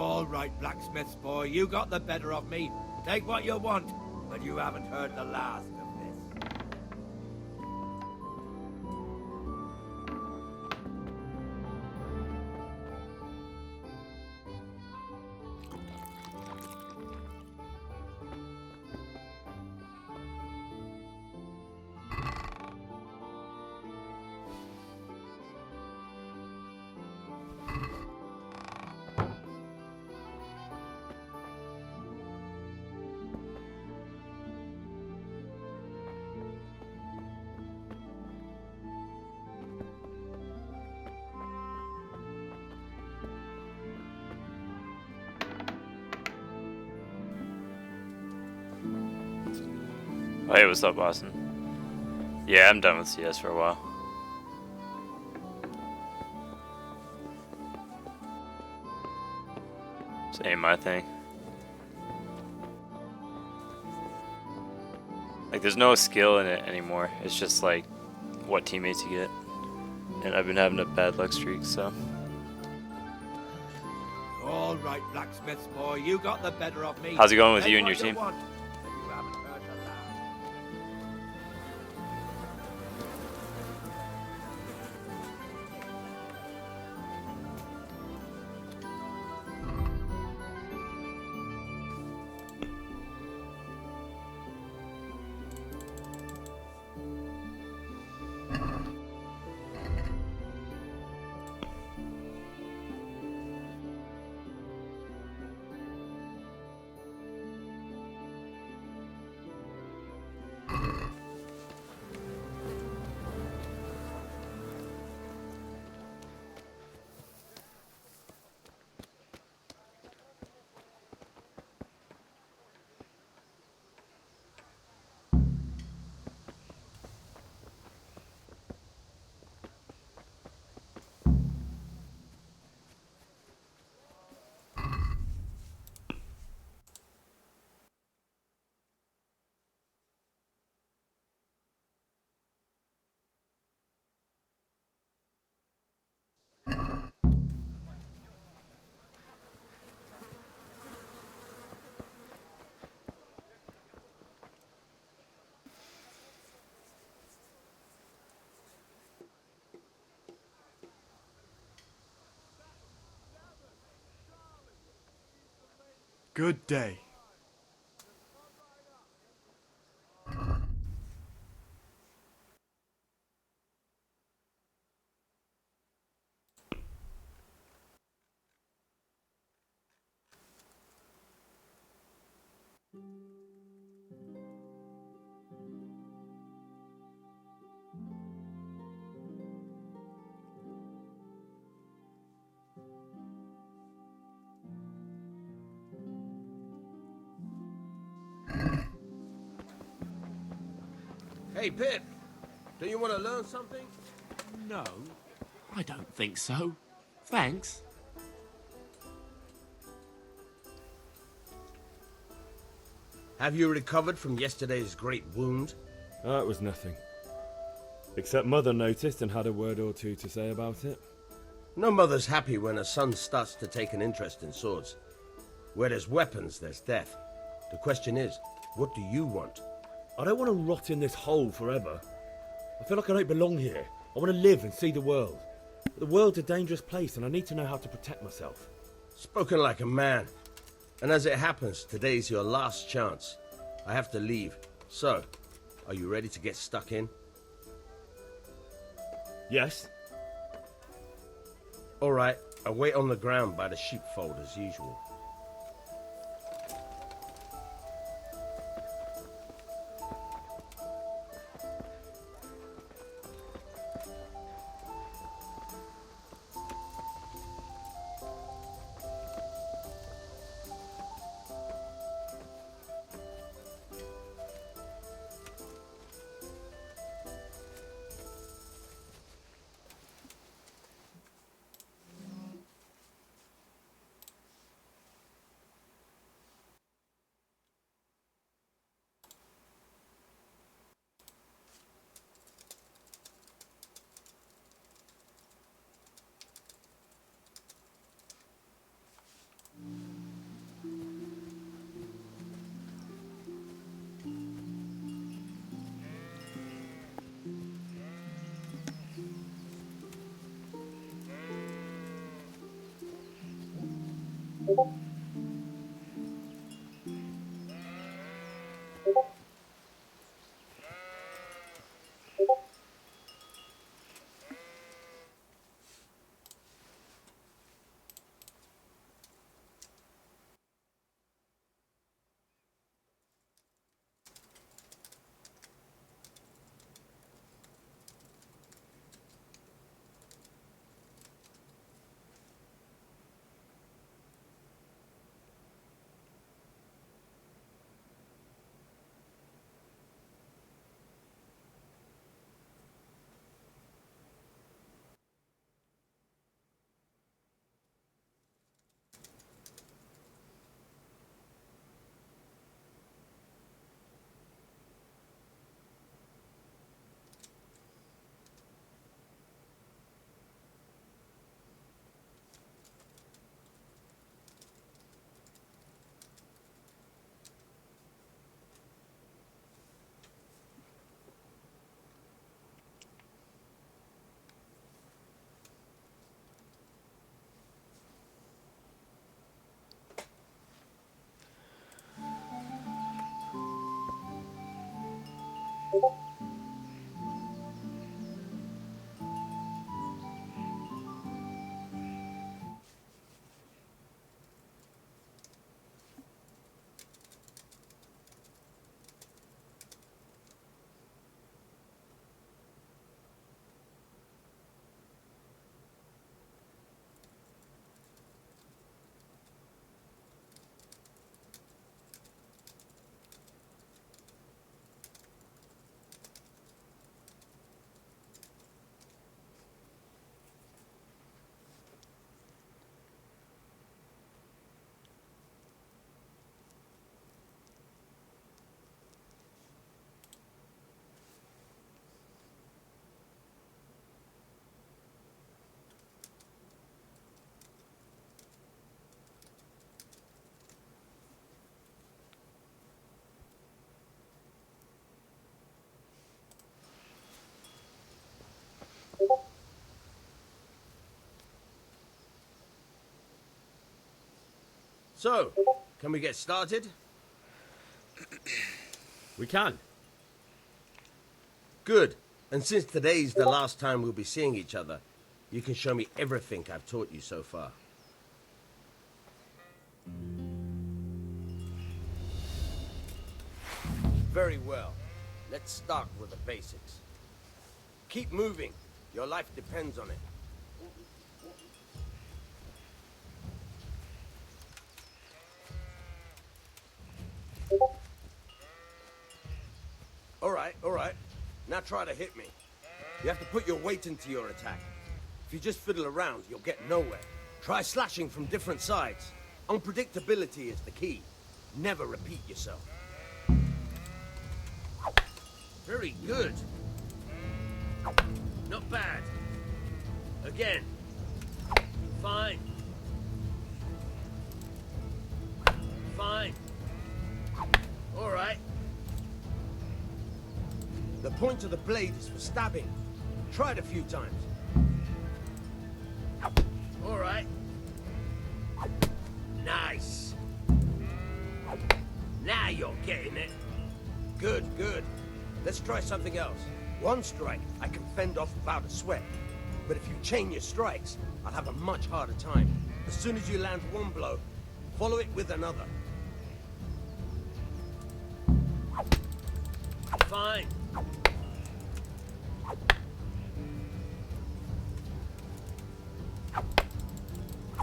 All right, blacksmith's boy, you got the better of me. Take what you want, but you haven't heard the last of this. Oh, hey, what's up, Boston? Yeah, I'm done with CS for a while. This ain't my thing. Like, there's no skill in it anymore. It's just like what teammates you get. And I've been having a bad luck streak, so. All right, blacksmith's boy, you got the better of me. How's it going with Take you and what your team? want, but you haven't heard the last. Good day. Hey, Pip, do you want to learn something? No, I don't think so. Thanks. Have you recovered from yesterday's great wound? That was nothing. Except Mother noticed and had a word or two to say about it. No mother's happy when her son starts to take an interest in swords. Where there's weapons, there's death. The question is, what do you want? I don't want to rot in this hole forever. I feel like I don't belong here. I want to live and see the world. But the world's a dangerous place and I need to know how to protect myself. Spoken like a man. And as it happens, today's your last chance. I have to leave. So, are you ready to get stuck in? Yes? All right, I'll wait on the ground by the sheepfold as usual. So, can we get started? We can. Good. And since today's the last time we'll be seeing each other, you can show me everything I've taught you so far. Very well. Let's start with the basics. Keep moving. Your life depends on it. All right. Now try to hit me. You have to put your weight into your attack. If you just fiddle around, you'll get nowhere. Try slashing from different sides. Unpredictability is the key. Never repeat yourself. Very good. Not bad. Again. Fine. Fine. All right. The point of the blade is for stabbing. Try it a few times. All right. Nice. Now you're getting it. Good, good. Let's try something else. One strike, I can fend off without a sweat. But if you chain your strikes, I'll have a much harder time. As soon as you land one blow, follow it with another. Fine.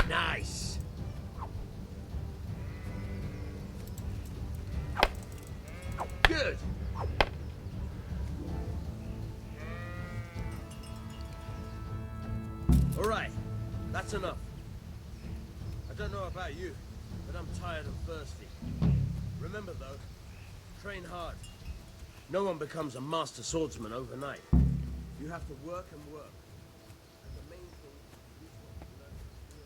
Nice. Good. All right, that's enough. I don't know about you, but I'm tired and thirsty. Remember though, train hard. No one becomes a master swordsman overnight. You have to work and work. And the main thing is to learn to feel.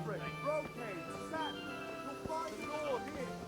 fabric, brocade, satin. You'll find it all here.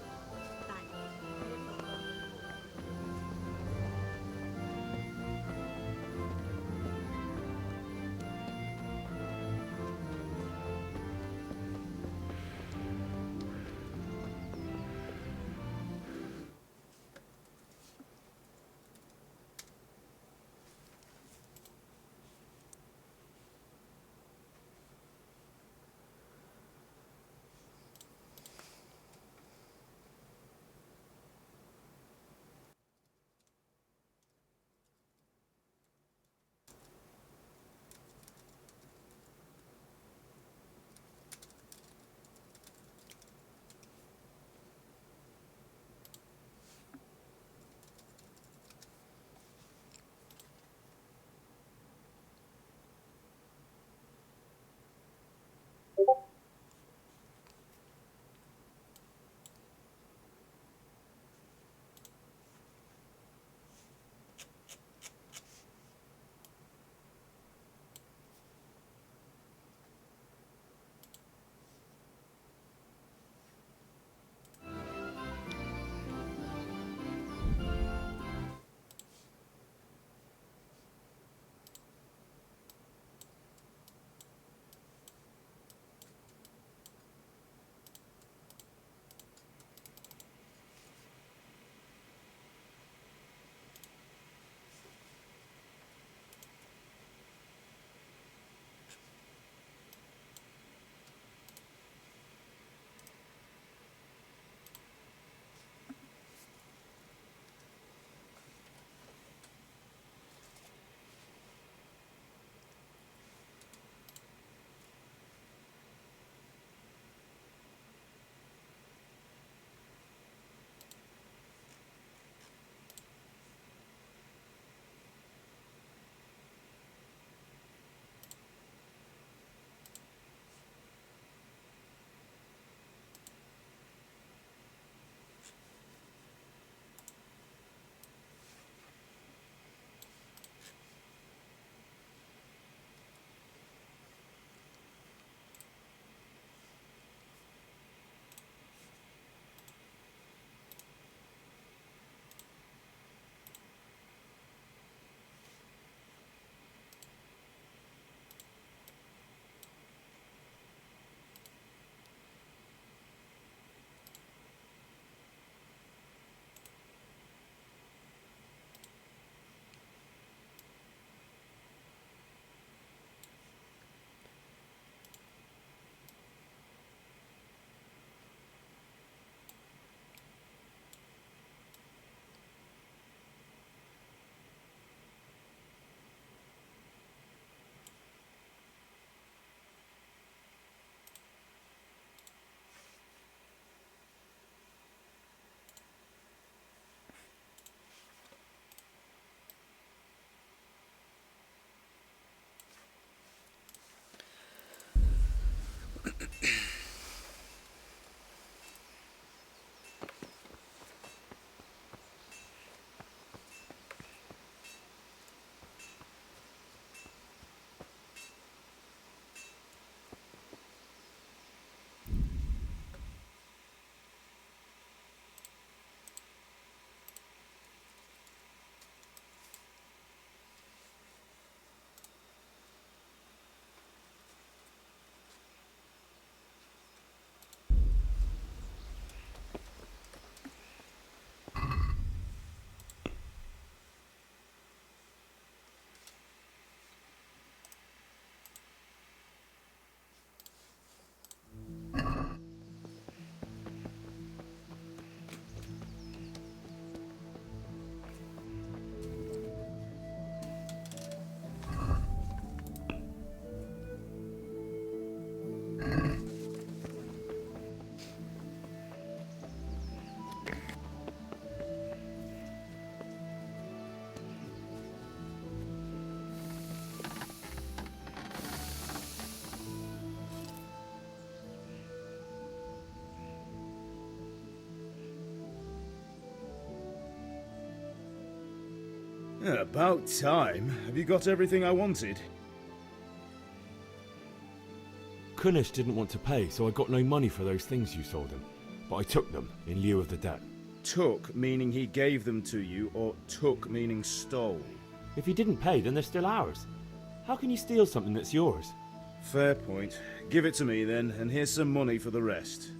Yeah, about time. Have you got everything I wanted? Kunish didn't want to pay, so I got no money for those things you sold him. But I took them in lieu of the debt. Took, meaning he gave them to you, or took, meaning stole? If he didn't pay, then they're still ours. How can you steal something that's yours? Fair point. Give it to me then, and here's some money for the rest.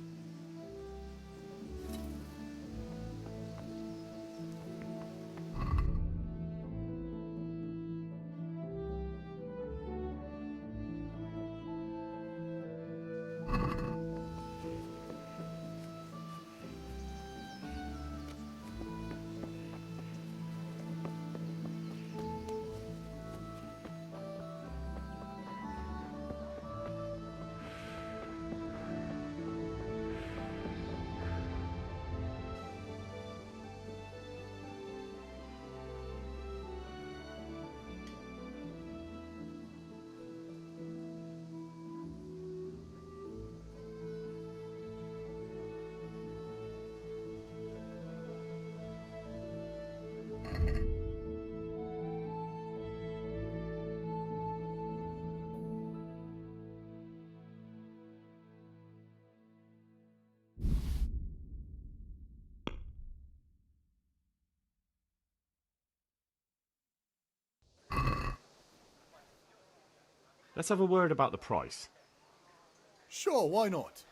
Let's have a word about the price. Sure, why not?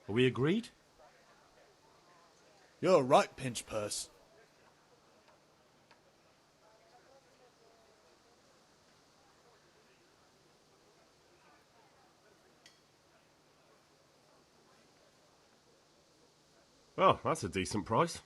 Are we agreed? You're right, Pinch Purse. Well, that's a decent price.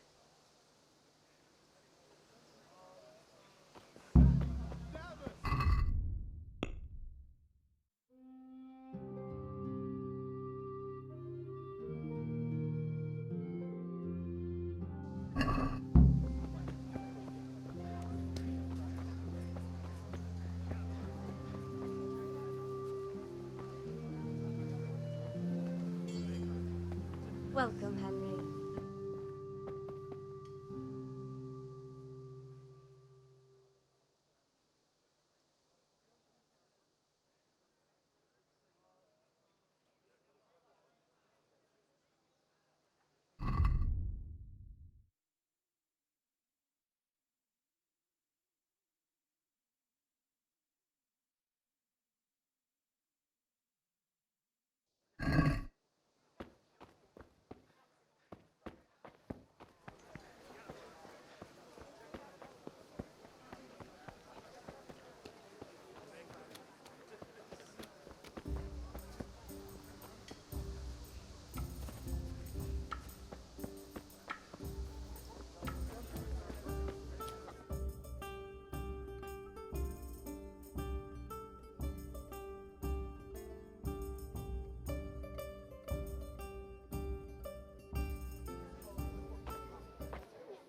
Welcome, Henry.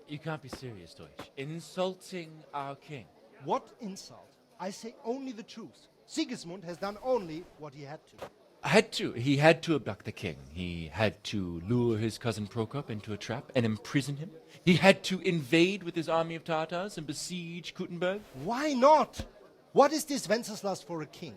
You can't be serious, Deutsch. Insulting our king. What insult? I say only the truth. Sigismund has done only what he had to. He had to abduct the king. He had to lure his cousin Prokop into a trap and imprison him. He had to invade with his army of Tatars and besiege Kuttenberg. Why not? What is this Wenceslas for a king?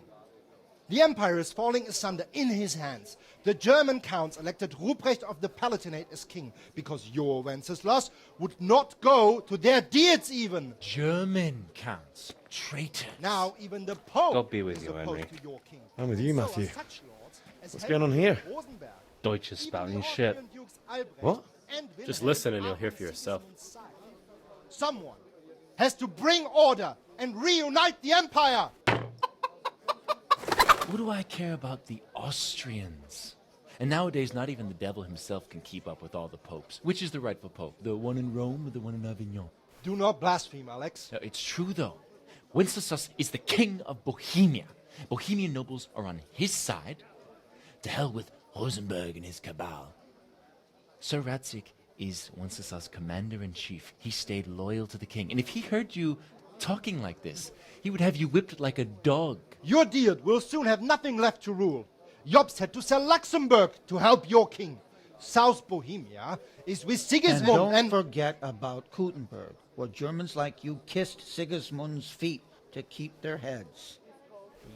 The empire is falling asunder in his hands. The German counts elected Ruprecht of the Palatinate as king because your Wenceslas would not go to their deeds even. German counts. Traitors. Now even the Pope God be with is you, opposed Henry. to your king. I'm with you, So are Matthew. such lords as What's going on here? Rosenberg. Deutsch is Even spouting the shit. Austrian Dukes Albrecht What? and Just Wilhelm listen and are you'll hear on for yourself. Sigismund's side. Someone has to bring order and reunite the empire. What do I care about the Austrians? And nowadays, not even the devil himself can keep up with all the popes. Which is the rightful pope? The one in Rome or the one in Avignon? Do not blaspheme, Alex. No, it's true, though. Wenceslas is the king of Bohemia. Bohemian nobles are on his side. To hell with Rosenberg and his cabal. Sir Radzik is Wenceslaus commander-in-chief. He stayed loyal to the king. And if he heard you talking like this, he would have you whipped like a dog. Your Diet will soon have nothing left to rule. Jobst had to sell Luxembourg to help your king. South Bohemia is with Sigismund And don't forget about Kuttenberg, where Germans like you kissed Sigismund's feet to keep their heads.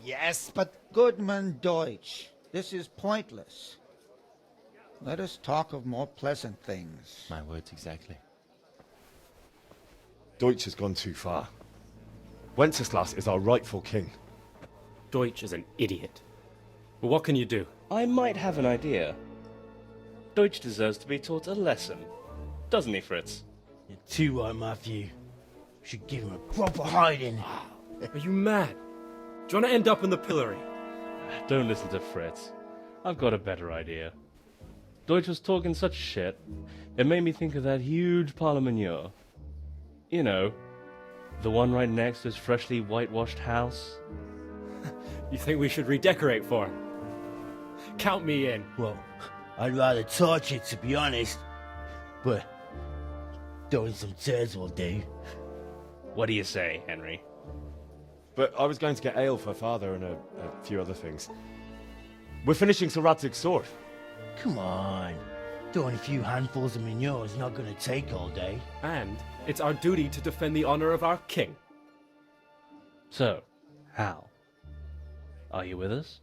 Yes, but Goodman Deutsch, this is pointless. Let us talk of more pleasant things. My words exactly. Deutsch has gone too far. Wenceslas is our rightful king. Deutsch is an idiot. But what can you do? I might have an idea. Deutsch deserves to be taught a lesson. Doesn't he, Fritz? You're too right, Matthew. Should give him a proper hiding. Are you mad? Do you want to end up in the pillory? Don't listen to Fritz. I've got a better idea. Deutsch was talking such shit, it made me think of that huge parliament. You know, the one right next to his freshly whitewashed house. You think we should redecorate for him? Count me in. Well, I'd rather torch it, to be honest. But throwing some tears will do. What do you say, Henry? But I was going to get ale for father and a few other things. We're finishing Sir Radzig's sword. Come on. Throwing a few handfuls of manure is not going to take all day. And it's our duty to defend the honor of our king. So, Hal, are you with us?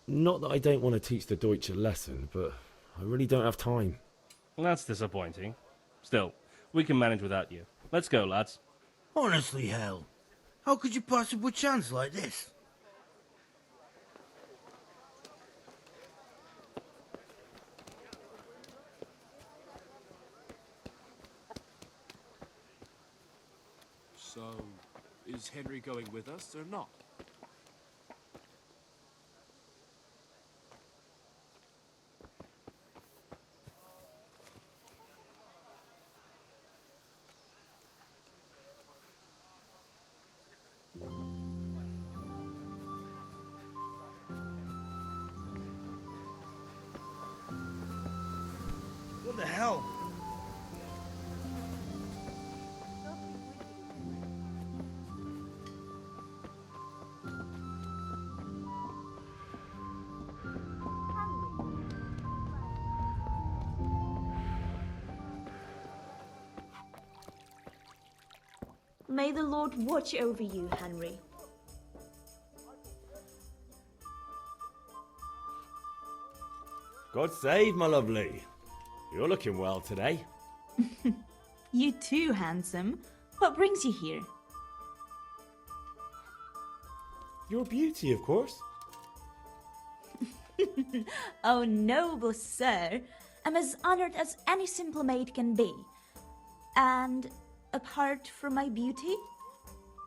Not that I don't want to teach the Deutsch a lesson, but I really don't have time. That's disappointing. Still, we can manage without you. Let's go, lads. Honestly, Hal, how could you possibly chance like this? So, is Henry going with us or not? What the hell? May the Lord watch over you, Henry. God save, my lovely. You're looking well today. You too, handsome. What brings you here? Your beauty, of course. Oh, noble sir. I'm as honored as any simple maid can be. And apart from my beauty,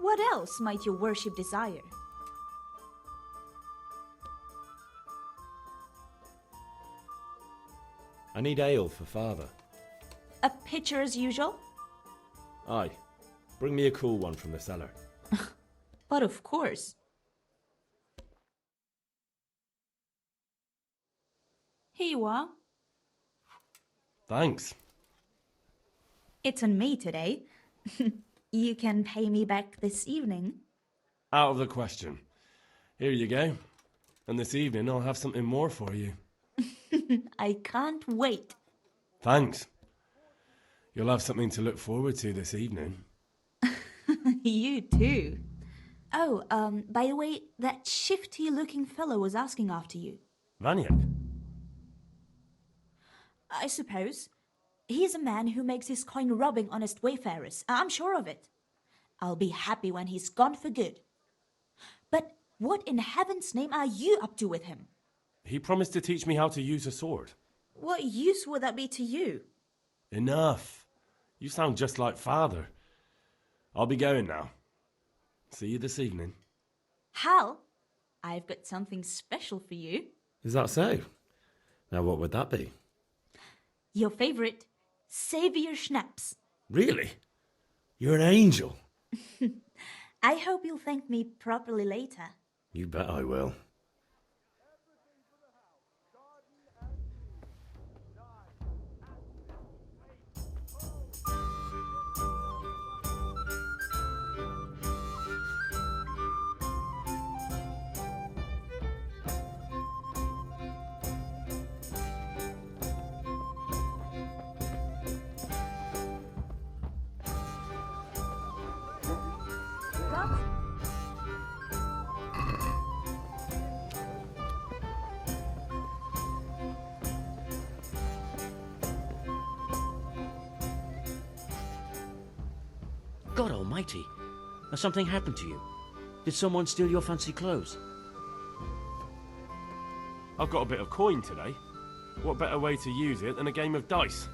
what else might your worship desire? I need ale for father. A pitcher as usual? Aye. Bring me a cool one from the cellar. But of course. Here you are. Thanks. It's on me today. You can pay me back this evening. Out of the question. Here you go. And this evening I'll have something more for you. I can't wait. Thanks. You'll have something to look forward to this evening. You too. Oh, by the way, that shifty-looking fellow was asking after you. Vaniak? I suppose. He's a man who makes his coin robbing honest wayfarers. I'm sure of it. I'll be happy when he's gone for good. But what in heaven's name are you up to with him? He promised to teach me how to use a sword. What use would that be to you? Enough. You sound just like father. I'll be going now. See you this evening. Hal, I've got something special for you. Is that so? Now, what would that be? Your favorite Savior Schnapps. Really? You're an angel. I hope you'll thank me properly later. You bet I will. God almighty, has something happened to you? Did someone steal your fancy clothes? I've got a bit of coin today. What better way to use it than a game of dice?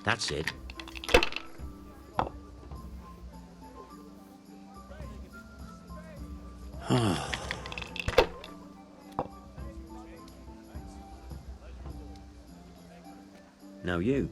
That's it. Now you.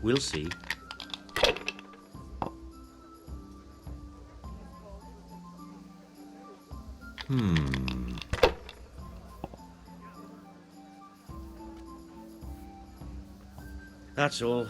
We'll see. That's all.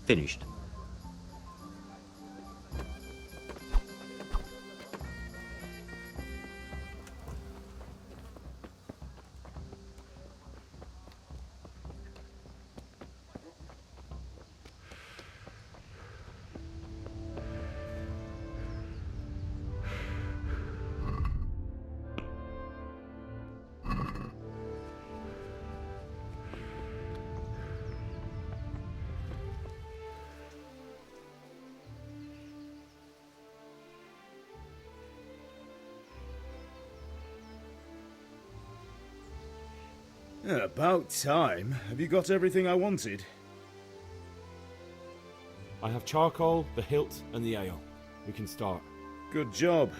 Finished. Yeah, about time. Have you got everything I wanted? I have charcoal, the hilt, and the ale. We can start. Good job.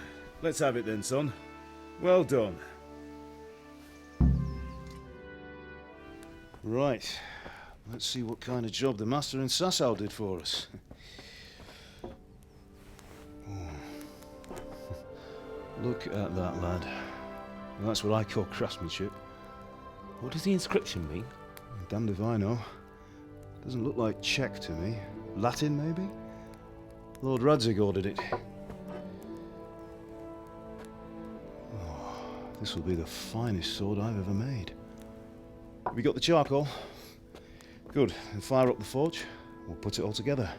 Let's have it then, son. Well done. Right. Let's see what kind of job the Master in Sasau did for us. Look at that, lad. That's what I call craftsmanship. What does the inscription mean? Damned if I know. Doesn't look like Czech to me. Latin, maybe? Lord Radzig ordered it. Oh, this will be the finest sword I've ever made. Have you got the charcoal? Good. Then fire up the forge. We'll put it all together.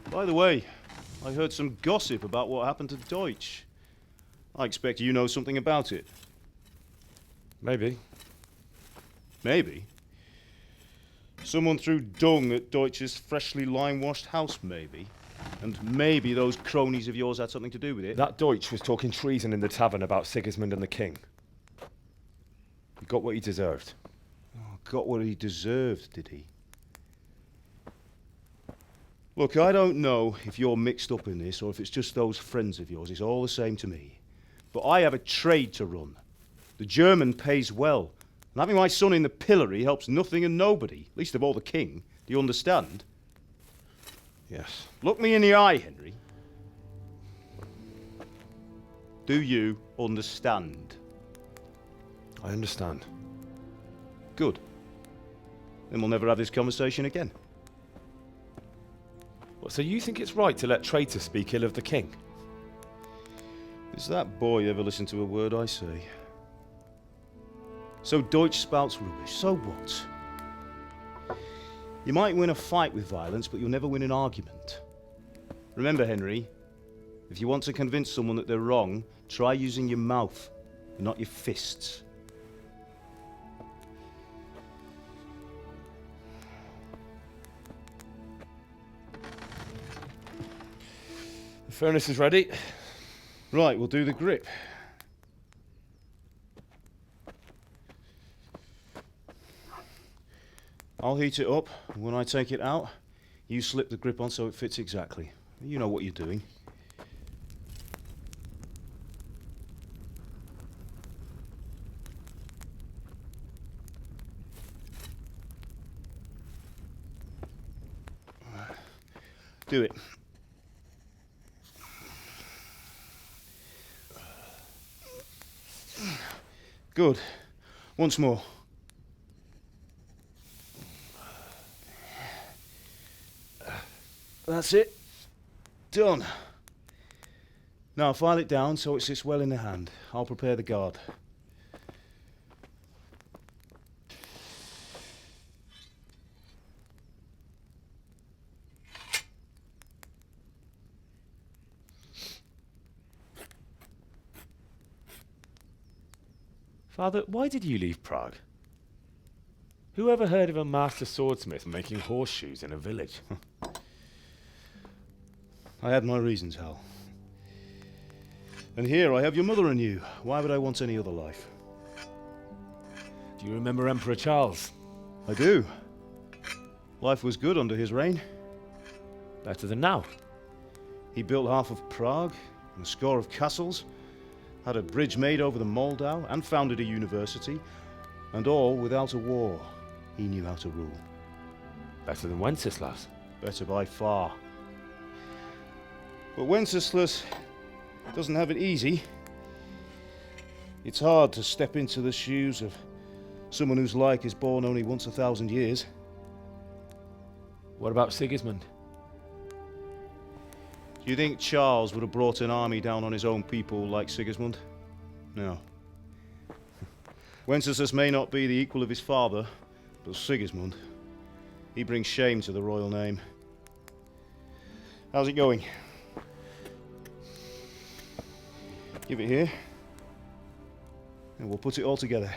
By the way, I heard some gossip about what happened to Deutsch. I expect you know something about it. Maybe. Maybe? Someone threw dung at Deutsch's freshly lime-washed house, maybe? And maybe those cronies of yours had something to do with it? That Deutsch was talking treason in the tavern about Sigismund and the king. He got what he deserved. Oh, got what he deserved, did he? Look, I don't know if you're mixed up in this or if it's just those friends of yours. It's all the same to me. But I have a trade to run. The German pays well. And having my son in the pillory helps nothing and nobody, least of all the king. Do you understand? Yes. Look me in the eye, Henry. Do you understand? I understand. Good. Then we'll never have this conversation again. What, so you think it's right to let traitors speak ill of the king? Does that boy ever listen to a word I say? So Deutsch spouts rubbish, so what? You might win a fight with violence, but you'll never win an argument. Remember, Henry, If you want to convince someone that they're wrong, try using your mouth, and not your fists. The furnace is ready. Right, we'll do the grip. I'll heat it up, and when I take it out, you slip the grip on so it fits exactly. You know what you're doing. Do it. Good. Once more. That's it. Done. Now file it down so it sits well in the hand. I'll prepare the guard. Father, why did you leave Prague? Who ever heard of a master swordsmith making horseshoes in a village? I had my reasons, Hal. And here I have your mother and you. Why would I want any other life? Do you remember Emperor Charles? I do. Life was good under his reign. Better than now. He built half of Prague and a score of castles, had a bridge made over the Moldau, and founded a university, and all without a war. He knew how to rule. Better than Wenceslas. Better by far. But Wenceslas doesn't have it easy. It's hard to step into the shoes of someone whose like is born only once 1,000 years. What about Sigismund? Do you think Charles would have brought an army down on his own people like Sigismund? No. Wenceslas may not be the equal of his father, but Sigismund, he brings shame to the royal name. How's it going? Give it here, and we'll put it all together.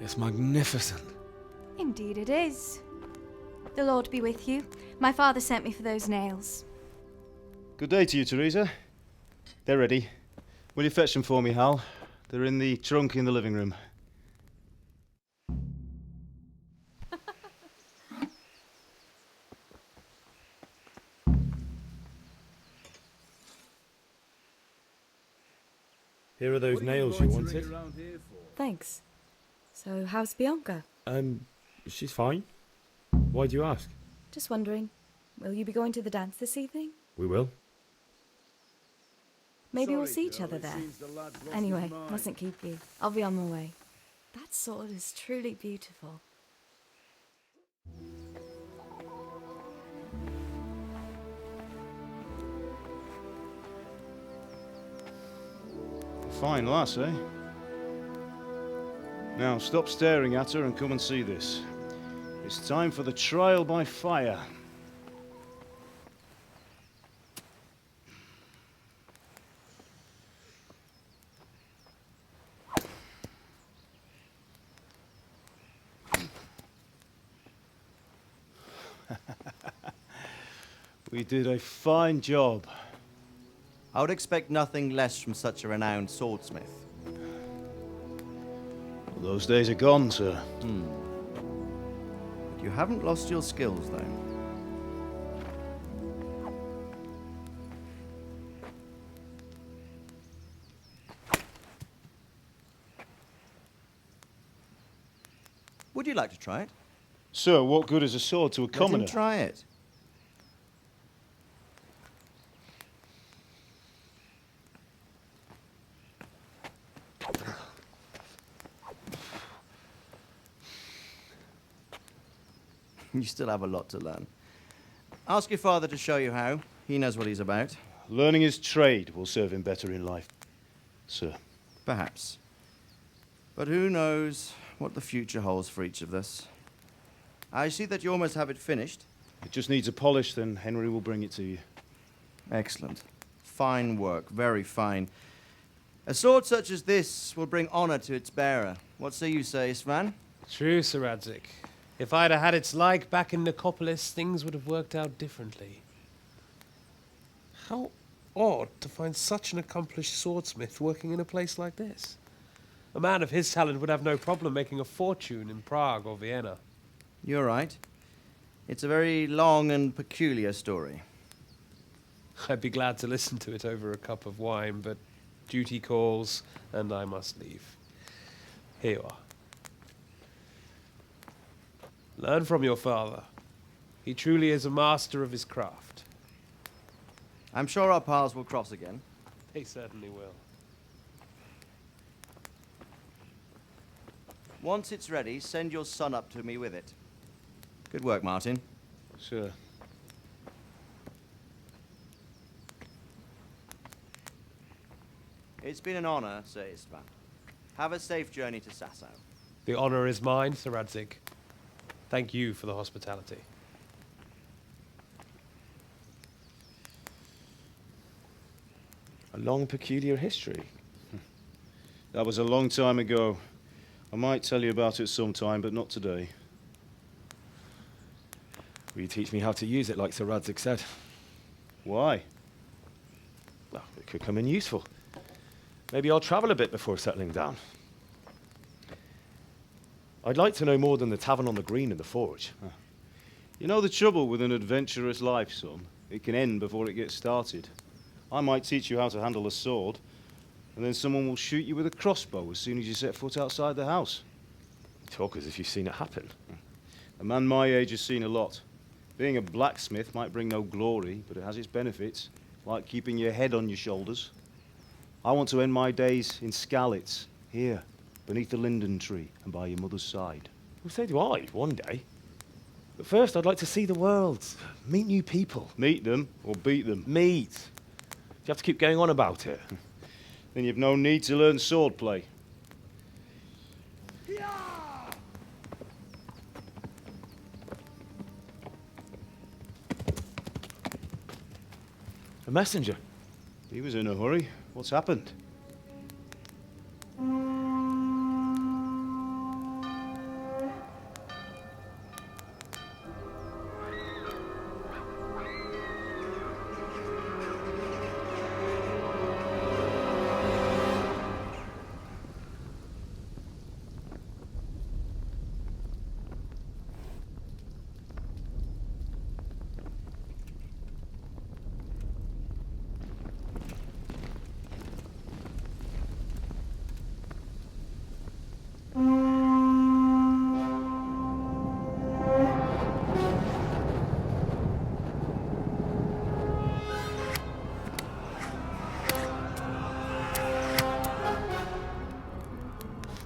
It's magnificent. Indeed it is. The Lord be with you. My father sent me for those nails. Good day to you, Teresa. They're ready. Will you fetch them for me, Hal? They're in the trunk in the living room. Here are those nails you wanted. Thanks. So, how's Bianca? She's fine. Why do you ask? Just wondering, will you be going to the dance this evening? We will. Maybe we'll see each other there. Anyway, mustn't keep you. I'll be on my way. That sword is truly beautiful. Fine lass, eh? Now, stop staring at her and come and see this. It's time for the trial by fire. We did a fine job. I would expect nothing less from such a renowned swordsmith. Those days are gone, sir. But you haven't lost your skills, though. Would you like to try it? Sir, what good is a sword to a commoner? Let him try it. You still have a lot to learn. Ask your father to show you how. He knows what he's about. Learning his trade will serve him better in life, sir. Perhaps. But who knows what the future holds for each of us. I see that you almost have it finished. It just needs a polish, then Henry will bring it to you. Excellent. Fine work, very fine. A sword such as this will bring honor to its bearer. What say you, Svan? True, Sir Radzig. If I'd have had its like back in Nicopolis, things would have worked out differently. How odd to find such an accomplished swordsmith working in a place like this. A man of his talent would have no problem making a fortune in Prague or Vienna. You're right. It's a very long and peculiar story. I'd be glad to listen to it over a cup of wine, but duty calls, and I must leave. Here you are. Learn from your father. He truly is a master of his craft. I'm sure our paths will cross again. They certainly will. Once it's ready, send your son up to me with it. Good work, Martin. Sure. It's been an honor, Sir Istvan. Have a safe journey to Sasau. The honor is mine, Sir Radzig. Thank you for the hospitality. A long, peculiar history. That was a long time ago. I might tell you about it sometime, but not today. Will you teach me how to use it, like Sir Radzig said? Why? Well, it could come in useful. Maybe I'll travel a bit before settling down. I'd like to know more than the tavern on the green and the forge. You know the trouble with an adventurous life, son? It can end before it gets started. I might teach you how to handle a sword, and then someone will shoot you with a crossbow as soon as you set foot outside the house. You talk as if you've seen it happen. A man my age has seen a lot. Being a blacksmith might bring no glory, but it has its benefits, like keeping your head on your shoulders. I want to end my days in Skalitz, here, beneath the linden tree and by your mother's side. Well, so do I, one day. But first, I'd like to see the world, meet new people. Meet them or beat them? Meet. Do you have to keep going on about it? Then you've no need to learn swordplay. A messenger. He was in a hurry. What's happened?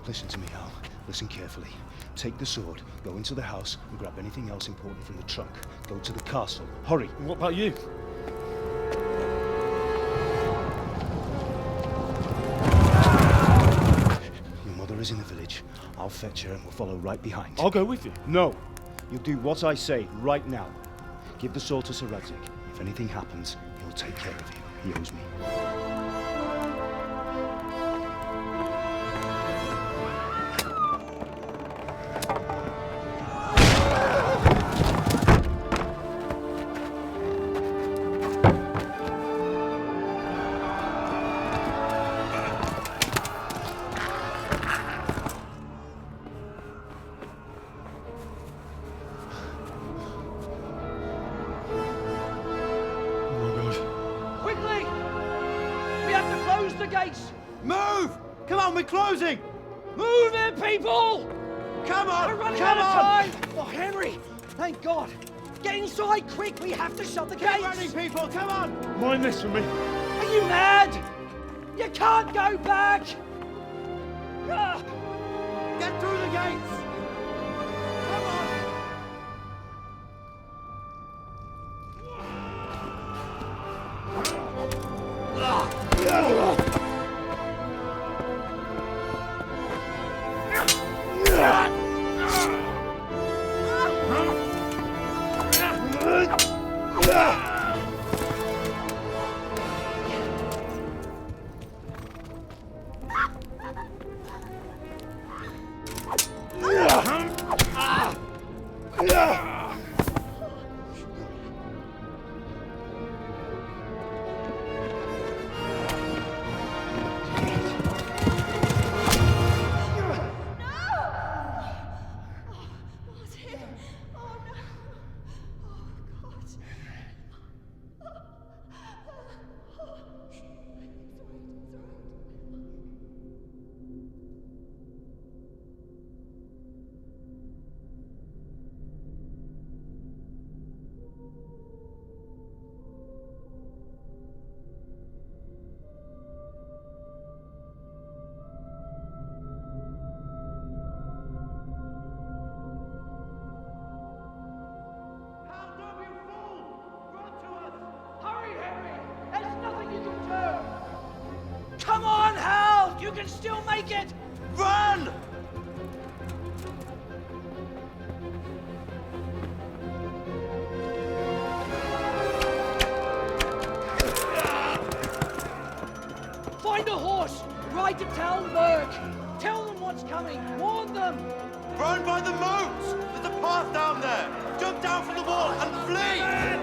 Listen to me, Al. Listen carefully. Take the sword, go into the house, and grab anything else important from the trunk. Go to the castle. Hurry! And what about you? Your mother is in the village. I'll fetch her and we'll follow right behind. I'll go with you. No! You'll do what I say right now. Give the sword to Sir Radzig. If anything happens, he'll take care of you. He owes me. Move! Come on, we're closing! Move it, people! Come on! We're running Come out of on! time! Oh, Henry! Thank God! Get inside, quick! We have to shut the gates! Keep running, people! Come on! Mind this from me. Are you mad? You can't go back! Get through the gates! Come on! take it! Run! Find a horse! Ride to town, Lurk! Tell them what's coming! Warn them! Run by the moats! There's a path down there! Jump down from the wall and flee!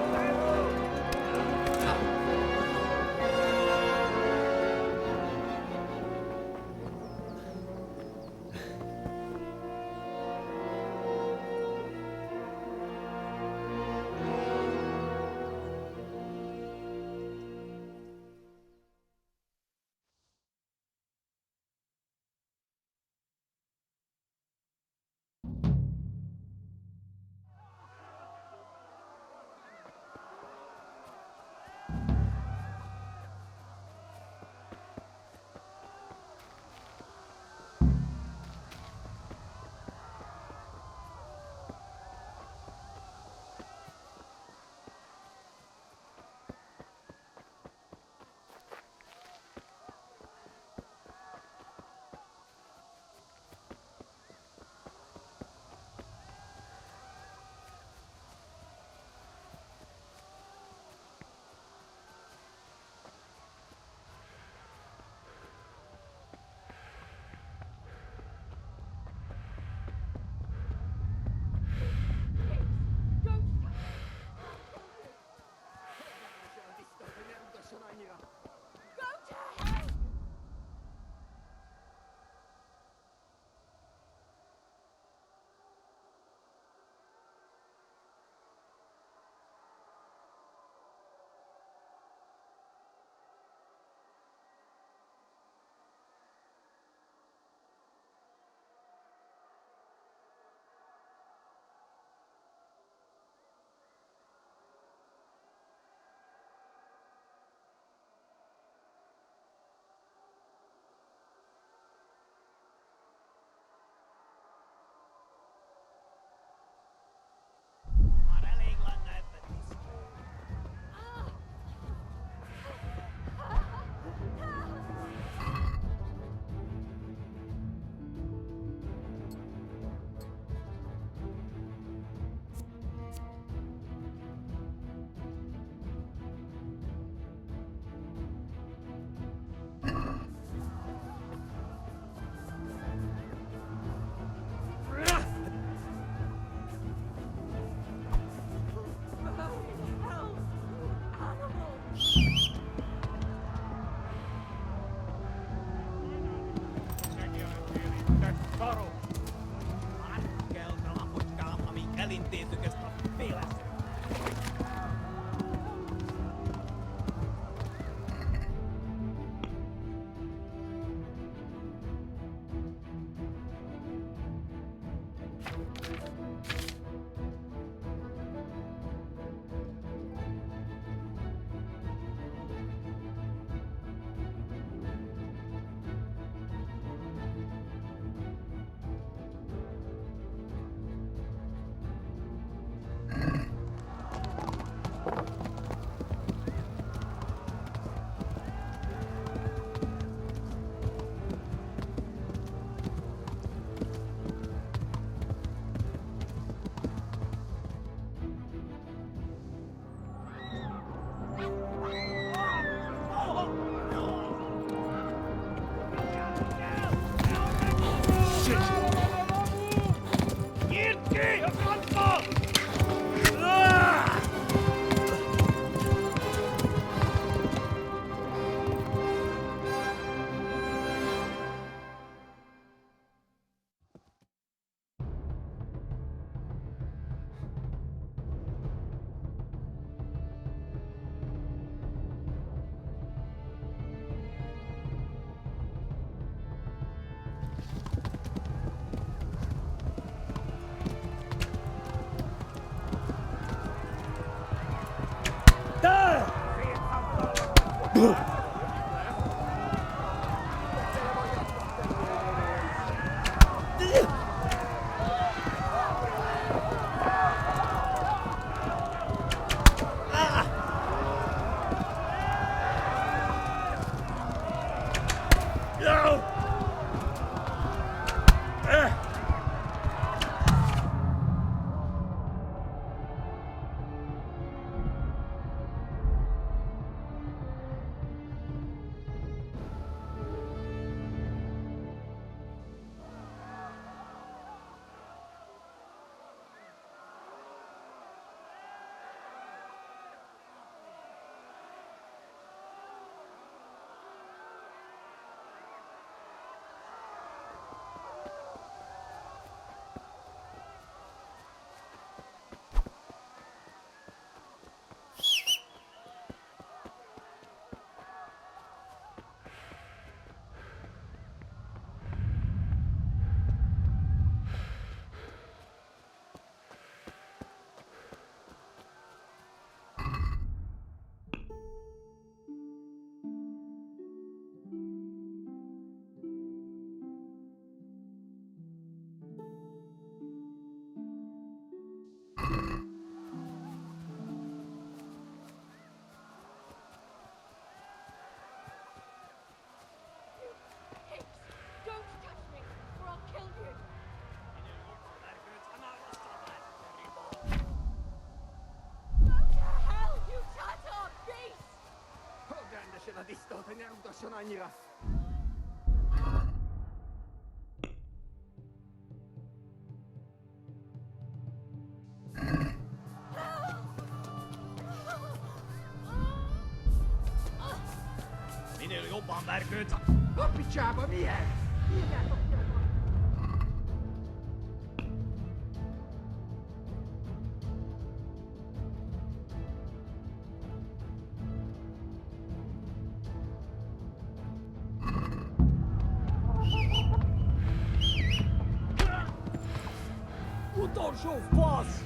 Minél jobban vergődsz, A picsába milyen? Írjátok ki a utolsó fasz!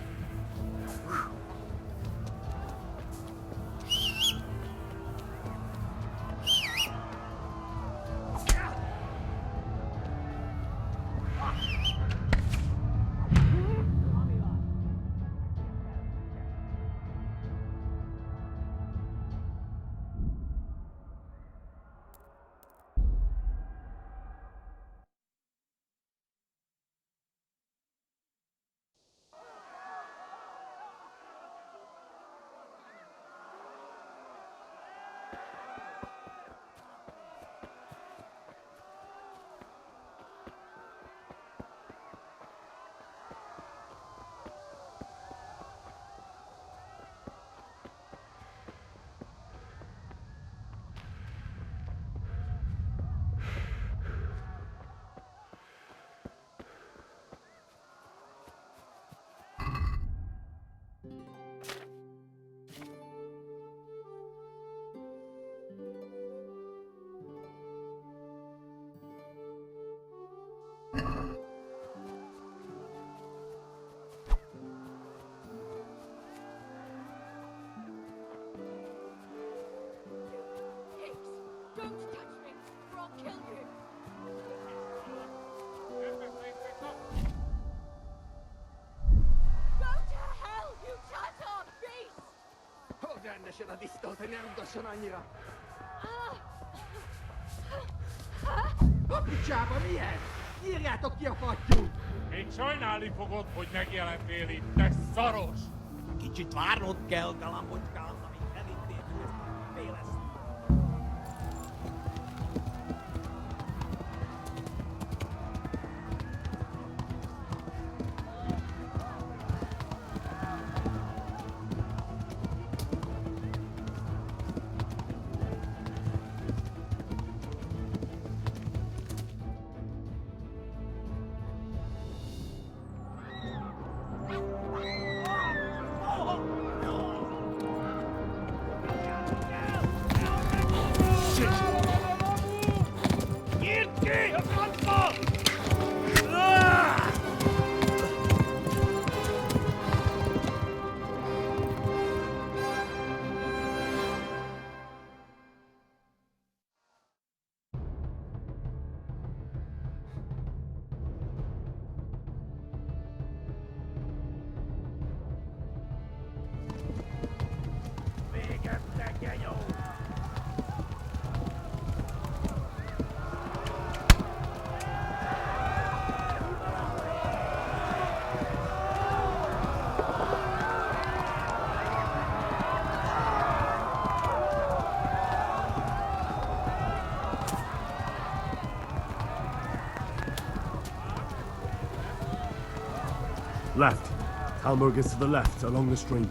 Don't touch me, or I'll kill you! Go to hell, you Tatar beast! Hol rendesen a disztót, hogy ne rúgasson annyira! A picsába milyen? Írjátok ki a fattyút! Még sajnálni fogod, hogy megjelentél itt, te szaros! Kicsit várnod kell, galambocskám, amíg elintézzük ezt a féleszt. Left. Talmberg is to the left, along the stream.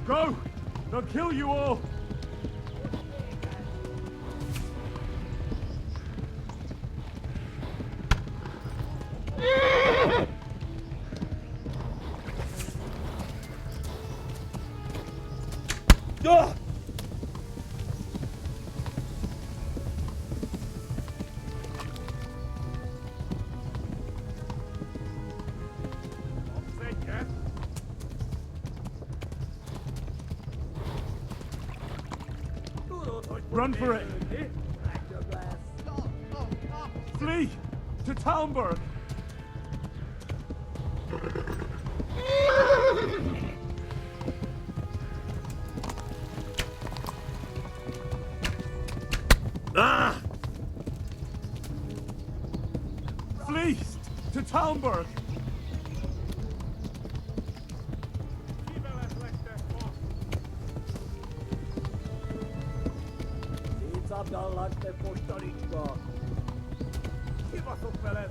Go! They'll kill you all! Run for it! Flee! To Talmberg! Talmberg! Kibaszott veled!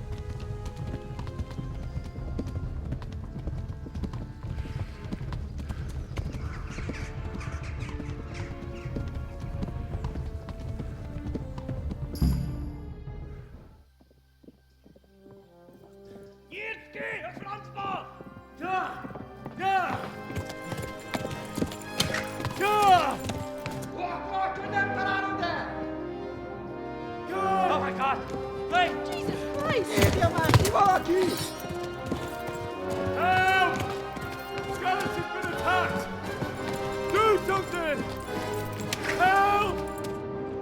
Nyitd ki a francba! Ja! Ja! Ja! Oh my God! Hey! Jesus Christ! Help! Skeleton's been attacked! Do something! Help!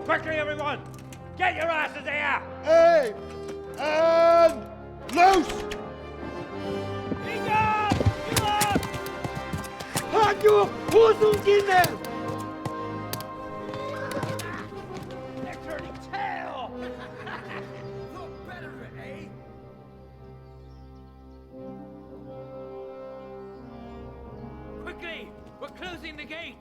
Quickly, everyone! Get your asses here! Hey! And loose! Hanyo! Húzzunk innen! They're turning tail! Look better, eh? Quickly! We're closing the gate!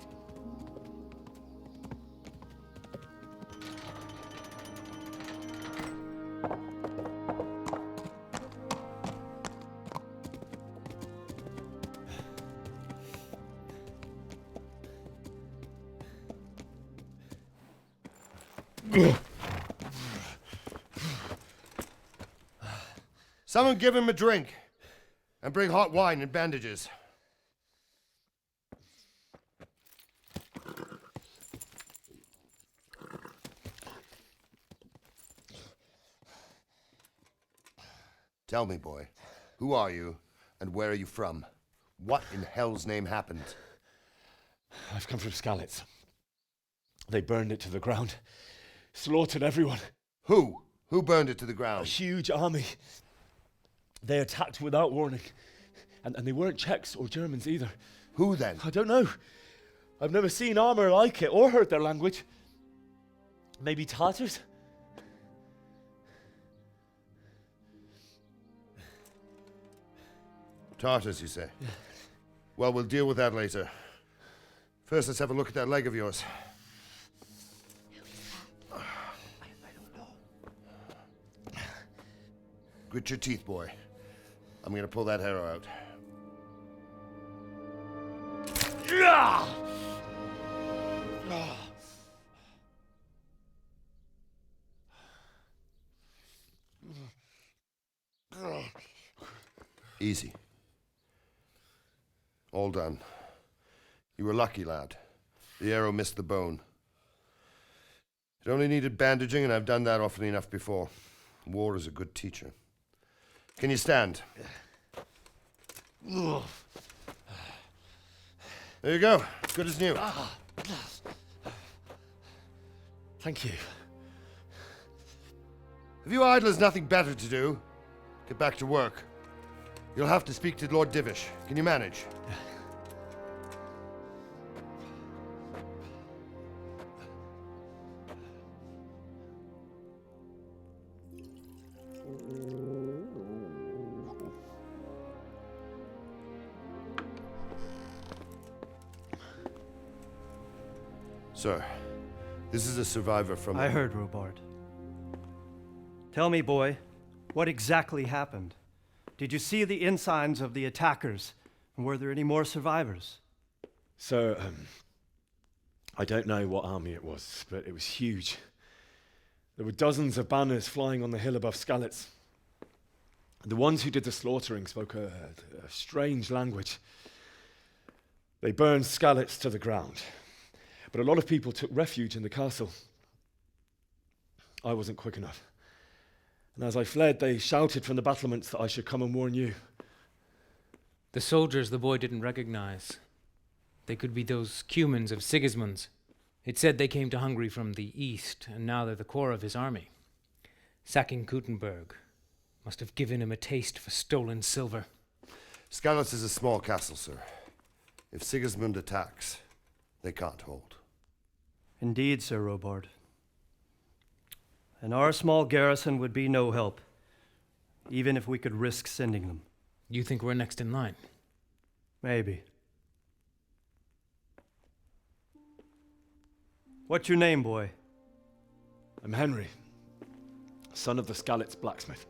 Someone give him a drink. And bring hot wine and bandages. Tell me, boy, who are you and where are you from? What in hell's name happened? I've come from Skalitz. They burned it to the ground. Slaughtered everyone. Who? Who burned it to the ground? A huge army. They attacked without warning. And they weren't Czechs or Germans either. Who then? I don't know. I've never seen armor like it or heard their language. Maybe Tatars? Tartars, you say? Yeah. Well, we'll deal with that later. First, let's have a look at that leg of yours. Grit your teeth, boy. I'm gonna pull that arrow out. Easy. All done. You were lucky, lad. The arrow missed the bone. It only needed bandaging, and I've done that often enough before. War is a good teacher. Can you stand? There you go. Good as new. Thank you. Have you idlers nothing better to do? Get back to work. You'll have to speak to Lord Divish. Can you manage? Sir, this is a survivor from... I heard, Robard. Tell me, boy, what exactly happened? Did you see the ensigns of the attackers? And were there any more survivors? So, I don't know what army it was, but it was huge. There were dozens of banners flying on the hill above Skalitz. The ones who did the slaughtering spoke a strange language. They burned Skalitz to the ground. But a lot of people took refuge in the castle. I wasn't quick enough. And as I fled, they shouted from the battlements that I should come and warn you. The soldiers the boy didn't recognize. They could be those Cumans of Sigismund's. It said they came to Hungary from the east, and now they're the core of his army. Sacking Kuttenberg must have given him a taste for stolen silver. Skalitz is a small castle, sir. If Sigismund attacks, they can't hold. Indeed, Sir Robard. And our small garrison would be no help. even if we could risk sending them. You think we're next in line? Maybe. What's your name, boy? I'm Henry, son of the Skalitz blacksmith.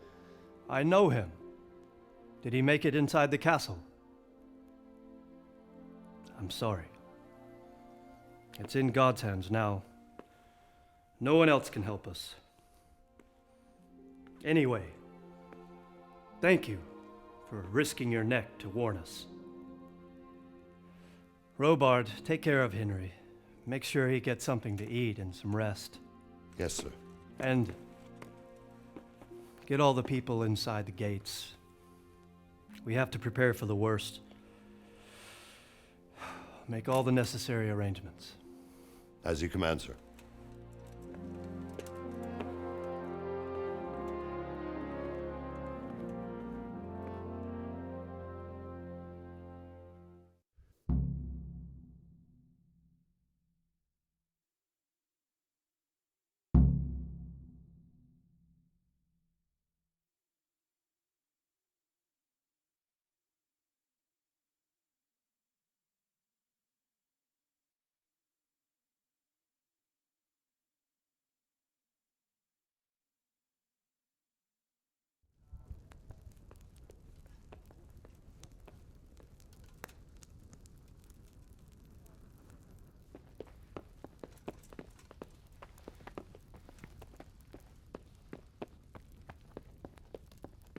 I know him. Did he make it inside the castle? I'm sorry. It's in God's hands now. No one else can help us. Anyway, thank you for risking your neck to warn us. Robard, take care of Henry. Make sure he gets something to eat and some rest. Yes, sir. And get all the people inside the gates. We have to prepare for the worst. Make all the necessary arrangements. As you command, sir.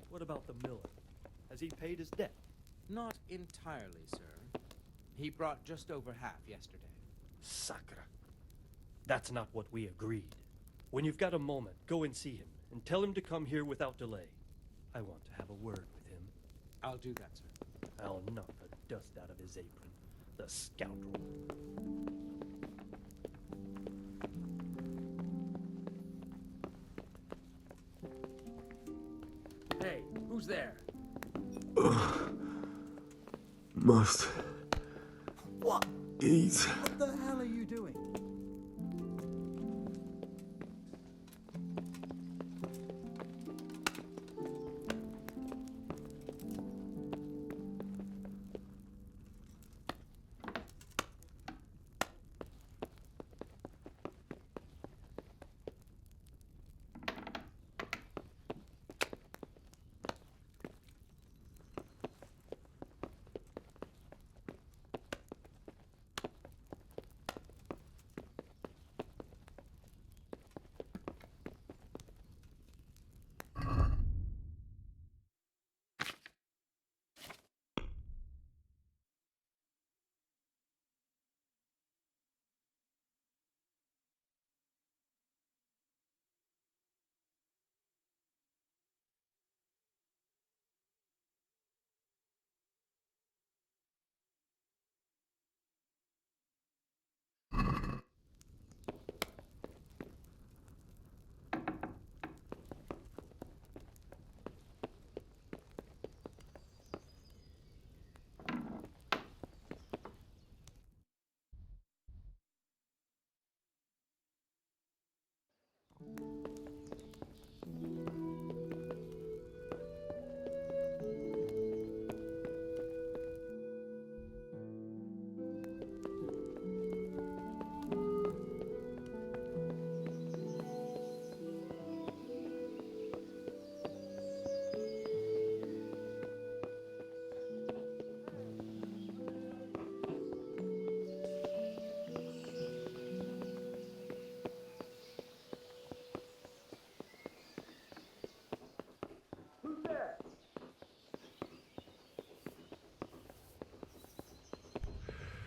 What about the miller? Has he paid his debt? Not entirely, sir. He brought just over half yesterday. Sacre. That's not what we agreed. When you've got a moment, go and see him, and tell him to come here without delay. I want to have a word with him. I'll do that, sir. I'll knock the dust out of his apron. The scoundrel. Hey, who's there? Must What? eat. What the hell are you doing?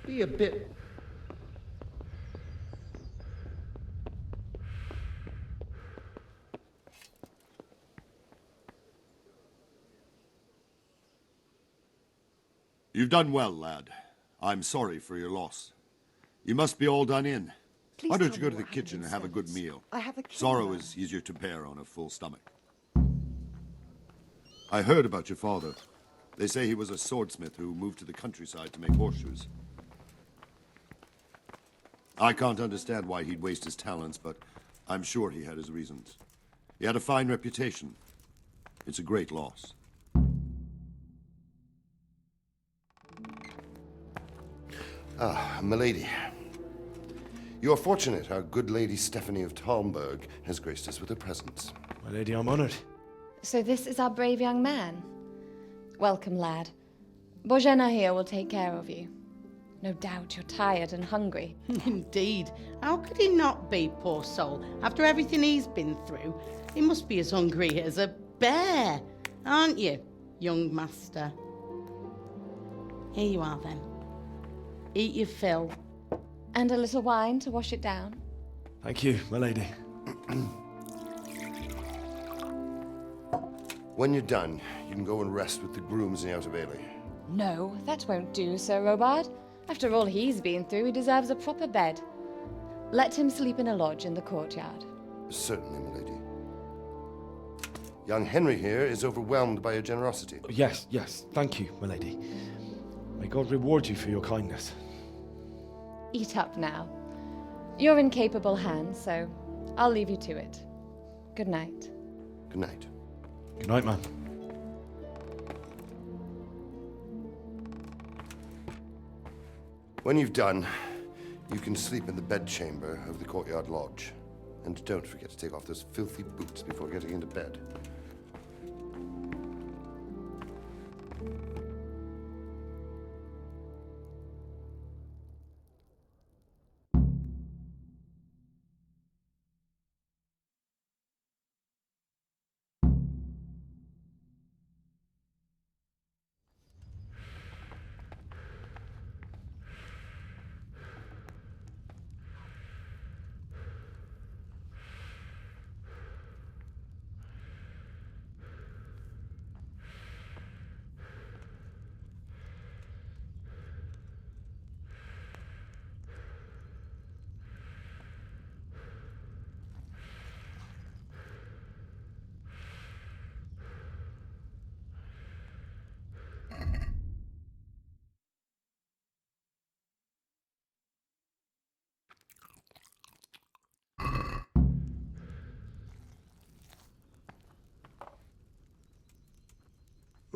Be a bit. You've done well, lad. I'm sorry for your loss. You must be all done in. Please Why don't tell you go me to the what happened kitchen in and have a good Scots. meal? I have a key Sorrow now. is easier to bear on a full stomach. I heard about your father. They say he was a swordsmith who moved to the countryside to make horseshoes. I can't understand why he'd waste his talents, but I'm sure he had his reasons. He had a fine reputation. It's a great loss. Ah, milady. You are fortunate our good lady Stephanie of Talmberg has graced us with her presence. My lady, I'm honored. So this is our brave young man. Welcome, lad. Bozhena here will take care of you. No doubt you're tired and hungry. Indeed. How could he not be, poor soul? After everything he's been through, he must be as hungry as a bear, aren't you, young master? Here you are, then. Eat your fill. And a little wine to wash it down. Thank you, my lady. When you're done, you can go and rest with the grooms in the Outer Bailey. No, that won't do, Sir Robard. After all he's been through, he deserves a proper bed. Let him sleep in a lodge in the courtyard. Certainly, milady. Young Henry here is overwhelmed by your generosity. Yes, yes. Thank you, my lady. May God reward you for your kindness. Eat up now. You're in capable hands, so I'll leave you to it. Good night. Good night. Good night, ma'am. When you've done, you can sleep in the bedchamber of the courtyard lodge. And don't forget to take off those filthy boots before getting into bed.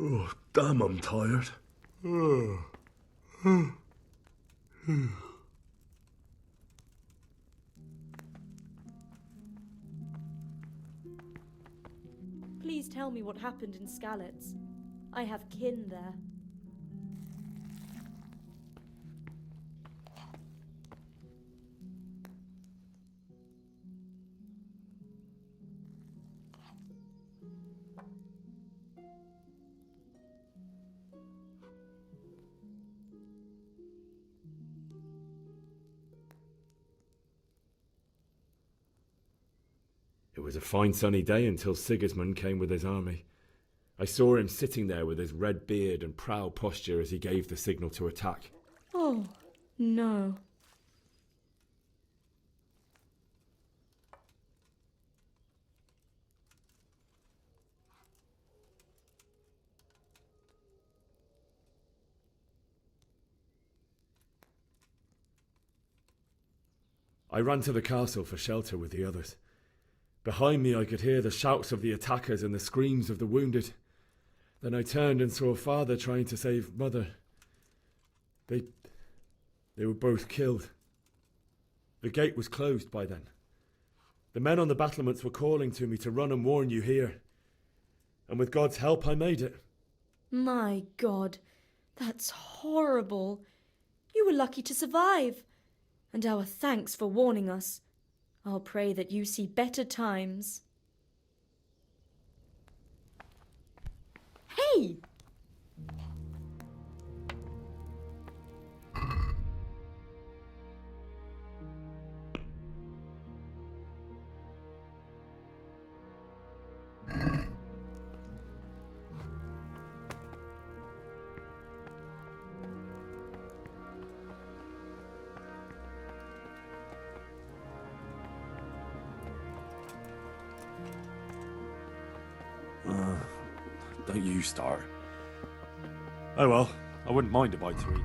Oh, damn, I'm tired. Please tell me what happened in Skalitz. I have kin there. It was a fine sunny day until Sigismund came with his army. I saw him sitting there with his red beard and proud posture as he gave the signal to attack. Oh, no. I ran to the castle for shelter with the others. Behind me I could hear the shouts of the attackers and the screams of the wounded. Then I turned and saw father trying to save mother. They were both killed. The gate was closed by then. The men on the battlements were calling to me to run and warn you here. And with God's help I made it. My God, that's horrible. You were lucky to survive. And our thanks for warning us. I'll pray that you see better times. Hey! Don't you start. Oh well, I wouldn't mind a bite to eat.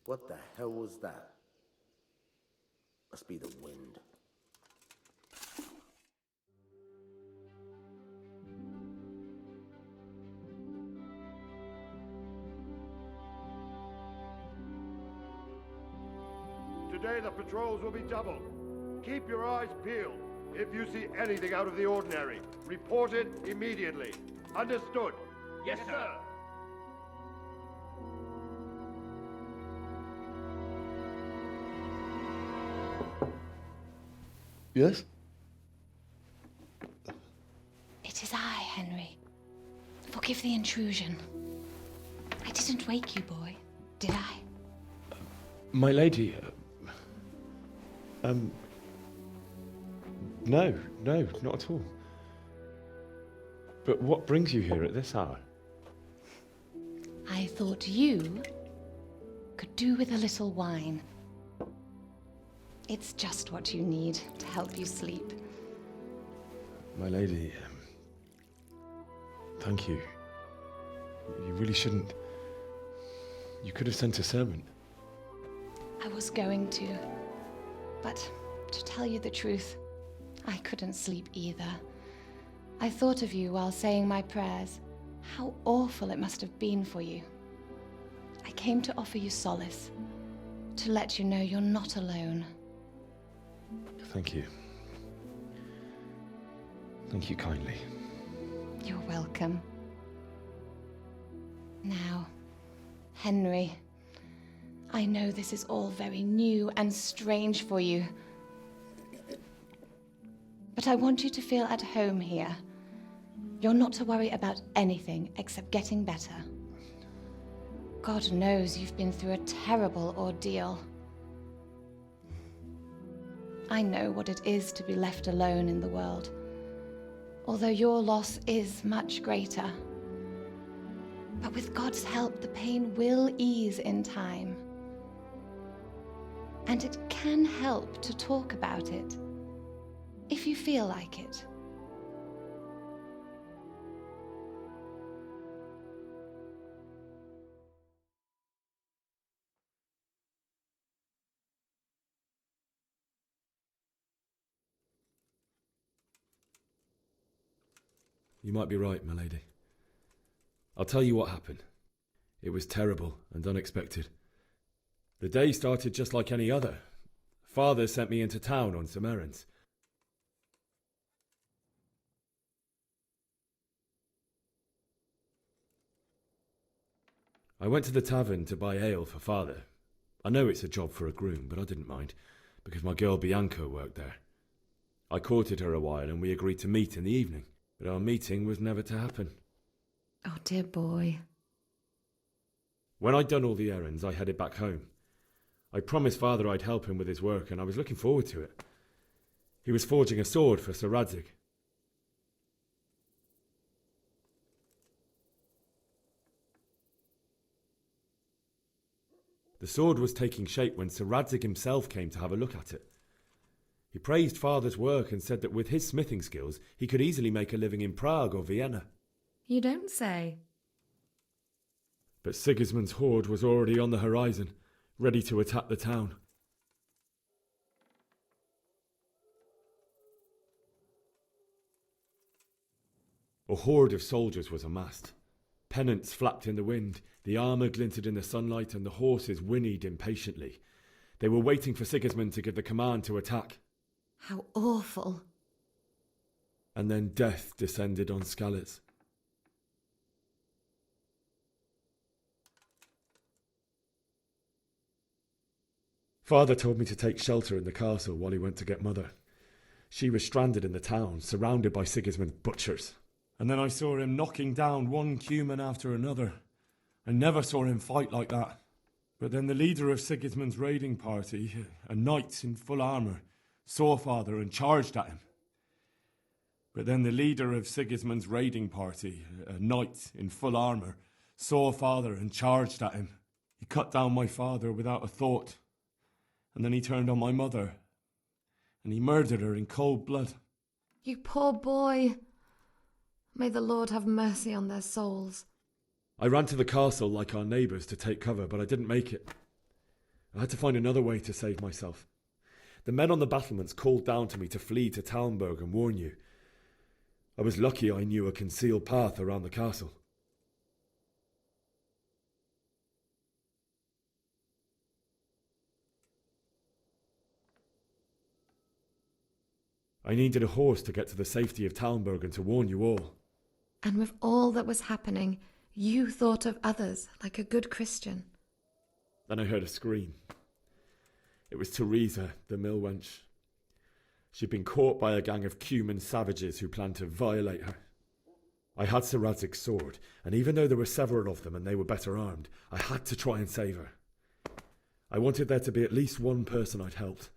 What the hell was that? Must be the wind. Today the patrols will be doubled. Keep your eyes peeled. If you see anything out of the ordinary, report it immediately. Understood? Yes, sir. Yes? It is I, Henry. Forgive the intrusion. I didn't wake you, boy, did I? My lady, no, not at all. But what brings you here at this hour? I thought you could do with a little wine. It's just what you need to help you sleep. My lady, thank you. You really shouldn't. You could have sent a servant. I was going to, but to tell you the truth, I couldn't sleep either. I thought of you while saying my prayers. How awful it must have been for you. I came to offer you solace, to let you know you're not alone. Thank you. Thank you kindly. You're welcome. Now, Henry, I know this is all very new and strange for you, but I want you to feel at home here. You're not to worry about anything except getting better. God knows you've been through a terrible ordeal. I know what it is to be left alone in the world, although your loss is much greater. But with God's help, the pain will ease in time. And it can help to talk about it, if you feel like it. You might be right, my lady. I'll tell you what happened. It was terrible and unexpected. The day started just like any other. Father sent me into town on some errands. I went to the tavern to buy ale for Father. I know it's a job for a groom, but I didn't mind, because my girl Bianca worked there. I courted her a while and we agreed to meet in the evening, but our meeting was never to happen. Oh, dear boy. When I'd done all the errands, I headed back home. I promised Father I'd help him with his work, and I was looking forward to it. He was forging a sword for Sir Radzig. The sword was taking shape when Sir Radzig himself came to have a look at it. He praised Father's work and said that with his smithing skills, he could easily make a living in Prague or Vienna. You don't say. But Sigismund's horde was already on the horizon, ready to attack the town. A horde of soldiers was amassed. Pennants flapped in the wind, the armour glinted in the sunlight, and the horses whinnied impatiently. They were waiting for Sigismund to give the command to attack. How awful. And then death descended on Skalitz. Father told me to take shelter in the castle while he went to get Mother. She was stranded in the town, surrounded by Sigismund's butchers. And then I saw him knocking down one Cuman after another. I never saw him fight like that. But then the leader of Sigismund's raiding party, a knight in full armour, saw Father and charged at him. But then the leader of Sigismund's raiding party, a knight in full armour, saw Father and charged at him. He cut down my father without a thought. And then he turned on my mother. And he murdered her in cold blood. You poor boy. May the Lord have mercy on their souls. I ran to the castle like our neighbours to take cover, but I didn't make it. I had to find another way to save myself. The men on the battlements called down to me to flee to Talmberg and warn you. I was lucky I knew a concealed path around the castle. I needed a horse to get to the safety of Talmberg and to warn you all. And with all that was happening, you thought of others like a good Christian. Then I heard a scream. It was Teresa, the mill wench. She'd been caught by a gang of Cuman savages who planned to violate her. I had Sir Radzig's sword, and even though there were several of them and they were better armed, I had to try and save her. I wanted there to be at least one person I'd helped.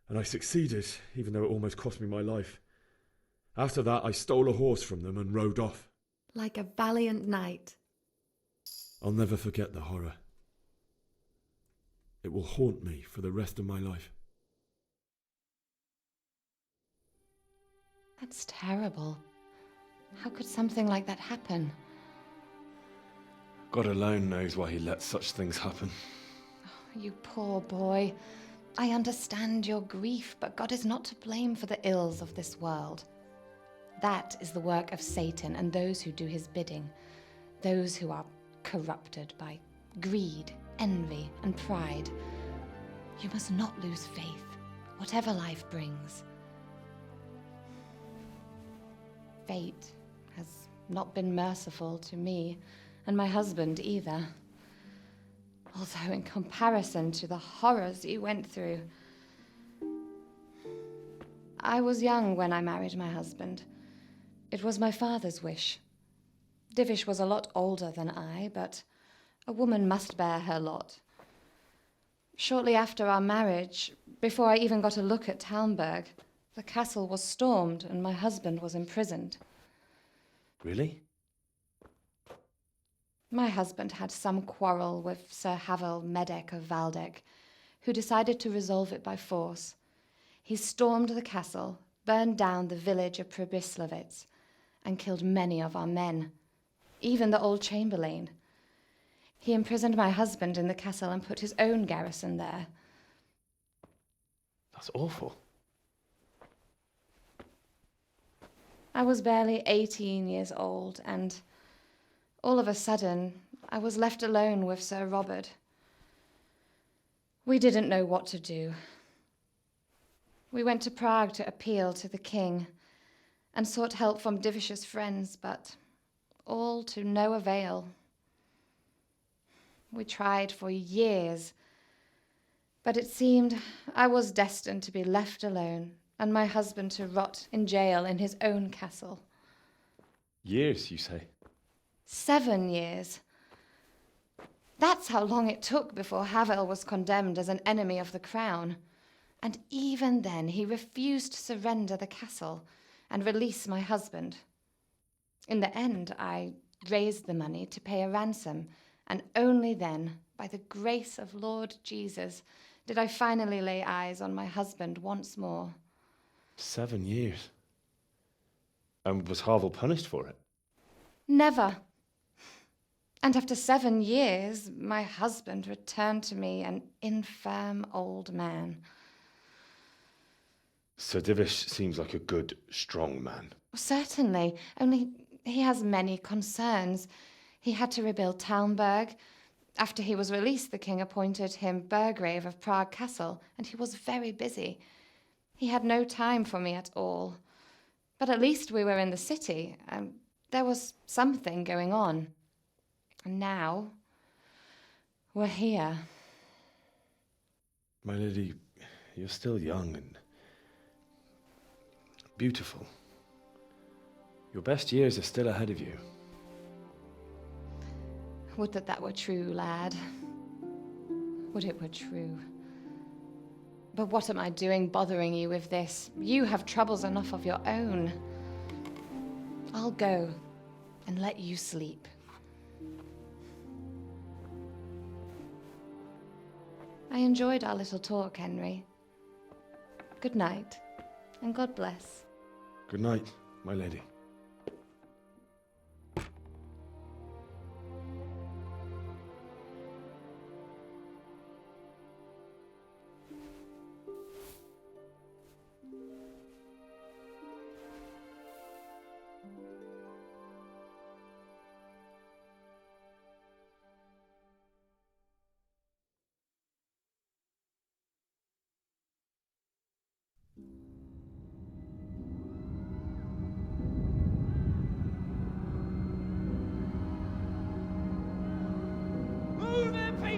And I succeeded, even though it almost cost me my life. After that, I stole a horse from them and rode off. Like a valiant knight. I'll never forget the horror. It will haunt me for the rest of my life. That's terrible. How could something like that happen? God alone knows why he lets such things happen. Oh, you poor boy. I understand your grief, but God is not to blame for the ills of this world. That is the work of Satan and those who do his bidding, those who are corrupted by greed, envy, and pride. You must not lose faith, whatever life brings. Fate has not been merciful to me, and my husband either. Although in comparison to the horrors you went through. I was young when I married my husband. It was my father's wish. Divish was a lot older than I, but a woman must bear her lot. Shortly after our marriage, before I even got a look at Talmberg, the castle was stormed and my husband was imprisoned. Really? My husband had some quarrel with Sir Havel Medek of Valdek, who decided to resolve it by force. He stormed the castle, burned down the village of Pribyslavitz, and killed many of our men, even the old chamberlain. He imprisoned my husband in the castle and put his own garrison there. That's awful. I was barely 18 years old, and all of a sudden, I was left alone with Sir Robert. We didn't know what to do. We went to Prague to appeal to the king and sought help from Divish's friends, but all to no avail. We tried for years, but it seemed I was destined to be left alone and my husband to rot in jail in his own castle. Years, you say? 7 years. That's how long it took before Havel was condemned as an enemy of the crown. And even then, he refused to surrender the castle and release my husband. In the end, I raised the money to pay a ransom, and only then, by the grace of Lord Jesus, did I finally lay eyes on my husband once more. 7 years? And was Havel punished for it? Never. And after 7 years, my husband returned to me an infirm old man. Sir Divish seems like a good, strong man. Certainly, only he has many concerns. He had to rebuild Talmberg. After he was released, the king appointed him Burgrave of Prague Castle, and he was very busy. He had no time for me at all. But at least we were in the city, and there was something going on. And now, we're here. My lady, you're still young and beautiful. Your best years are still ahead of you. Would that that were true, lad. Would it were true. But what am I doing bothering you with this? You have troubles enough of your own. I'll go and let you sleep. I enjoyed our little talk, Henry. Good night, and God bless. Good night, my lady.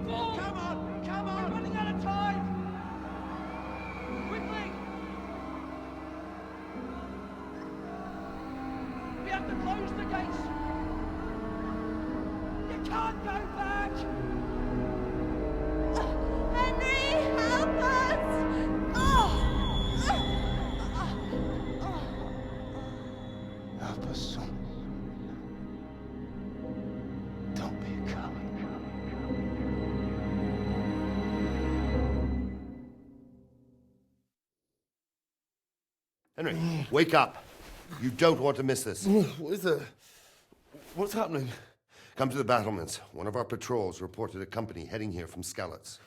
Move! Come on! Come on! We're running out of time! Quickly! We have to close the gates! You can't go back! Henry, help us! Help us, son. Don't be a coward. Henry, wake up. You don't want to miss this. What is it? What's happening? Come to the battlements. One of our patrols reported a company heading here from Skalitz.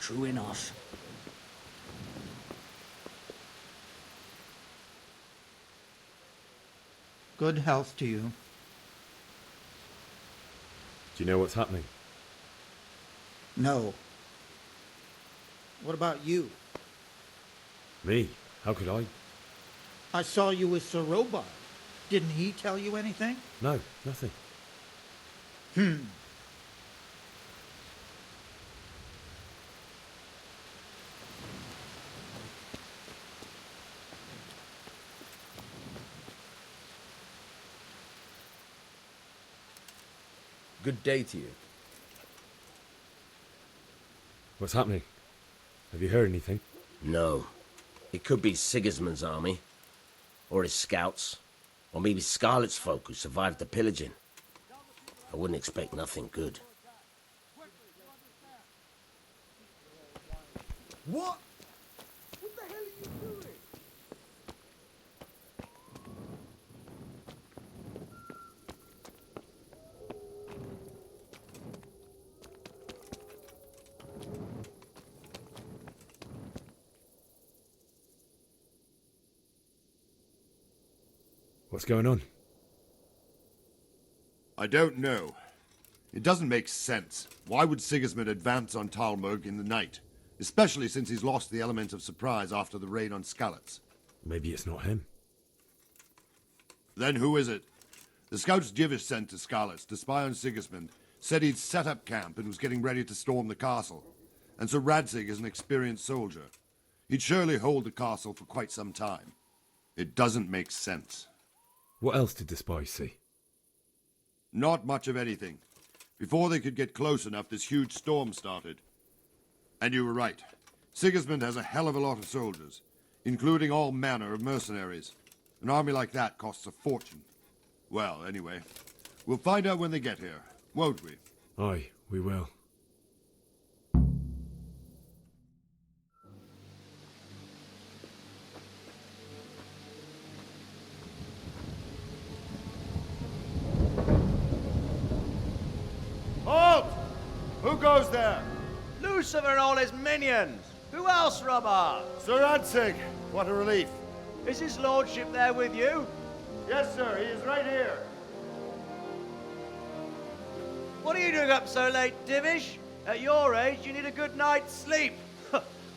True enough. Good health to you. Do you know what's happening? No. What about you? Me? How could I? I saw you with Sir Robard. Didn't he tell you anything? No, nothing. Good day to you. What's happening? Have you heard anything? No. It could be Sigismund's army, or his scouts, or maybe Scarlet's folk who survived the pillaging. I wouldn't expect nothing good. What? What the hell are you doing? What's going on? I don't know. It doesn't make sense. Why would Sigismund advance on Talmberg in the night? Especially since he's lost the element of surprise after the raid on Skalitz. Maybe it's not him. Then who is it? The scouts Divish sent to Skalitz to spy on Sigismund said he'd set up camp and was getting ready to storm the castle. And Sir Radzig is an experienced soldier. He'd surely hold the castle for quite some time. It doesn't make sense. What else did the spies see? Not much of anything. Before they could get close enough, this huge storm started. And you were right. Sigismund has a hell of a lot of soldiers, including all manner of mercenaries. An army like that costs a fortune. Well, anyway, we'll find out when they get here, won't we? Aye, we will. Halt! Who goes there? Lucifer and all his minions. Who else, Robert? Sir Adsig, what a relief. Is his lordship there with you? Yes, sir, he is right here. What are you doing up so late, Divish? At your age, you need a good night's sleep.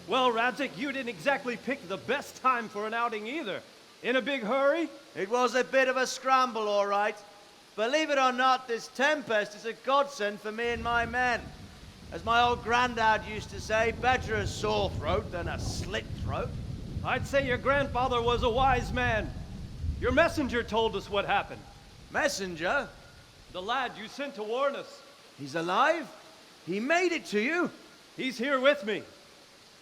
Well, Radzik, you didn't exactly pick the best time for an outing either. In a big hurry? It was a bit of a scramble, all right. Believe it or not, this tempest is a godsend for me and my men. As my old granddad used to say, better a sore throat than a slit throat. I'd say your grandfather was a wise man. Your messenger told us what happened. Messenger? The lad you sent to warn us. He's alive? He made it to you? He's here with me.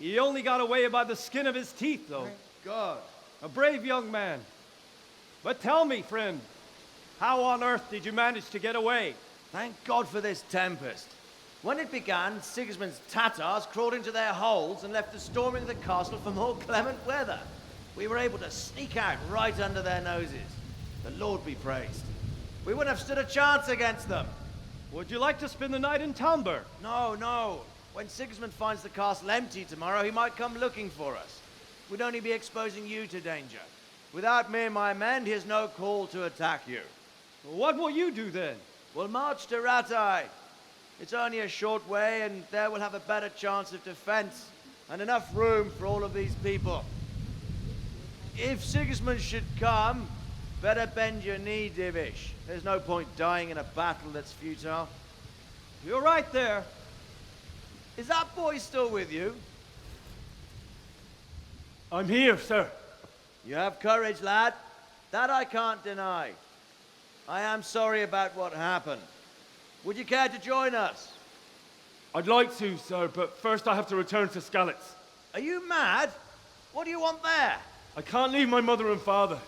He only got away by the skin of his teeth, though. Thank God. A brave young man. But tell me, friend, how on earth did you manage to get away? Thank God for this tempest. When it began, Sigismund's Tatars crawled into their holes and left the storming of the castle for more clement weather. We were able to sneak out right under their noses. The Lord be praised. We wouldn't have stood a chance against them. Would you like to spend the night in Talmberg? No, no. When Sigismund finds the castle empty tomorrow, he might come looking for us. We'd only be exposing you to danger. Without me and my men, he has no call to attack you. What will you do then? We'll march to Ratai. It's only a short way, and there we'll have a better chance of defense and enough room for all of these people. If Sigismund should come, better bend your knee, Divish. There's no point dying in a battle that's futile. You're right there. Is that boy still with you? I'm here, sir. You have courage, lad. That I can't deny. I am sorry about what happened. Would you care to join us? I'd like to, sir, but first I have to return to Skalitz. Are you mad? What do you want there? I can't leave my mother and father.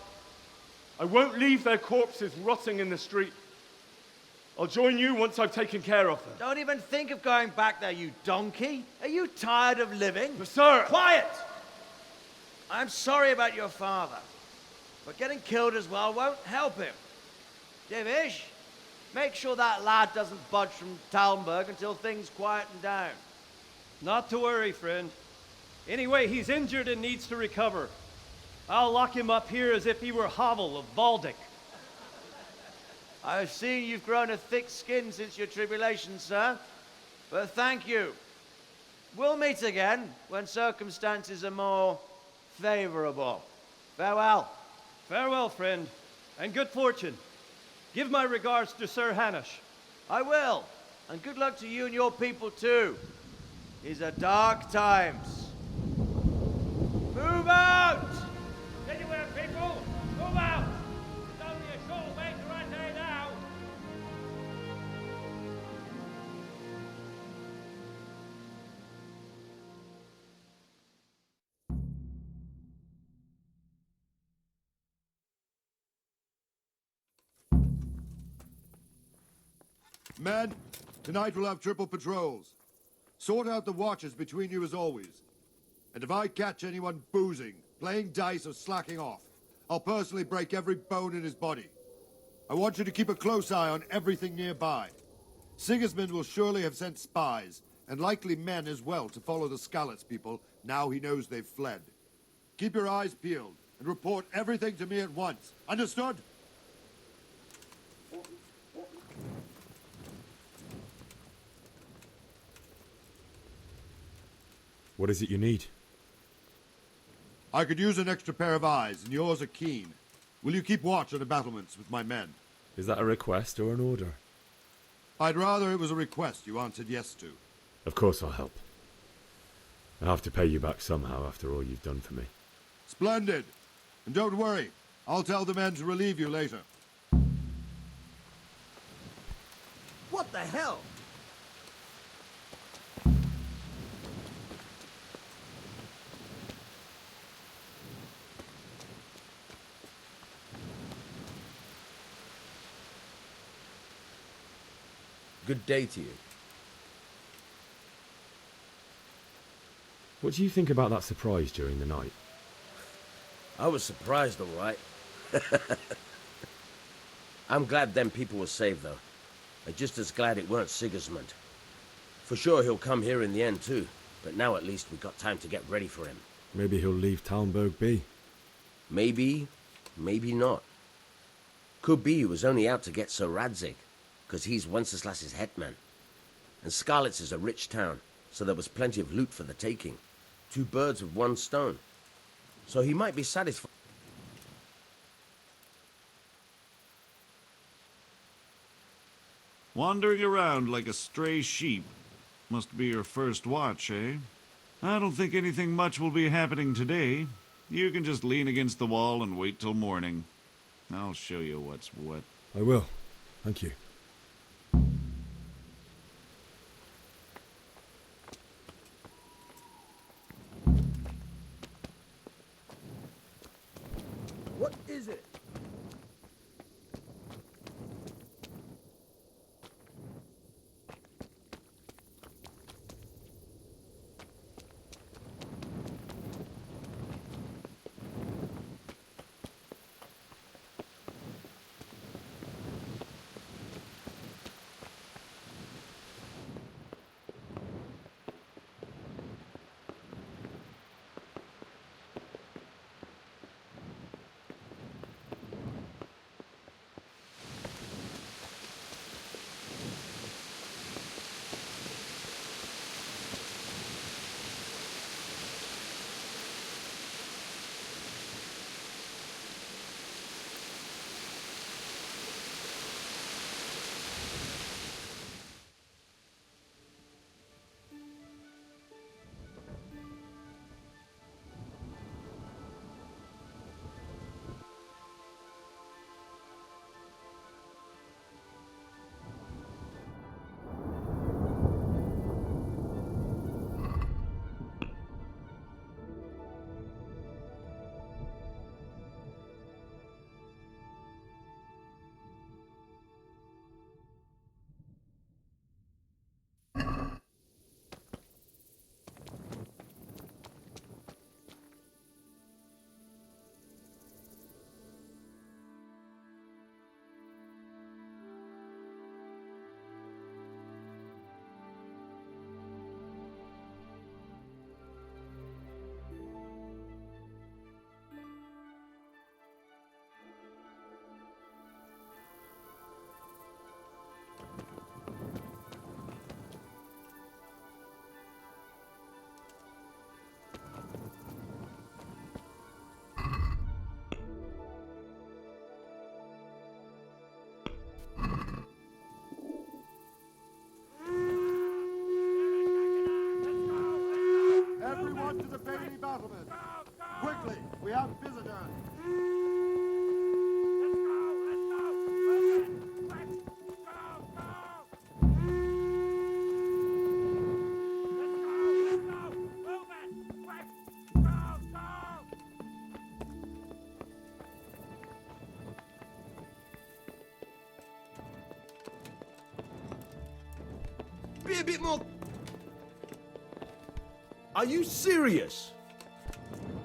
I won't leave their corpses rotting in the street. I'll join you once I've taken care of them. Don't even think of going back there, you donkey. Are you tired of living? But sir! Quiet! I'm sorry about your father, but getting killed as well won't help him. Divish, make sure that lad doesn't budge from Talmberg until things quieten down. Not to worry, friend. Anyway, he's injured and needs to recover. I'll lock him up here as if he were Havel of Baldic. I've seen you've grown a thick skin since your tribulation, sir. But thank you. We'll meet again when circumstances are more favorable. Farewell. Farewell, friend, and good fortune. Give my regards to Sir Hanush. I will. And good luck to you and your people, too. These are dark times. Move out! Anywhere, people! Move out! It's only a short way to Rattay now! Men, tonight we'll have triple patrols. Sort out the watches between you as always. And if I catch anyone boozing, playing dice or slacking off, I'll personally break every bone in his body. I want you to keep a close eye on everything nearby. Sigismund will surely have sent spies, and likely men as well, to follow the Skalitz people now he knows they've fled. Keep your eyes peeled, and report everything to me at once. Understood? What is it you need? I could use an extra pair of eyes, and yours are keen. Will you keep watch on the battlements with my men? Is that a request or an order? I'd rather it was a request you answered yes to. Of course I'll help. I have to pay you back somehow after all you've done for me. Splendid. And don't worry, I'll tell the men to relieve you later. What the hell? Good day to you. What do you think about that surprise during the night? I was surprised, all right. I'm glad them people were saved, though. I'm just as glad it weren't Sigismund. For sure he'll come here in the end, too. But now at least we've got time to get ready for him. Maybe he'll leave Talmberg be. Maybe, maybe not. Could be he was only out to get Sir Radzig, because he's Wenceslas's hetman. And Skalitz is a rich town, so there was plenty of loot for the taking. 2 birds with 1 stone. So he might be satisfied. Wandering around like a stray sheep. Must be your first watch, eh? I don't think anything much will be happening today. You can just lean against the wall and wait till morning. I'll show you what's what. I will. Thank you. What is it? Everyone to the Bailey battlement. Quickly, we have visitors. Be a bit more... Are you serious?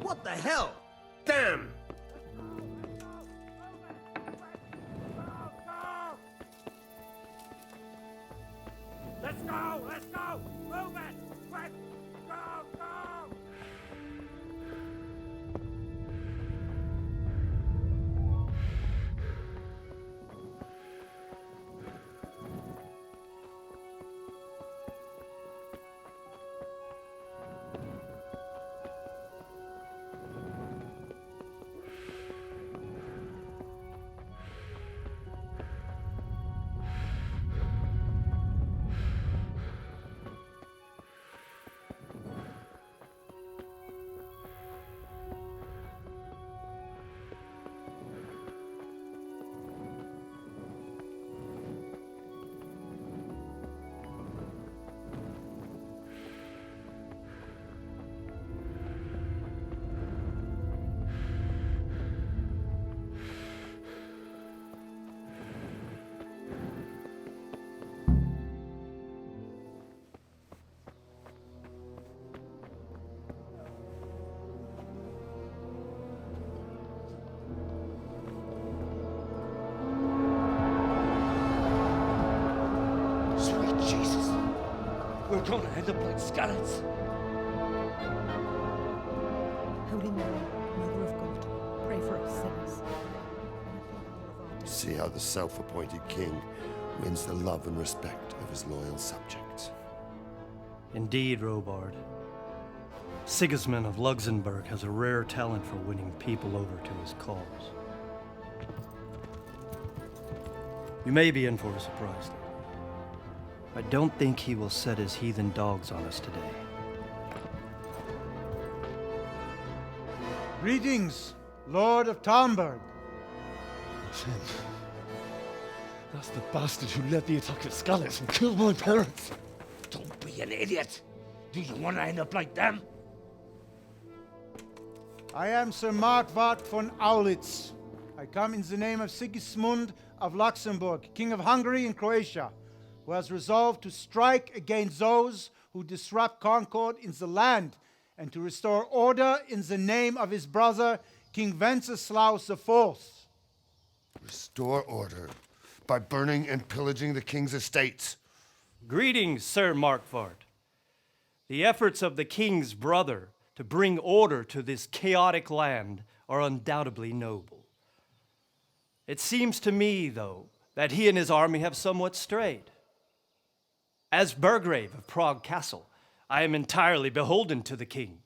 What the hell? Damn! Let's go! Let's go! Move it! Quick! Go! Go! We're gonna end up like Skalitz. Holy Mary, Mother of God, pray for us sinners. See how the self-appointed king wins the love and respect of his loyal subjects. Indeed, Robard. Sigismund of Luxembourg has a rare talent for winning people over to his cause. You may be in for a surprise, though. I don't think he will set his heathen dogs on us today. Greetings, Lord of Talmberg. That's him. That's the bastard who led the attack at Skalitz and killed my parents. Don't be an idiot. Do you want to end up like them? I am Sir Markwart von Aulitz. I come in the name of Sigismund of Luxembourg, King of Hungary and Croatia, who has resolved to strike against those who disrupt concord in the land and to restore order in the name of his brother, King Wenceslaus IV. Restore order by burning and pillaging the king's estates. Greetings, Sir Markwart. The efforts of the king's brother to bring order to this chaotic land are undoubtedly noble. It seems to me, though, that he and his army have somewhat strayed. As Burgrave of Prague Castle, I am entirely beholden to the king,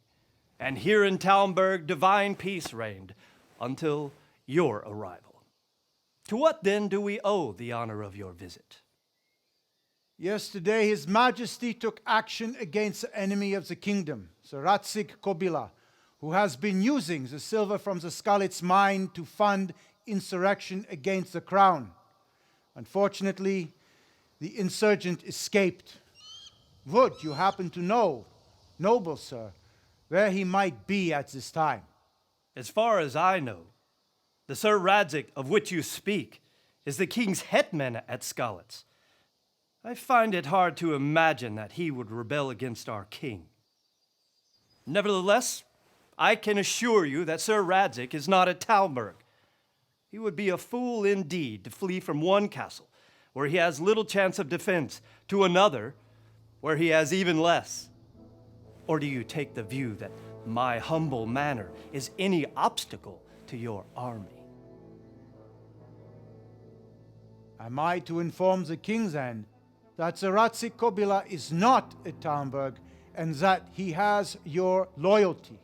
and here in Talmberg divine peace reigned until your arrival. To what then do we owe the honor of your visit? Yesterday, His Majesty took action against the enemy of the kingdom, Sir Radzig Kobyla, who has been using the silver from the Skalitz mine to fund insurrection against the crown. Unfortunately, the insurgent escaped. Would you happen to know, noble sir, where he might be at this time? As far as I know, the Sir Radzig of which you speak is the king's hetman at Skalitz. I find it hard to imagine that he would rebel against our king. Nevertheless, I can assure you that Sir Radzig is not at Talmberg. He would be a fool indeed to flee from one castle, where he has little chance of defense, to another, where he has even less. Or do you take the view that my humble manner is any obstacle to your army? Am I to inform the king then that Sir Radzig Kobyla is not at Talmberg and that he has your loyalty?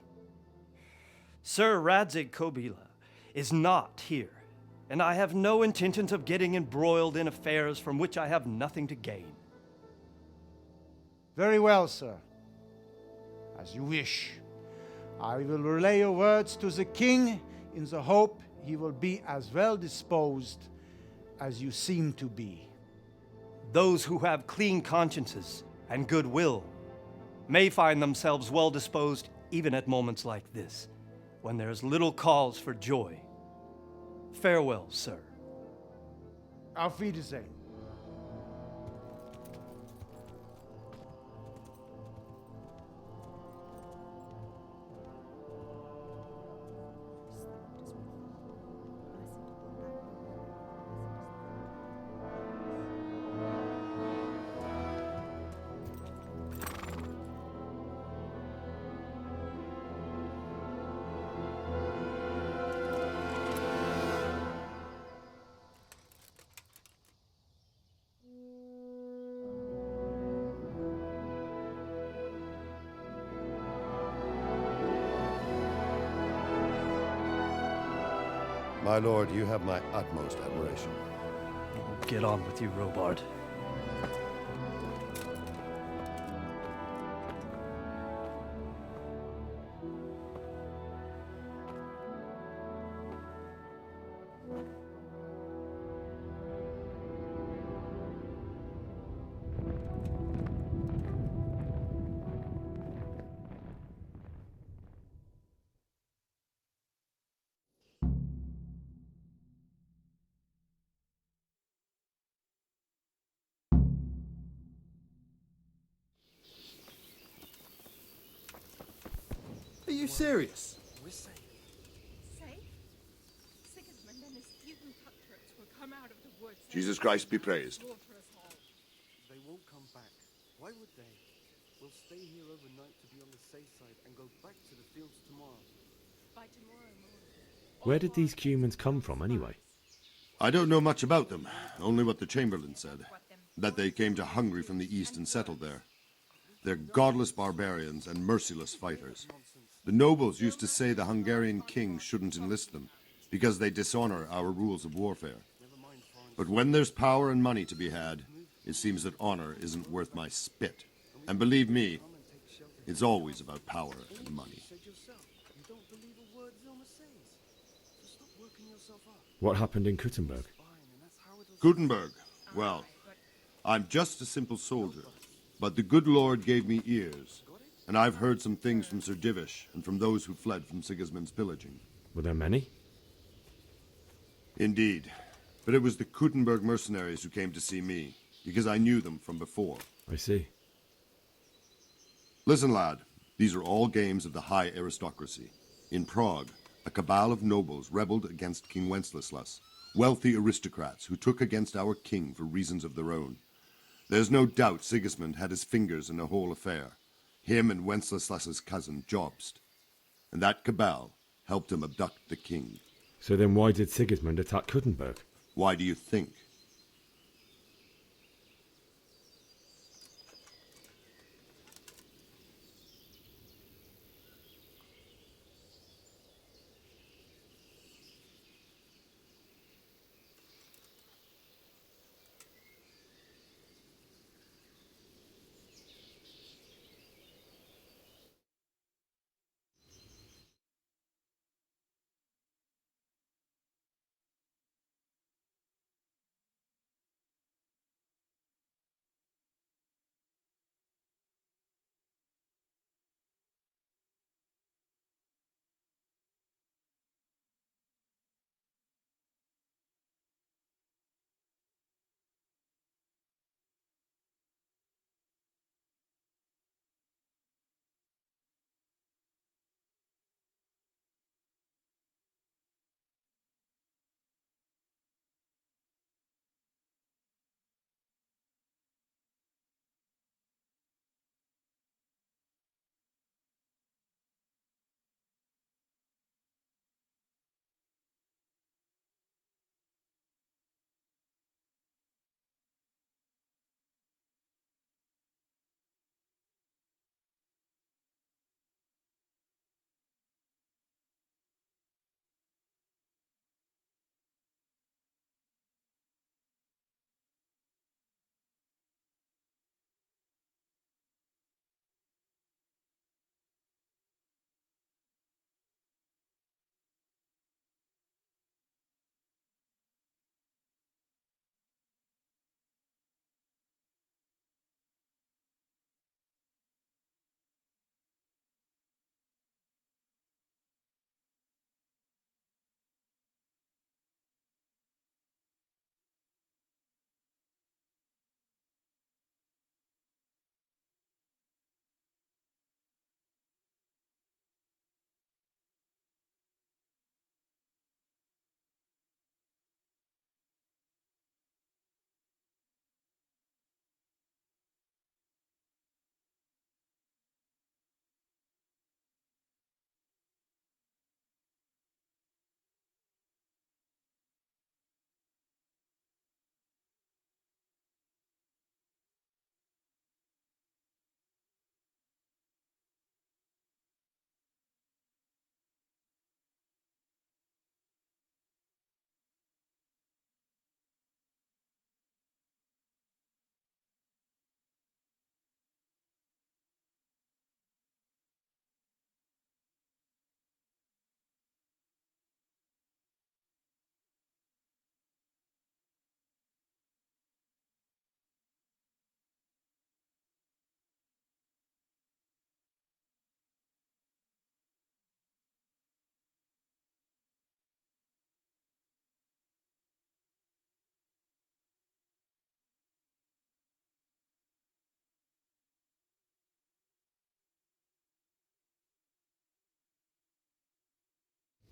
Sir Radzig Kobyla is not here, and I have no intentions of getting embroiled in affairs from which I have nothing to gain. Very well, sir. As you wish. I will relay your words to the king in the hope he will be as well disposed as you seem to be. Those who have clean consciences and goodwill may find themselves well disposed even at moments like this, when there is little cause for joy. Farewell, sir. Auf Wiedersehen. My lord, you have my utmost admiration. Get on with you, Robard. Are you serious? Safe? Sigismund and his heathen cutthroats will come out of the woods. Jesus Christ be praised. Slaughter us all. They won't come back. Why would they? We'll stay here overnight to be on the safe side and go back to the fields tomorrow. By tomorrow morning. Where did these humans come from, anyway? I don't know much about them, only what the Chamberlain said. That they came to Hungary from the east and settled there. They're godless barbarians and merciless fighters. The nobles used to say the Hungarian king shouldn't enlist them, because they dishonor our rules of warfare. But when there's power and money to be had, it seems that honor isn't worth my spit. And believe me, it's always about power and money. What happened in Kuttenberg? Gutenberg, well, I'm just a simple soldier, but the good Lord gave me ears, and I've heard some things from Sir Divish and from those who fled from Sigismund's pillaging. Were there many? Indeed, but it was the Kuttenberg mercenaries who came to see me, because I knew them from before. I see. Listen, lad, these are all games of the high aristocracy. In Prague, a cabal of nobles rebelled against King Wenceslas, wealthy aristocrats who took against our king for reasons of their own. There's no doubt Sigismund had his fingers in the whole affair, him and Wenceslas's cousin Jobst. And that cabal helped him abduct the king. So then why did Sigismund attack Kuttenberg? Why do you think?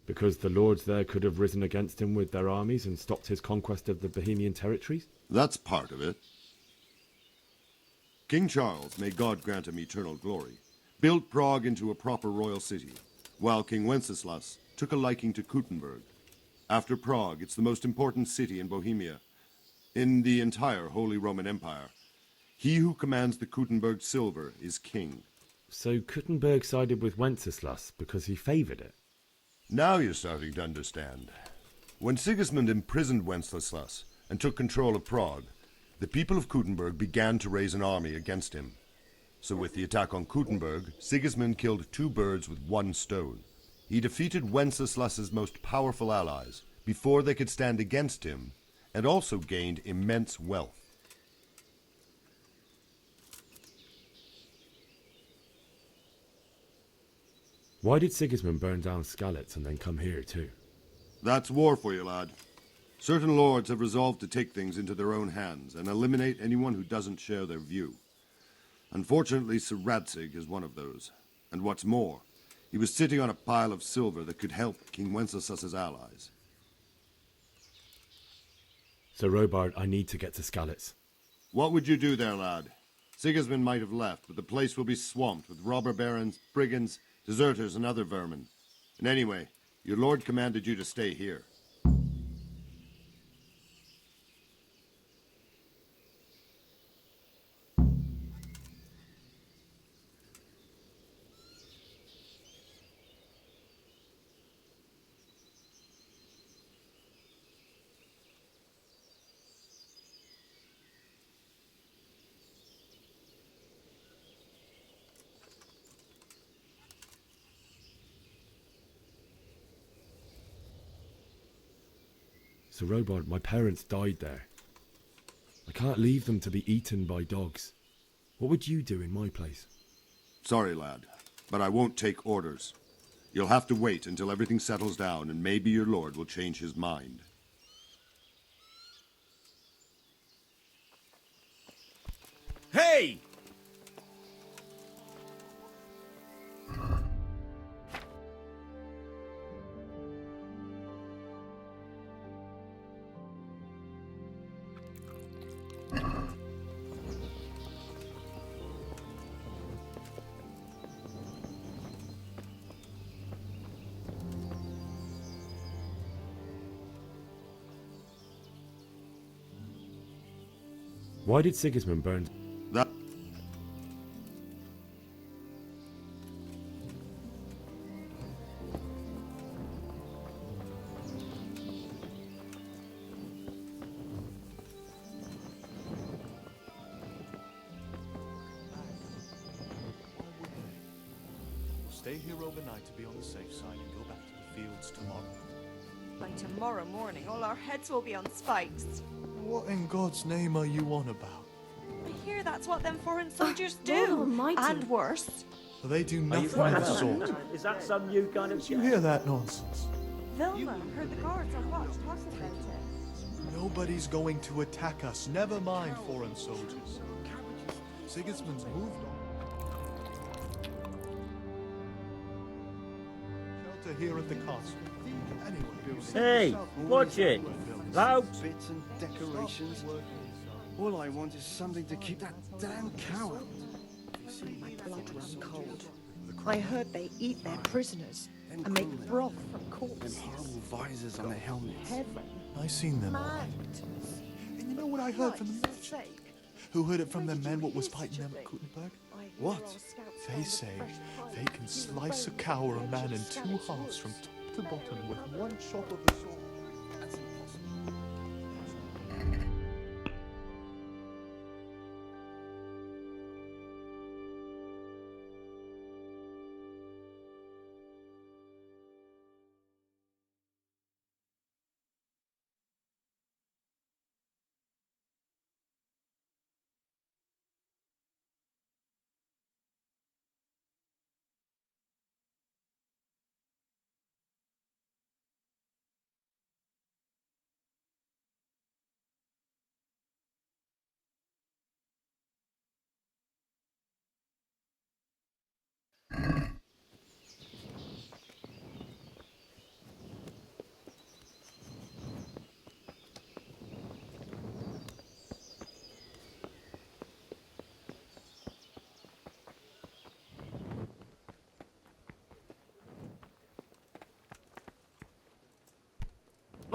Because the lords there could have risen against him with their armies and stopped his conquest of the Bohemian territories? That's part of it. King Charles, may God grant him eternal glory, built Prague into a proper royal city, while King Wenceslas took a liking to Kuttenberg. After Prague, it's the most important city in Bohemia, in the entire Holy Roman Empire. He who commands the Kuttenberg silver is king. So Kuttenberg sided with Wenceslas because he favoured it? Now you're starting to understand. When Sigismund imprisoned Wenceslas and took control of Prague, the people of Kuttenberg began to raise an army against him. So with the attack on Kuttenberg, Sigismund killed two birds with one stone. He defeated Wenceslas's most powerful allies before they could stand against him, and also gained immense wealth. Why did Sigismund burn down Skalitz and then come here too? That's war for you, lad. Certain lords have resolved to take things into their own hands and eliminate anyone who doesn't share their view. Unfortunately, Sir Radzig is one of those. And what's more, he was sitting on a pile of silver that could help King Wenceslas's allies. So Robard, I need to get to Skalitz. What would you do there, lad? Sigismund might have left, but the place will be swamped with robber barons, brigands, deserters, and other vermin. And anyway, your lord commanded you to stay here. So Robard, my parents died there. I can't leave them to be eaten by dogs. What would you do in my place? Sorry, lad, but I won't take orders. You'll have to wait until everything settles down, and maybe your lord will change his mind. Hey! Why did Sigismund burn... That... We'll stay here overnight to be on the safe side and go back to the fields tomorrow. By tomorrow morning, all our heads will be on spikes. What in God's name are you on about? I hear that's what them foreign soldiers do. Lord Almighty. And worse. They do nothing of the sort. Is that some new kind of... Did you hear that nonsense? Vilma heard the guards on watch talking about it. Nobody's going to attack us, never mind foreign soldiers. Sigismund's moved on. Shelter here at the castle. Anyway, Hey, watch it! Loud! Bits and decorations. All I want is something to keep that damn cow out. My blood ran cold. I heard they eat their prisoners and make broth from corpses. Them horrible visors on their helmets. Heaven. I seen them all right. And you know what I heard from the men? Who heard it from their men what was fighting them at Kuttenberg? What? They say they can slice a cow or a man in two halves from top to bottom with one chop of the sword.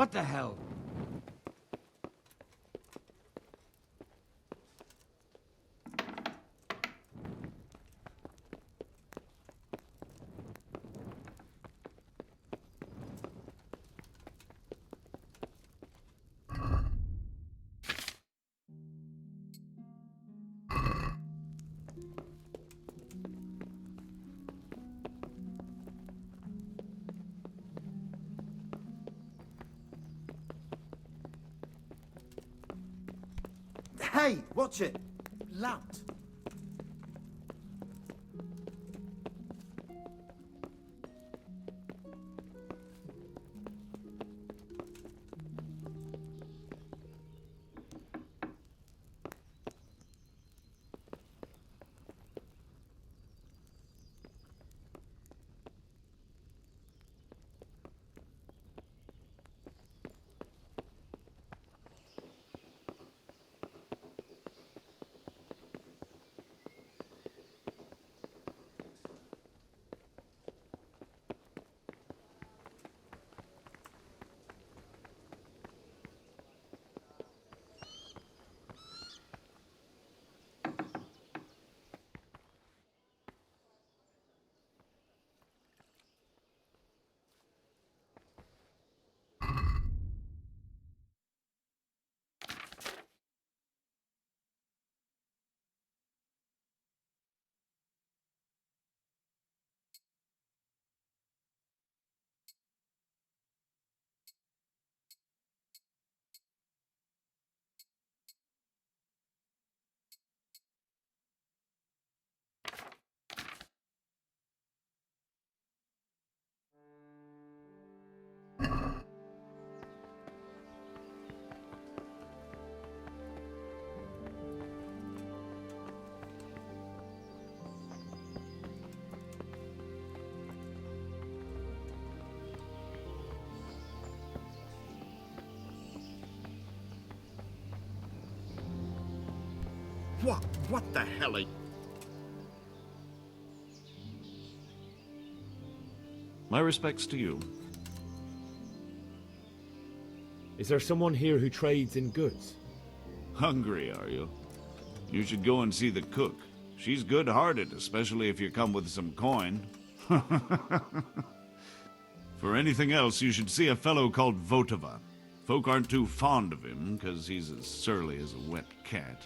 What the hell? Hey, watch it! Loud. What the hell are you... My respects to you. Is there someone here who trades in goods? Hungry, are you? You should go and see the cook. She's good-hearted, especially if you come with some coin. For anything else, you should see a fellow called Votova. Folk aren't too fond of him, because he's as surly as a wet cat.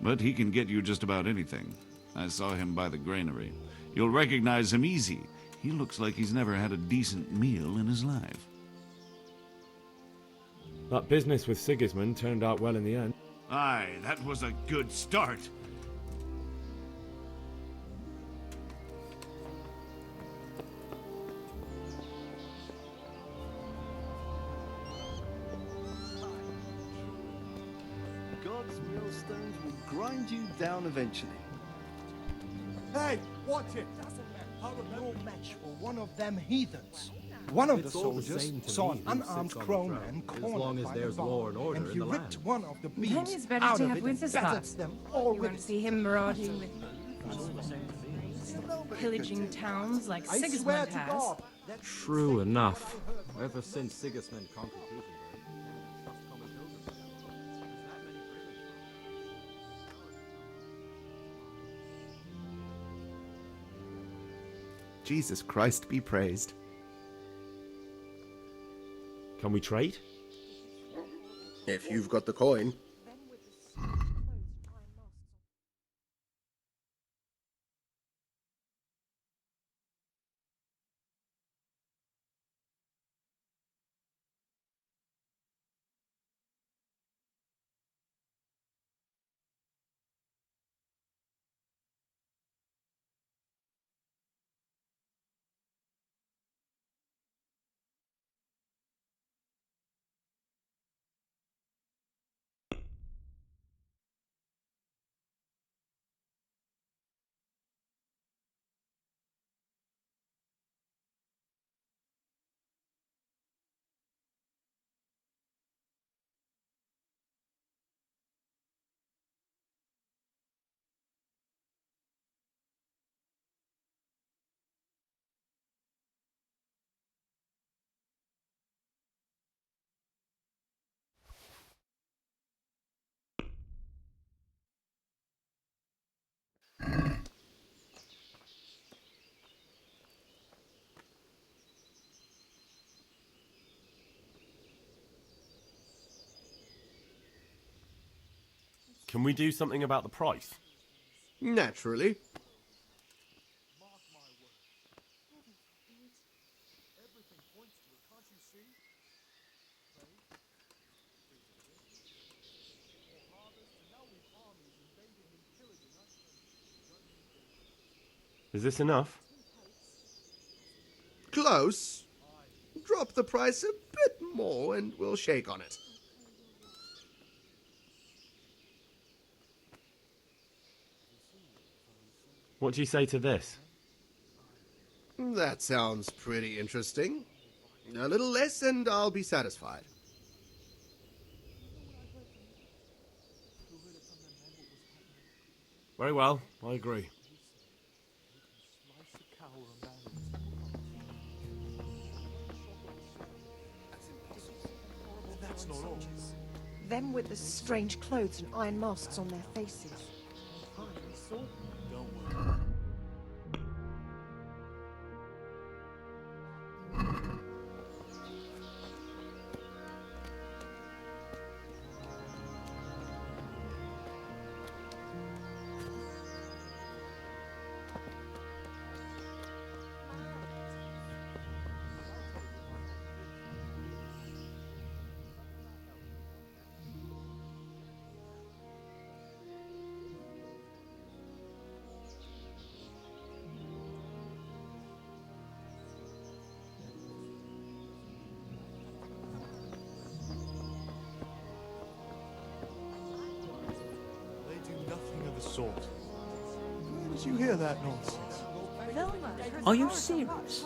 But he can get you just about anything. I saw him by the granary. You'll recognize him easy. He looks like he's never had a decent meal in his life. That business with Sigismund turned out well in the end. Aye, that was a good start. God's millstones will grind you down eventually. Hey, watch it! No match for one of them heathens. One of the soldiers saw an unarmed crowman cornered by the bar, and he ripped one of the Then beams it's better out to of have it with and the battered Scots. them all You with want to see him marauding with pillaging towns like I swear Sigismund to has. God. True enough. Ever since Sigismund conquered Gutenberg. Jesus Christ be praised. Can we trade? If you've got the coin. Can we do something about the price? Naturally. Is this enough? Close. Drop the price a bit more and we'll shake on it. What do you say to this? That sounds pretty interesting. A little less and I'll be satisfied. Very well, I agree. That's not all. Them with the strange clothes and iron masks on their faces. I saw them. Don't worry. Nothing of the sort. Where did you hear that nonsense? Are you serious?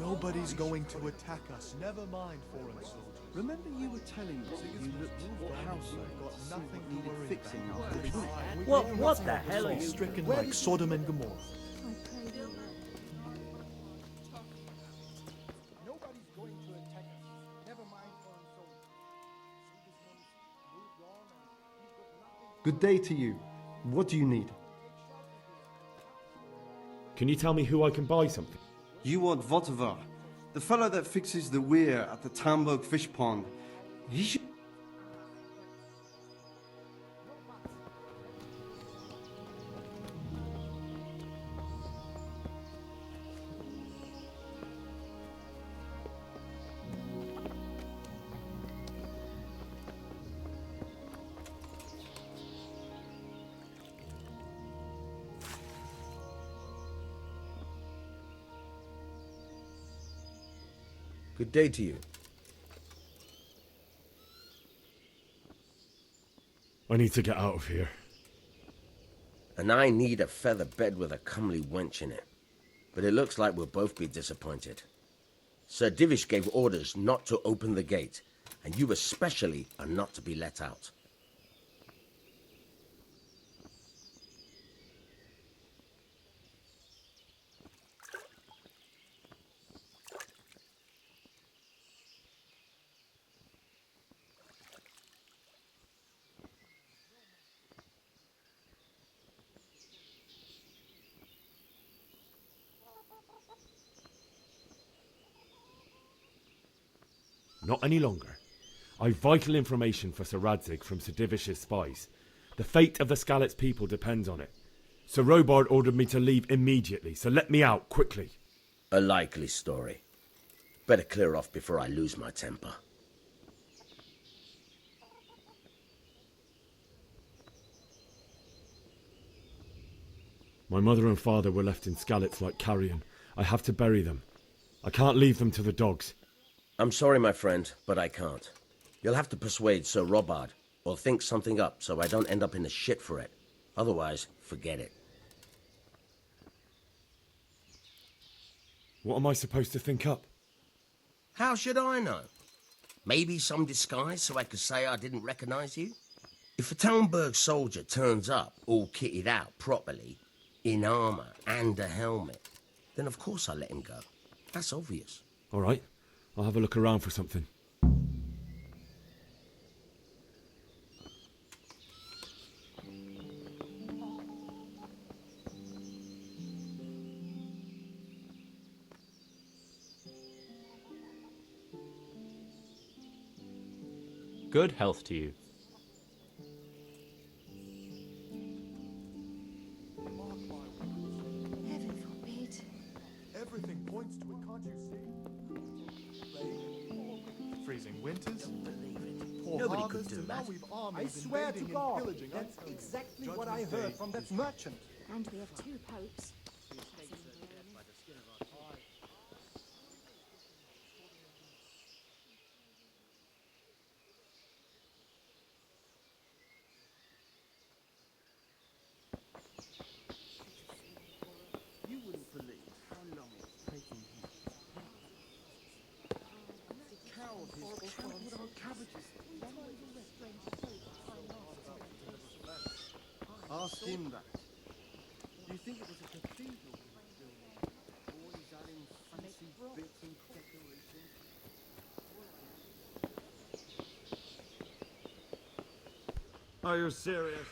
Nobody's going to attack us. Never mind, foreign soldiers. Remember you were telling me you looked for a house that got nothing needed fixing after the trip. What the hell are you? Stricken like Sodom and Gomorrah. Nobody's going to attack us. Never mind foreign soldiers. Sigismund's moved on and he's got nothing. Good day to you. What do you need? Can you tell me who I can buy something? You want Votivar, the fellow that fixes the weir at the Tamburg fish pond. He should... Good day to you. I need to get out of here. And I need a feather bed with a comely wench in it. But it looks like we'll both be disappointed. Sir Divish gave orders not to open the gate, and you especially are not to be let out. Not any longer. I've vital information for Sir Radzig from Sir Divish's spies. The fate of the Skalitz people depends on it. Sir Robard ordered me to leave immediately, so let me out, quickly. A likely story. Better clear off before I lose my temper. My mother and father were left in Skalitz like carrion. I have to bury them. I can't leave them to the dogs. I'm sorry, my friend, but I can't. You'll have to persuade Sir Robard, or think something up so I don't end up in the shit for it. Otherwise, forget it. What am I supposed to think up? How should I know? Maybe some disguise so I could say I didn't recognize you? If a Talmberg soldier turns up all kitted out properly, in armor and a helmet, then of course I'll let him go. That's obvious. All right, I'll have a look around for something. Good health to you. winters. Poor Nobody could harvest, do and now that. we've I armies swear to invading and God, pillaging. that's exactly what I Judgment heard Day from that is- merchant. And we have 2 popes. You wouldn't believe how long it's taking him. The cow of his can't put our cabbages. Ask him that. Do you think it was a cathedral he was building? Or he's adding fancy bits and decorations? Are you serious?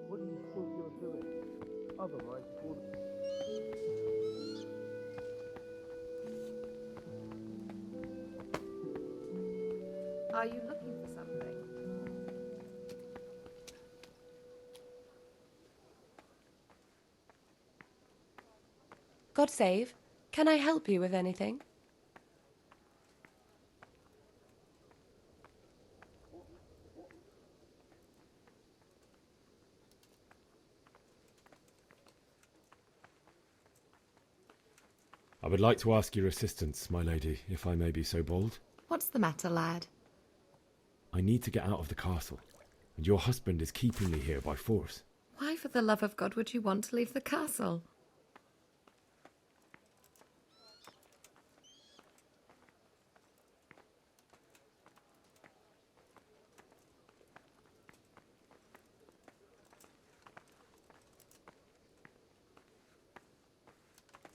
What do you think you're doing? Otherwise, it will... Are you looking for something? God save. Can I help you with anything? I would like to ask your assistance, my lady, if I may be so bold. What's the matter, lad? I need to get out of the castle, and your husband is keeping me here by force. Why, for the love of God, would you want to leave the castle?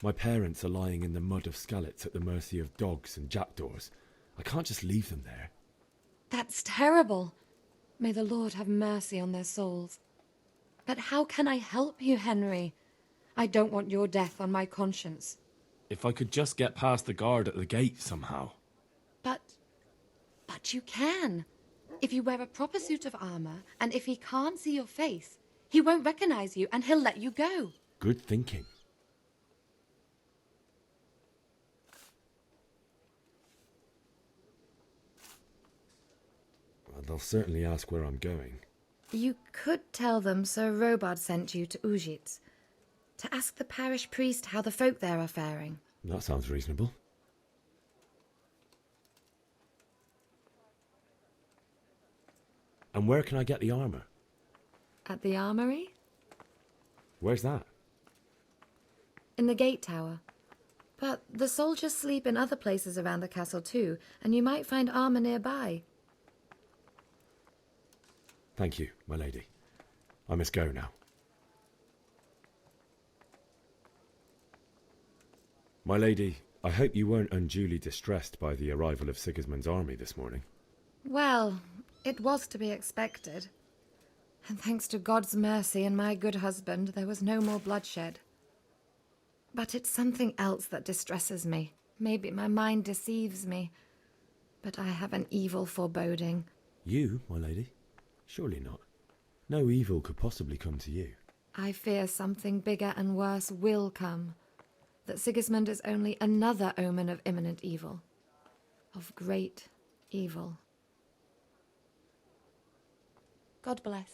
My parents are lying in the mud of Skalitz at the mercy of dogs and jackdaws. I can't just leave them there. That's terrible. May the Lord have mercy on their souls. But how can I help you, Henry? I don't want your death on my conscience. If I could just get past the guard at the gate somehow. But you can. If you wear a proper suit of armor, and if he can't see your face, he won't recognize you and he'll let you go. Good thinking. Well, they'll certainly ask where I'm going. You could tell them Sir Robard sent you to Ujitz, to ask the parish priest how the folk there are faring. That sounds reasonable. And where can I get the armour? At the armory? Where's that? In the gate tower. But the soldiers sleep in other places around the castle too, and you might find armour nearby. Thank you, my lady. I must go now. My lady, I hope you weren't unduly distressed by the arrival of Sigismund's army this morning. Well, it was to be expected. And thanks to God's mercy and my good husband, there was no more bloodshed. But it's something else that distresses me. Maybe my mind deceives me. But I have an evil foreboding. You, my lady? Surely not. No evil could possibly come to you. I fear something bigger and worse will come. That Sigismund is only another omen of imminent evil. Of great evil. God bless.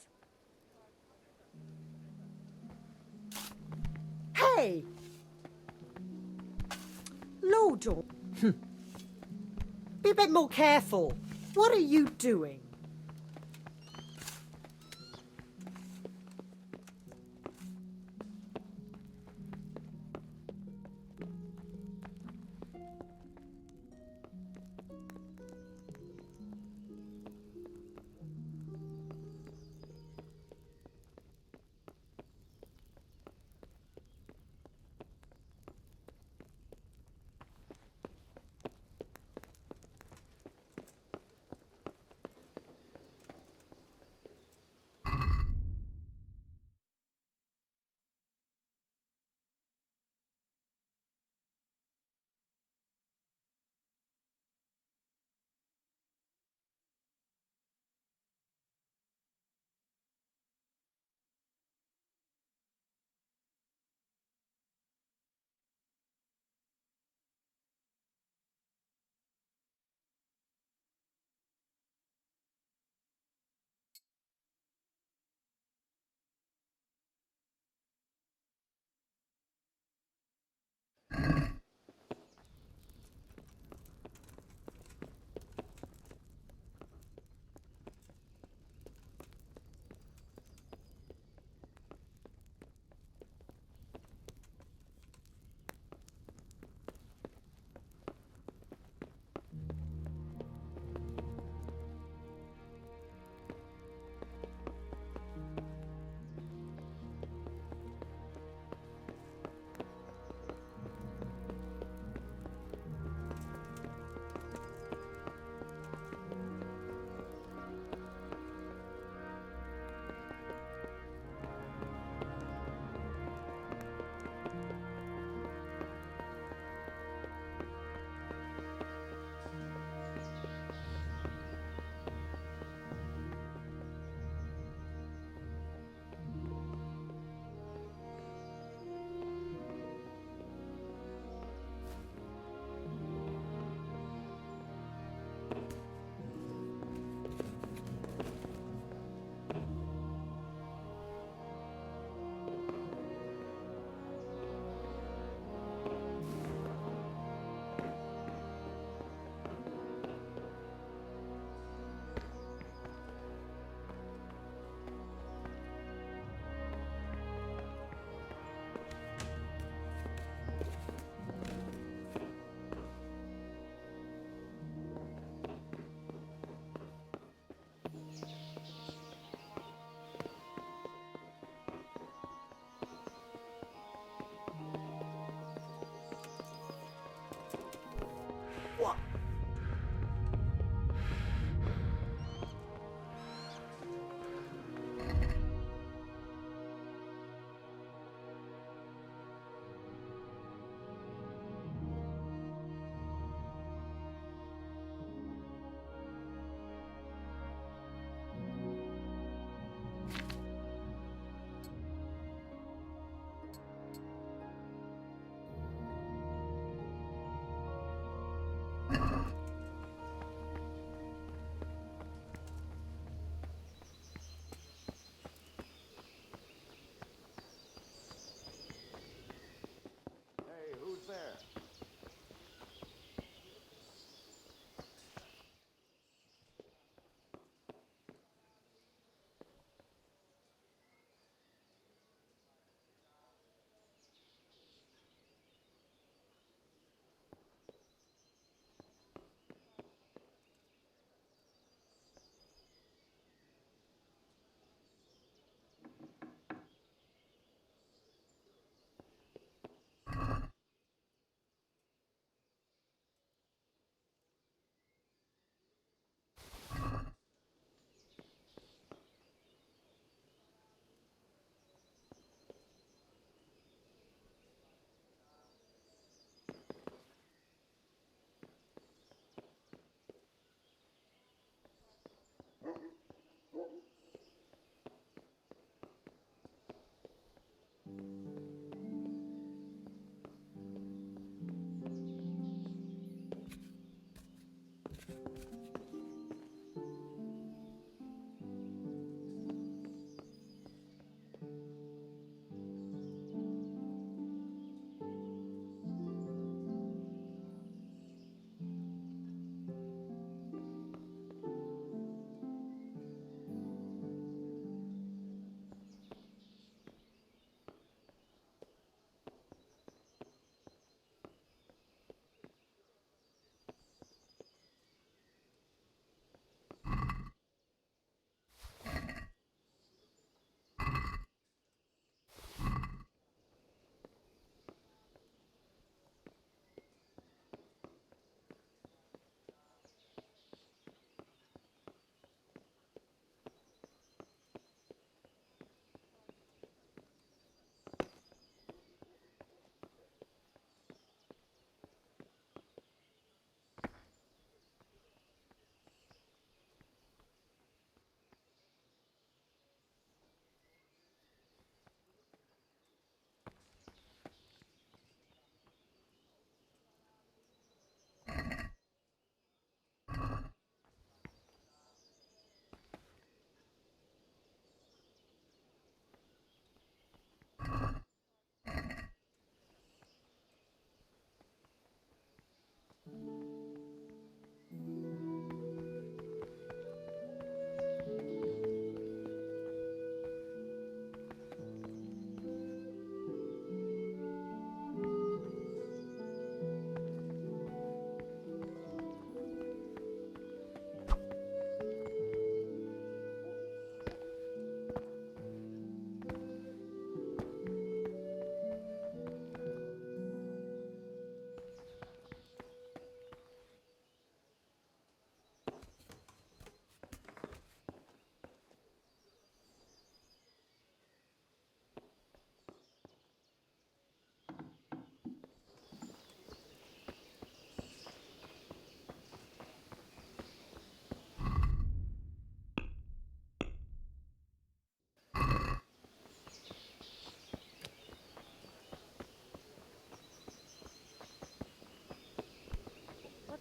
Hey! Lord, be a bit more careful. What are you doing?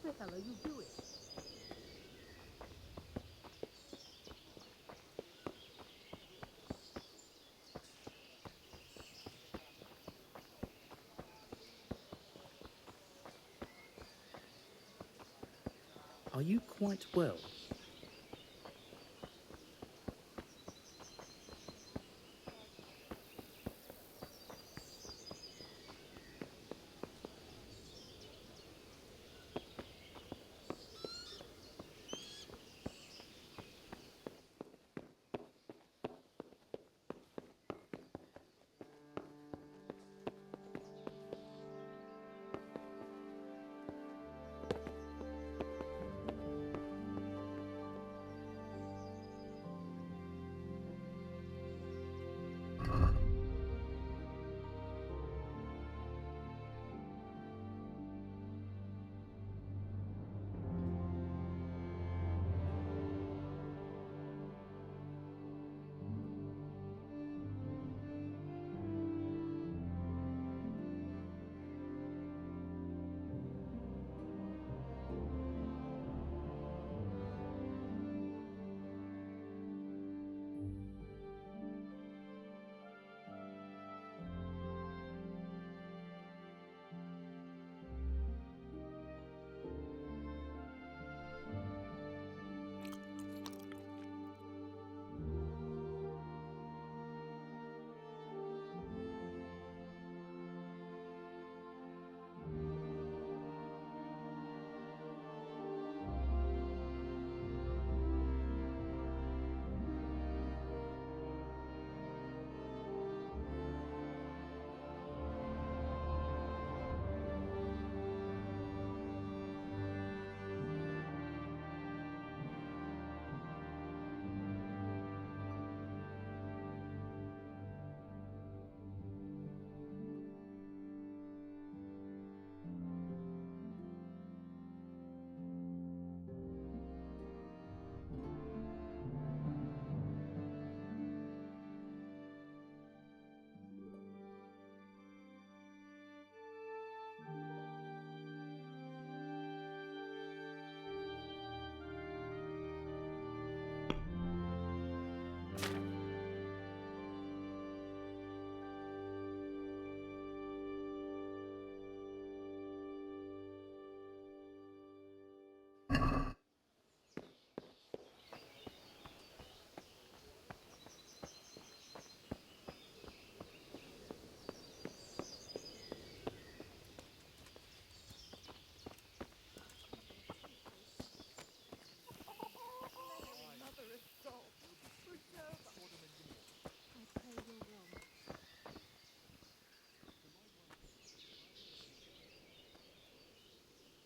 the hell are you doing? Are you quite well?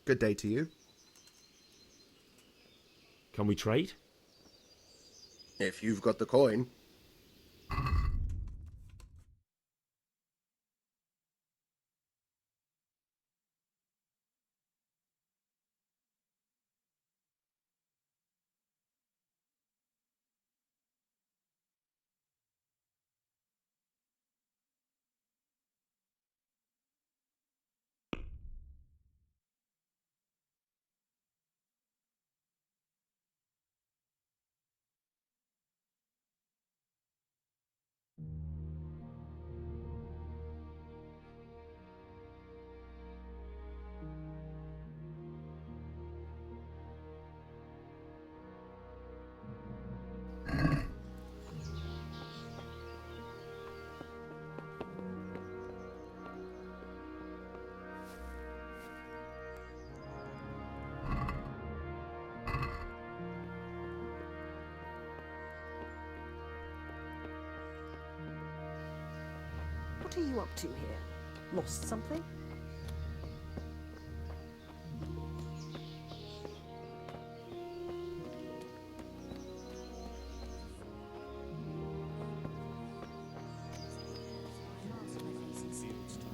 Good day to you. Can we trade? If you've got the coin. What are you up to here? Lost something?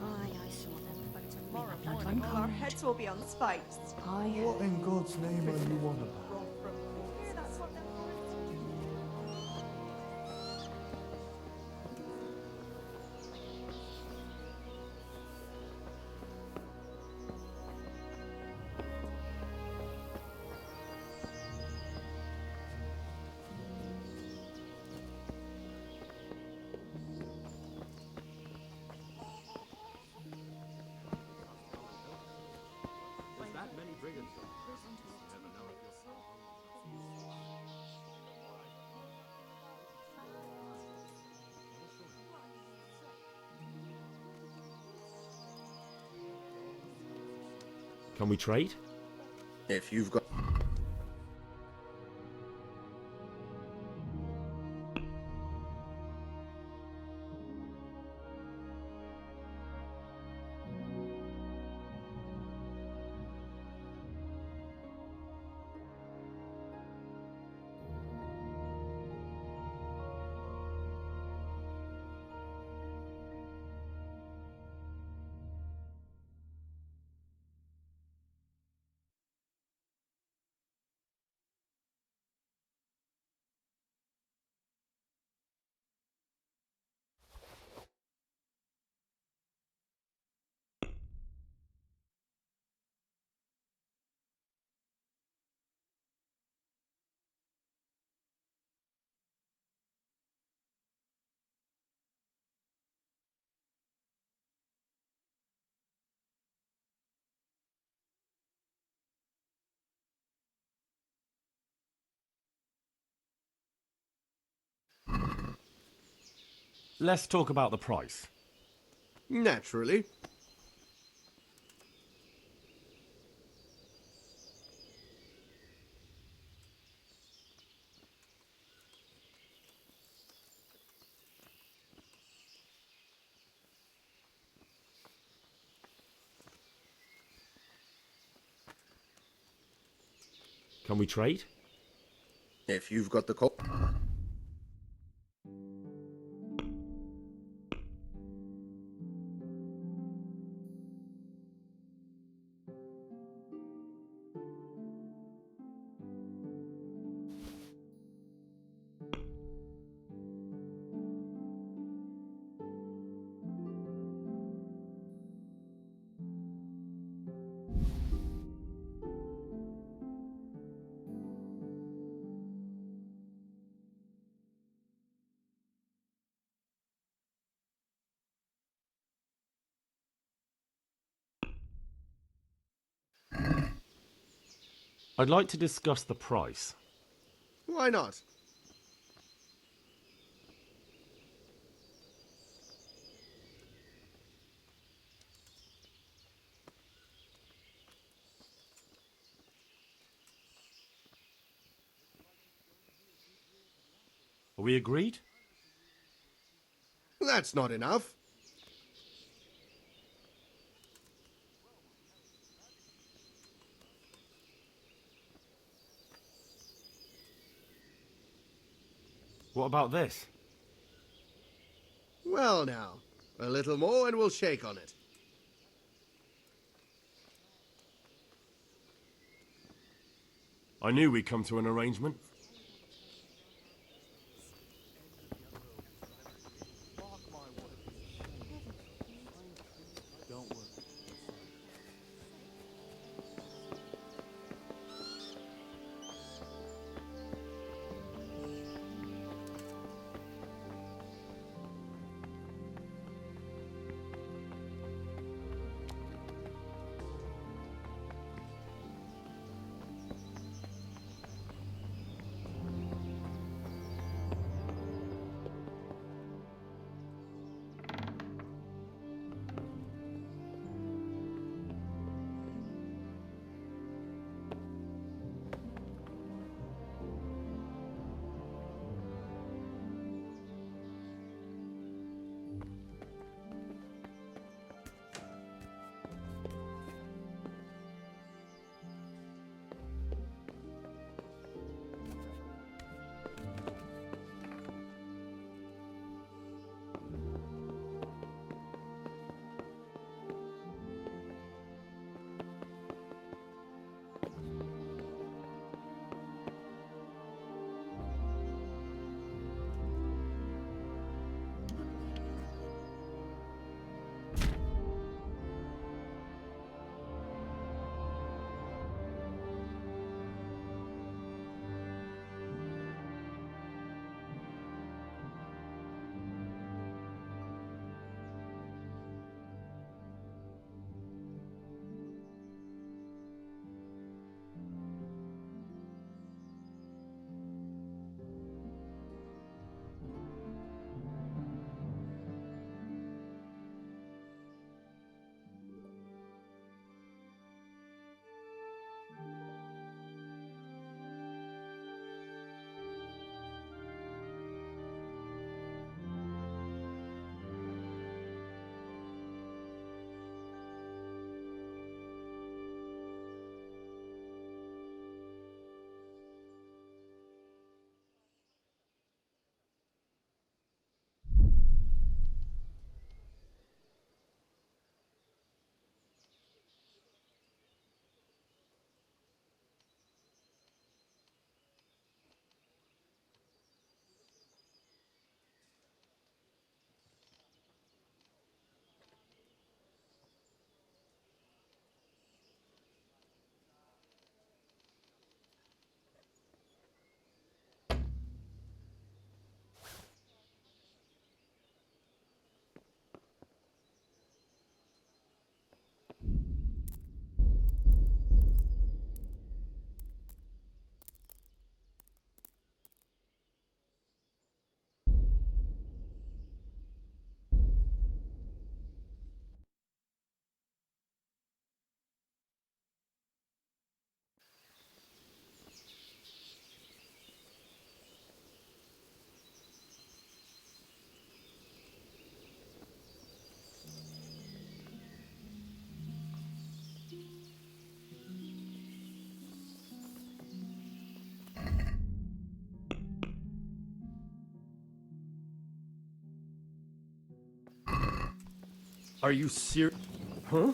Aye, I saw them. But Tomorrow morning, all our heads will be on spikes. What in God's name are you on about? Can we trade? If you've got... Let's talk about the price. Naturally. Can we trade? If you've got the call... I'd like to discuss the price. Why not? Are we agreed? That's not enough. What about this? Well now, a little more and we'll shake on it. I knew we'd come to an arrangement. Are you serious? Huh?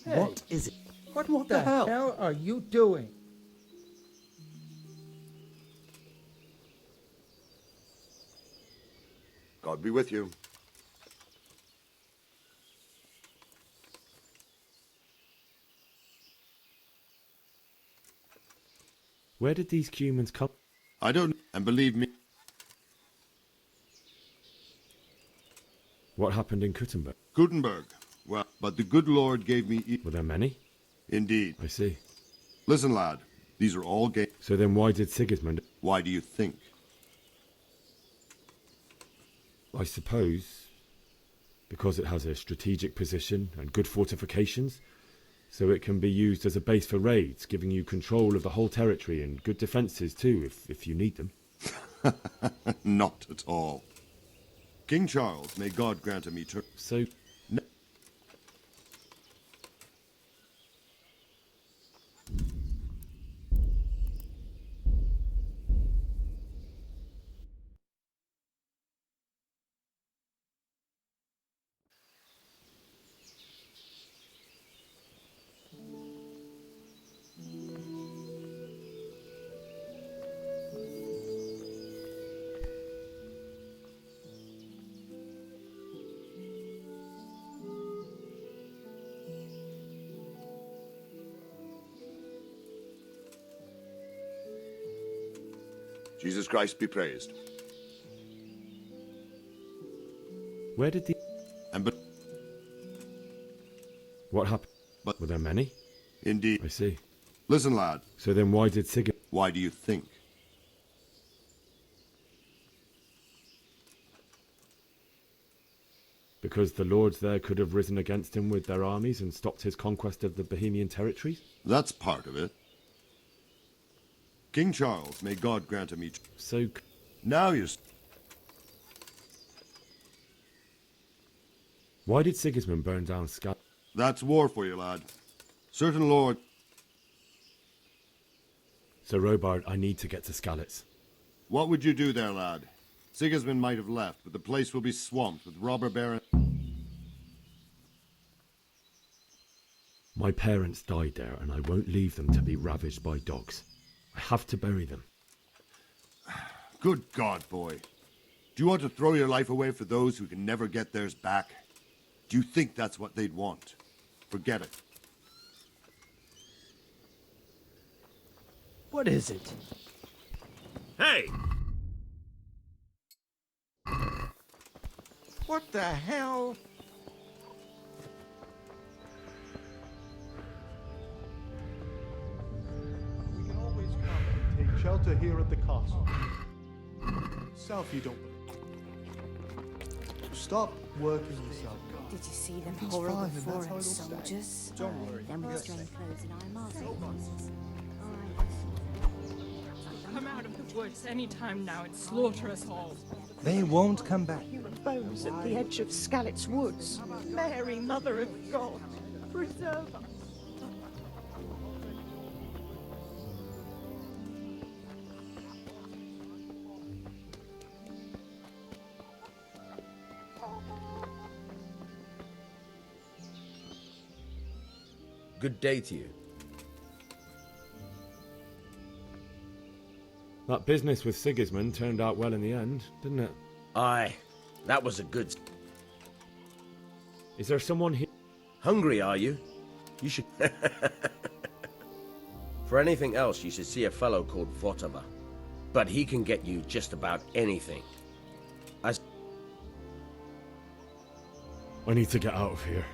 What is it? What the hell are you doing? God be with you. Where did these humans come? I don't, and believe me. What happened in Kuttenberg? Gutenberg. Well, but the good Lord gave me. Were there many? Indeed. I see. Listen, lad. These are all games. So then why did Sigismund... Why do you think? I suppose because it has a strategic position and good fortifications, so it can be used as a base for raids, giving you control of the whole territory and good defences too, if you need them. Not at all. King Charles, may God grant him eternal... So... Jesus Christ be praised. Where did the... What happened? Were there many? Indeed. I see. Listen, lad. So then why did Sigismund... Why do you think? Because the lords there could have risen against him with their armies and stopped his conquest of the Bohemian territories? That's part of it. King Charles, may God grant him eternal... So... Now you... Why did Sigismund burn down Skal... That's war for you, lad. Certain lord... Sir Robard, I need to get to Skalitz. What would you do there, lad? Sigismund might have left, but the place will be swamped with robber baron... My parents died there, and I won't leave them to be ravaged by dogs. I have to bury them. Good God, boy. Do you want to throw your life away for those who can never get theirs back? Do you think that's what they'd want? Forget it. What is it? Hey! What the hell? We can always come and take shelter here at the castle. Self, you don't. Stop working yourself. Did you see them It's horrible fine, and that's how foreign it'll stay. soldiers? Don't worry. Them with Yes. strange clothes and iron Come out of the woods any time now and slaughter us all. They won't come back. Human bones at the edge of Skalitz Woods. Mary, Mother of God, preserve us. Good day to you. That business with Sigismund turned out well in the end, didn't it? Aye, that was a good... Is there someone here? Hungry, are you? You should... For anything else, you should see a fellow called Votava. But he can get you just about anything. I need to get out of here.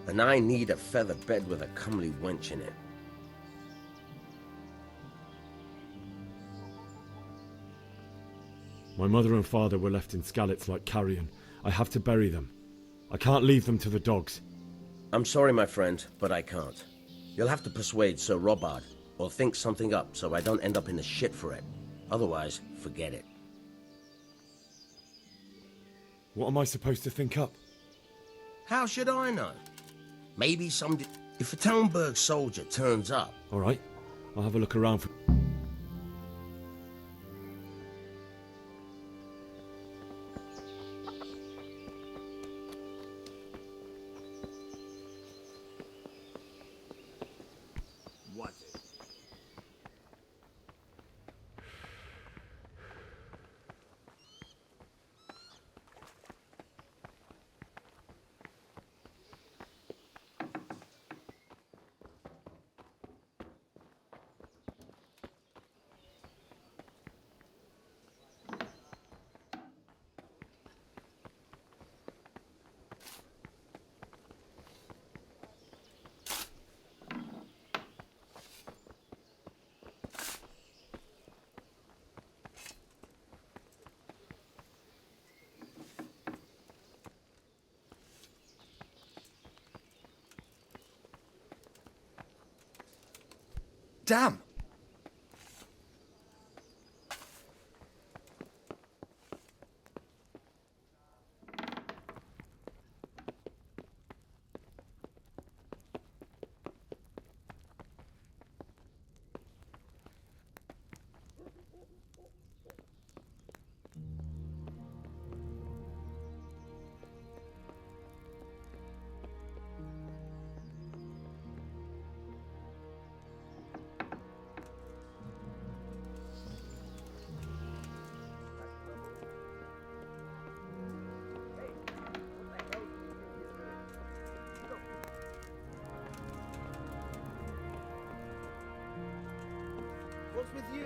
And I need a feather bed with a comely wench in it. My mother and father were left in Skalitz like carrion. I have to bury them. I can't leave them to the dogs. I'm sorry, my friend, but I can't. You'll have to persuade Sir Robard, or think something up so I don't end up in the shit for it. Otherwise, forget it. What am I supposed to think up? How should I know? Maybe if a Talmberg soldier turns up... All right, I'll have a look around for... Damn! What's with you?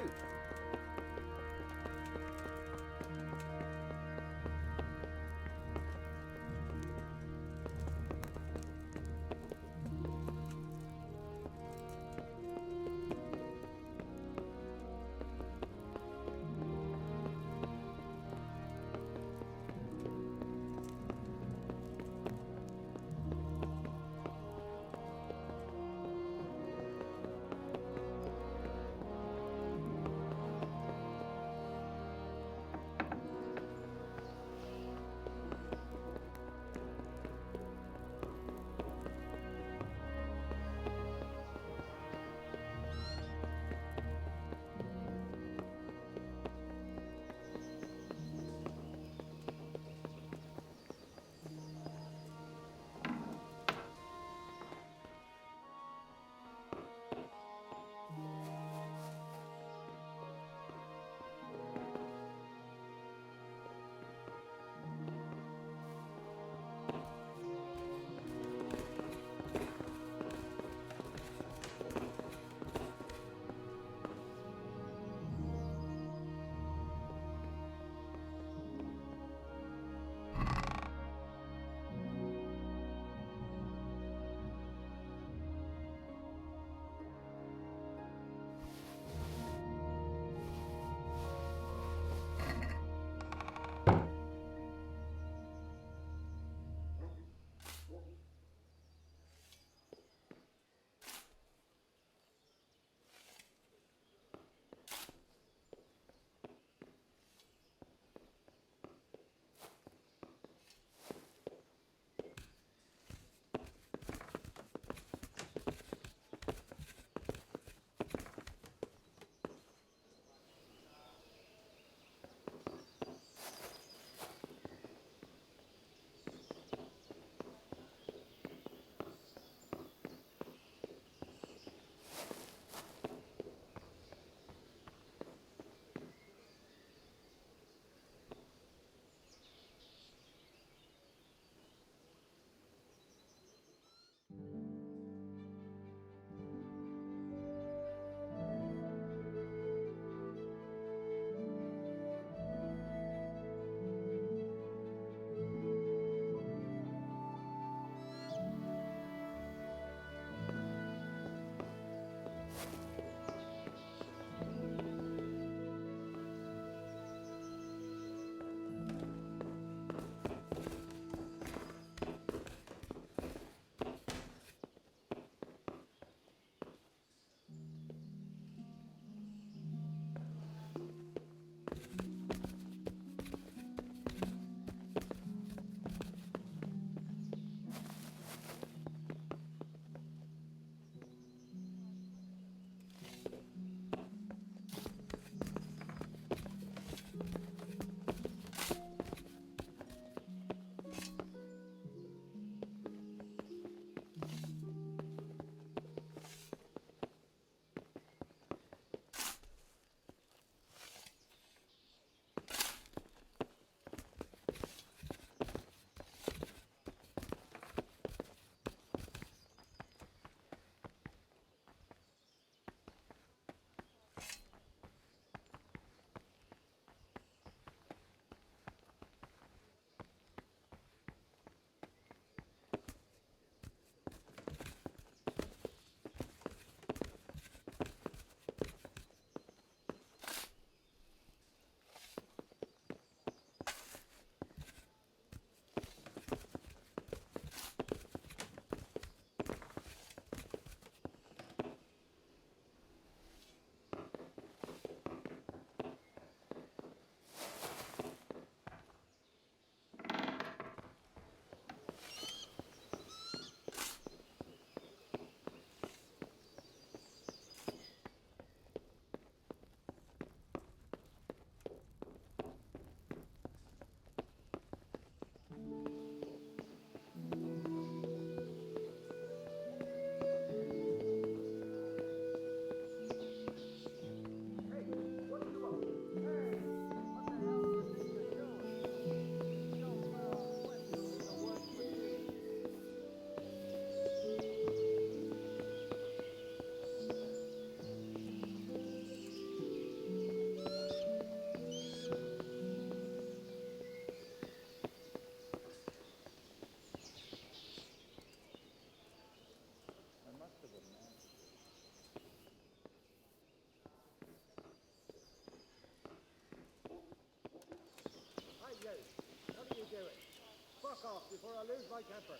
before I lose my temper.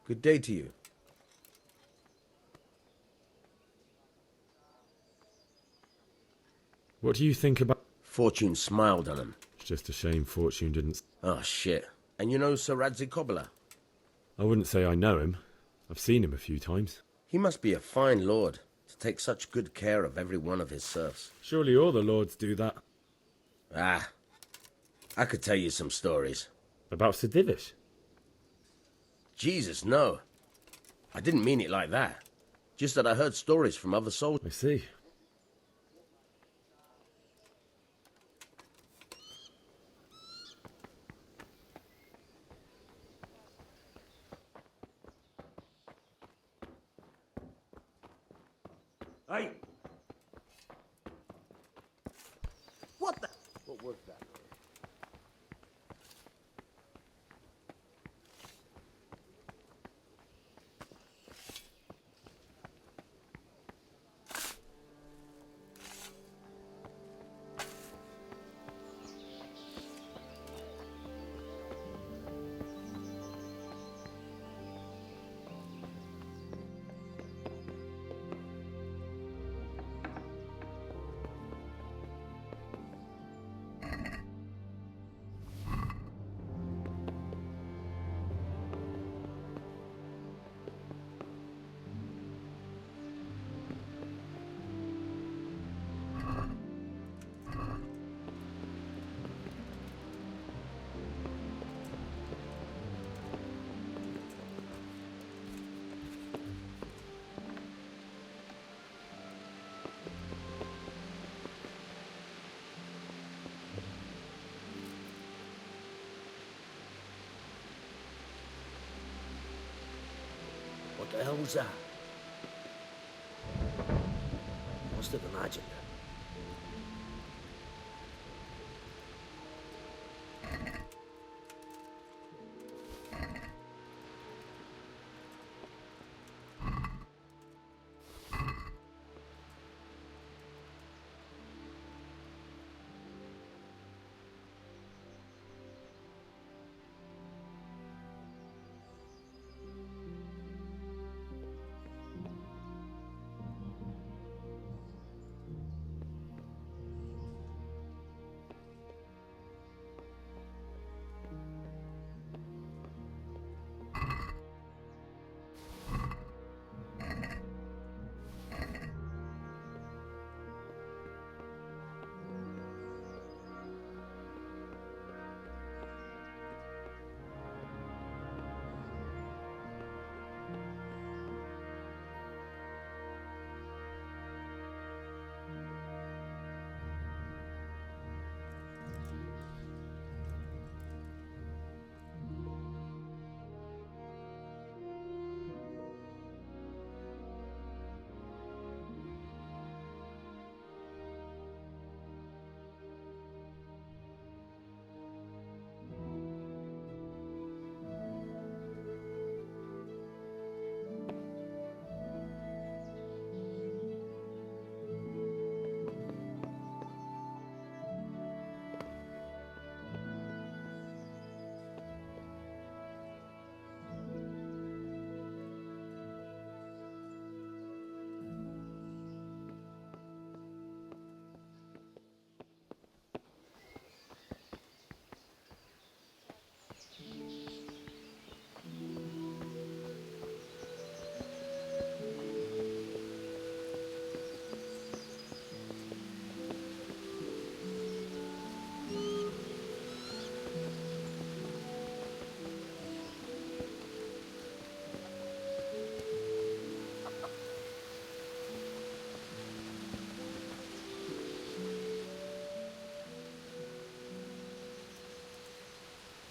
Good day to you. What do you think about... Fortune smiled on him. It's just a shame Fortune didn't... Oh, shit. And you know Sir Radzig Kobyla? I wouldn't say I know him. I've seen him a few times. He must be a fine lord to take such good care of every one of his serfs. Surely all the lords do that. Ah, I could tell you some stories. About Sir Divish? Jesus, no. I didn't mean it like that. Just that I heard stories from other soldiers. I see. Hey! What the... What was that? What the hell was that? Must have imagined it.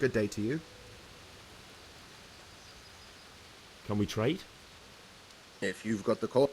Good day to you. Can we trade? If you've got the call.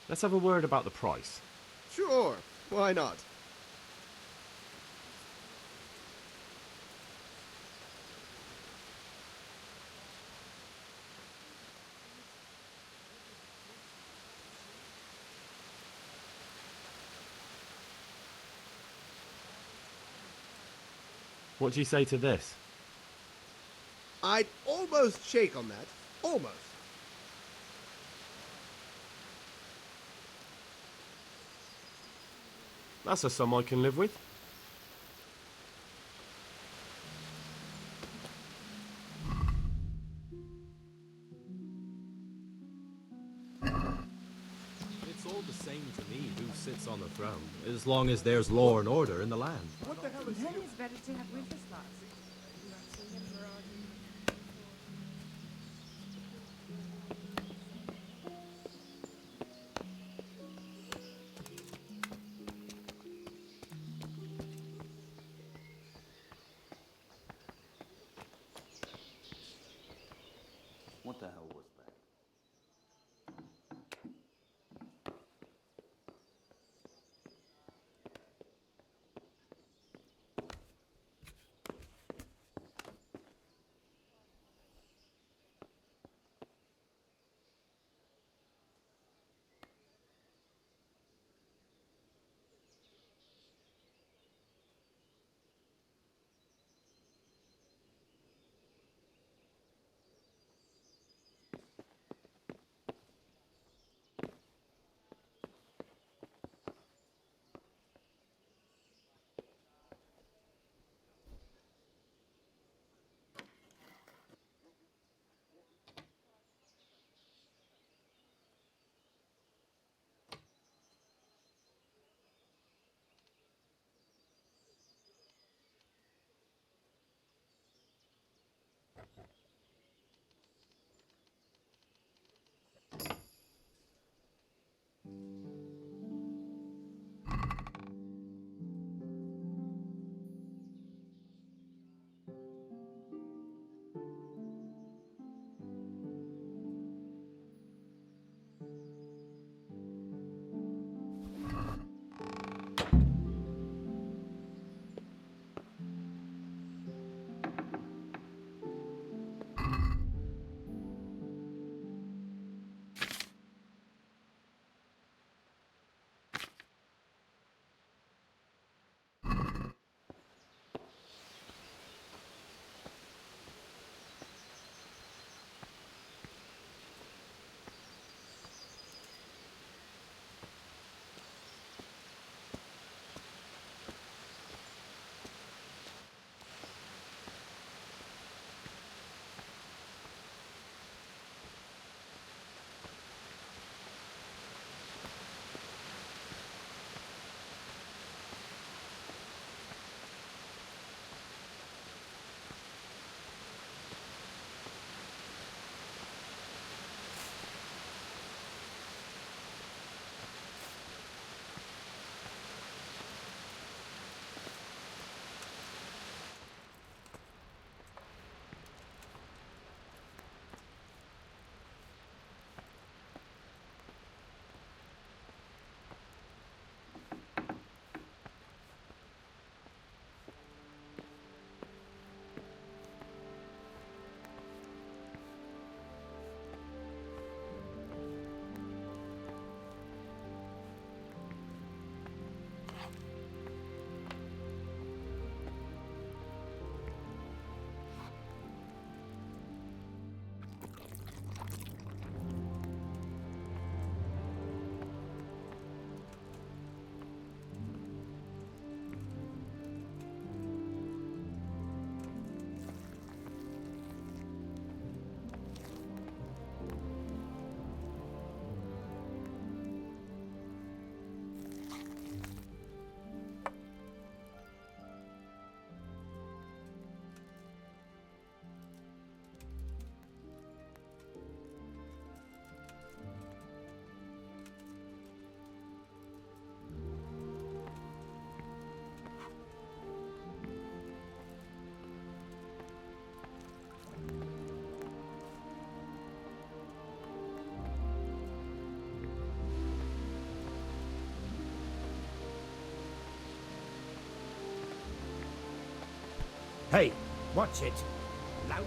Let's have a word about the price. Sure, why not? What do you say to this? I'd almost shake on that. Almost. That's a sum I can live with. It's all the same to me who sits on the throne, as long as there's law and order in the land. What the hell is Maybe it's better to have winter slots. What the hell was that? Hey, watch it, lout.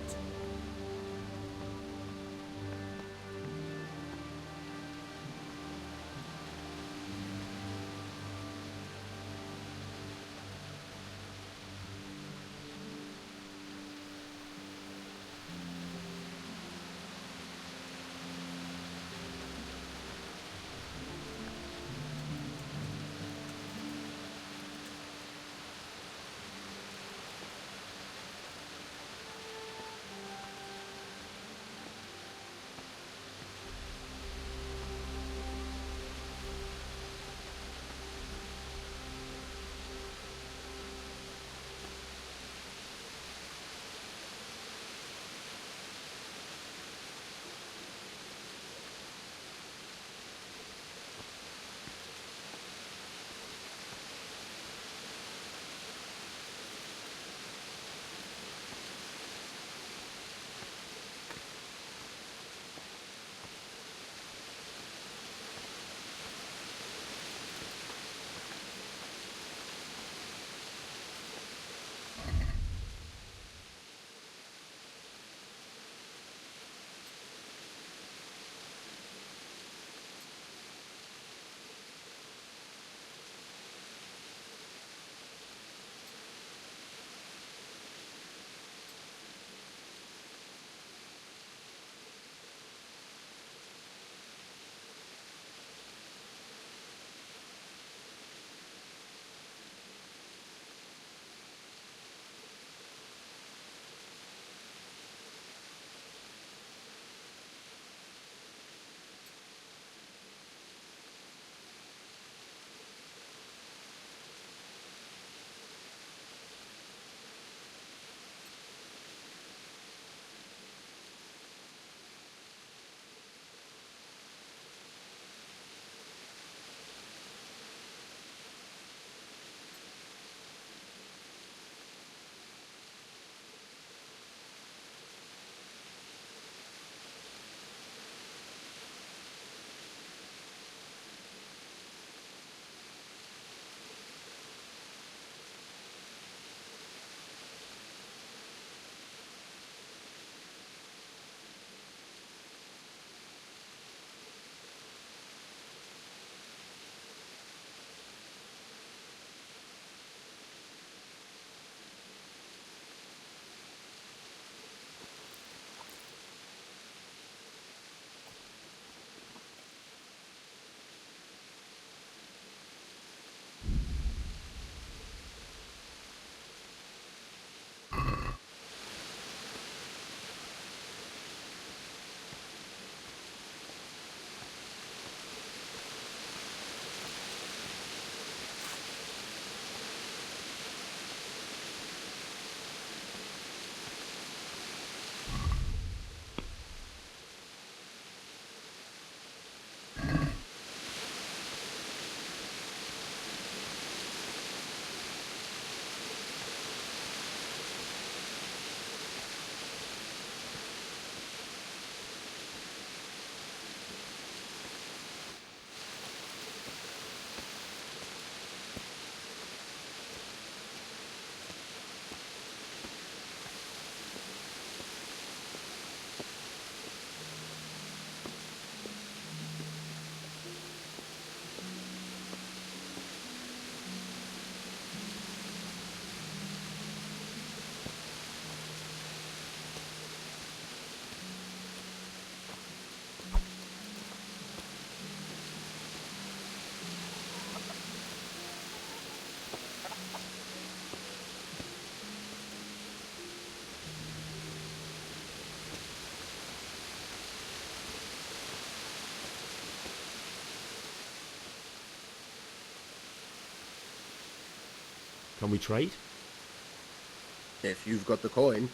Can we trade? If you've got the coin.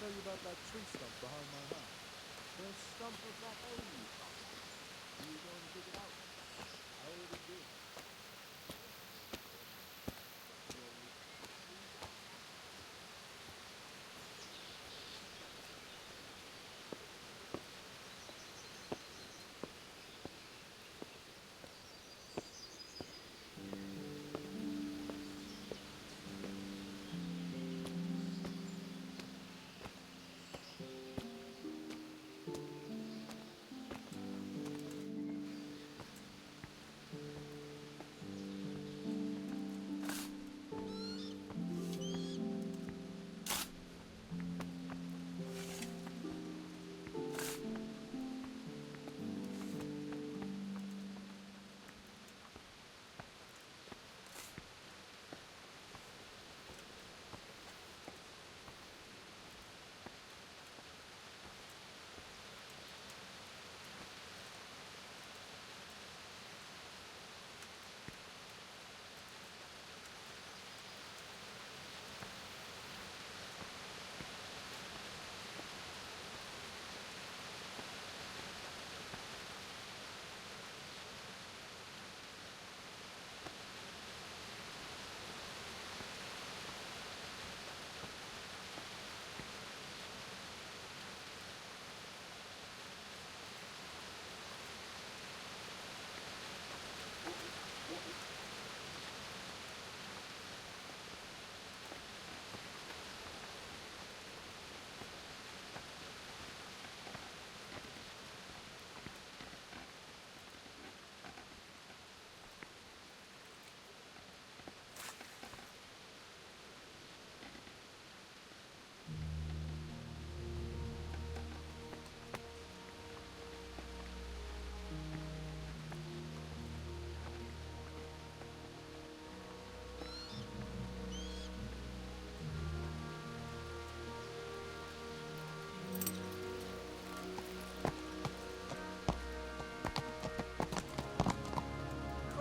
tell you about that tree stump behind my house? The stump of that elm you cut. Are you going to dig it out? I already did.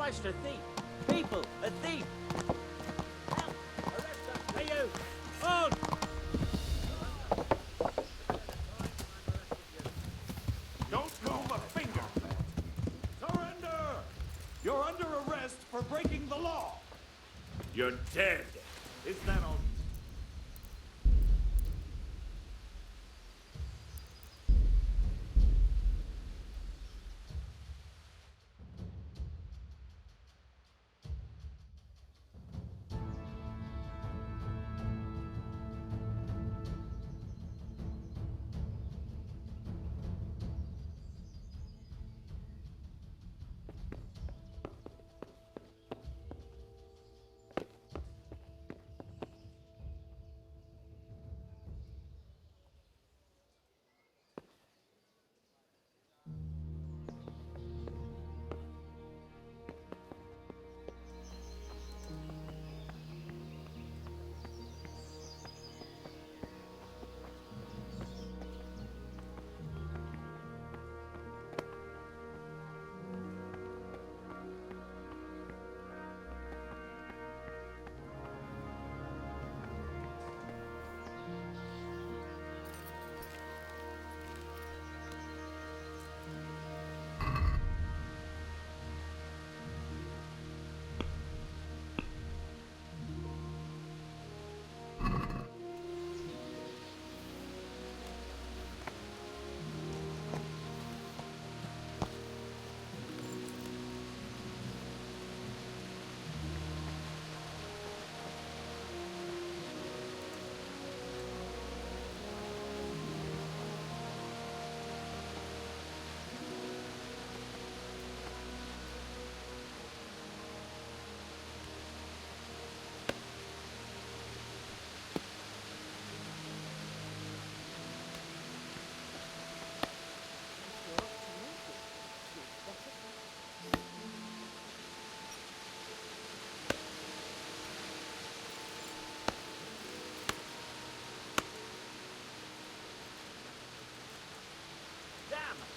Christ, a thief! People, a thief! Help! Arrest us! Hey, you! On! Don't move a finger! Surrender! You're under arrest for breaking the law! You're dead! Is that all?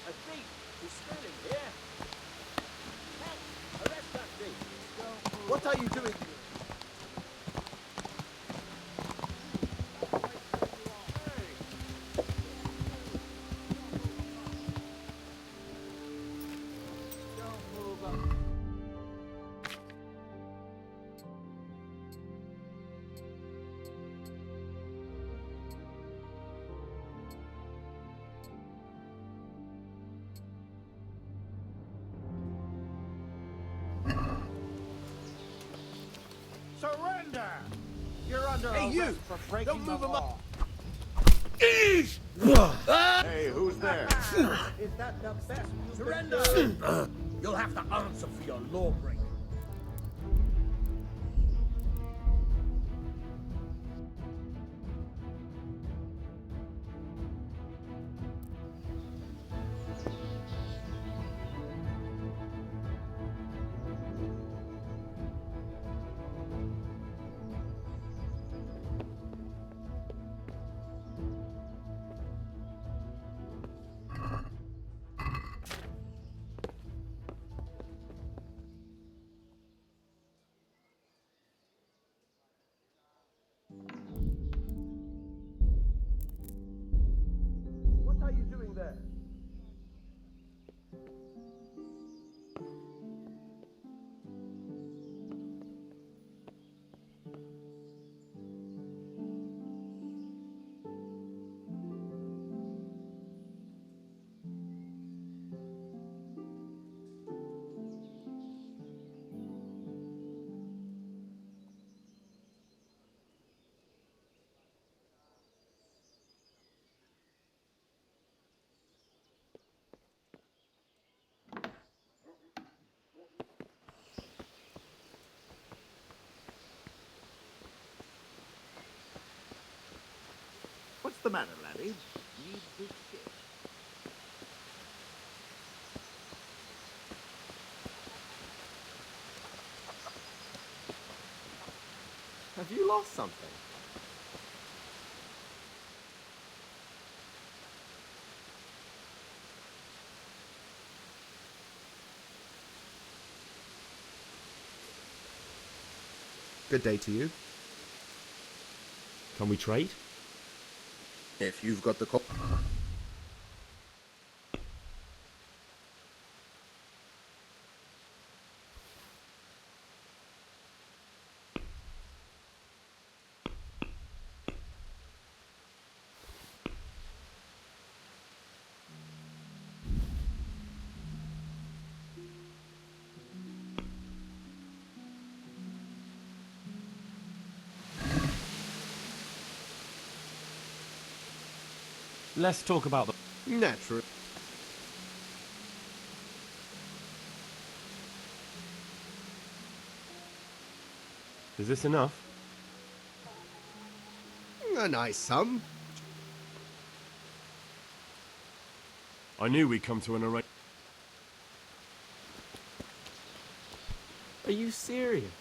A thief! He's stealing here! Help! Arrest that thief! What are you doing? Hey, Surrender! You're under Hey, arrest you! for breaking Don't move the him law. Hey, who's there? Is that the best you Surrender! can do? You'll have to answer for your lawbreaking. What are you doing there? What's the matter, laddie? Need big shit. Have you lost something? Good day to you. Can we trade? If you've got the call. Let's talk about the... Natural. Is this enough? A nice sum. I knew we'd come to an arrangement. Are you serious?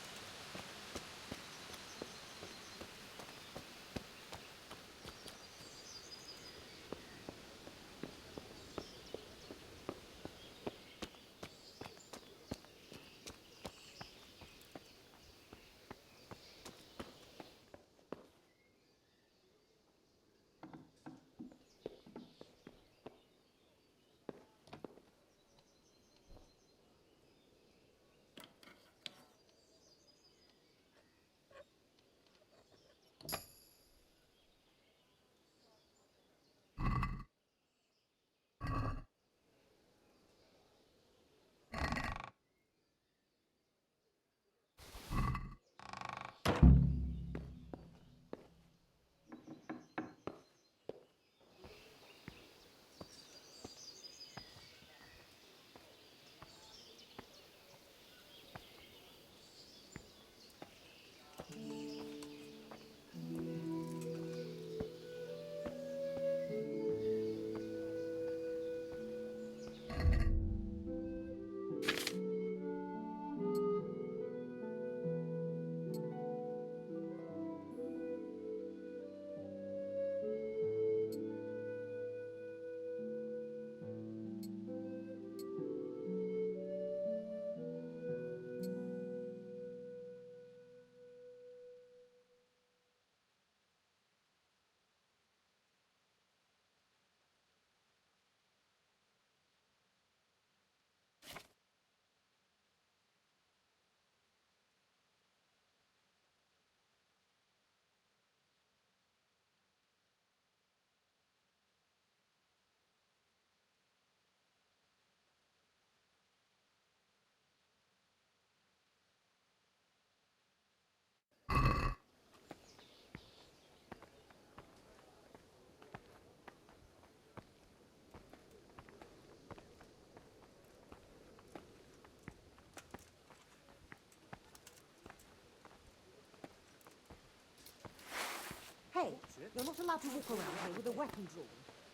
You're not allowed to walk around here with a weapon drawn.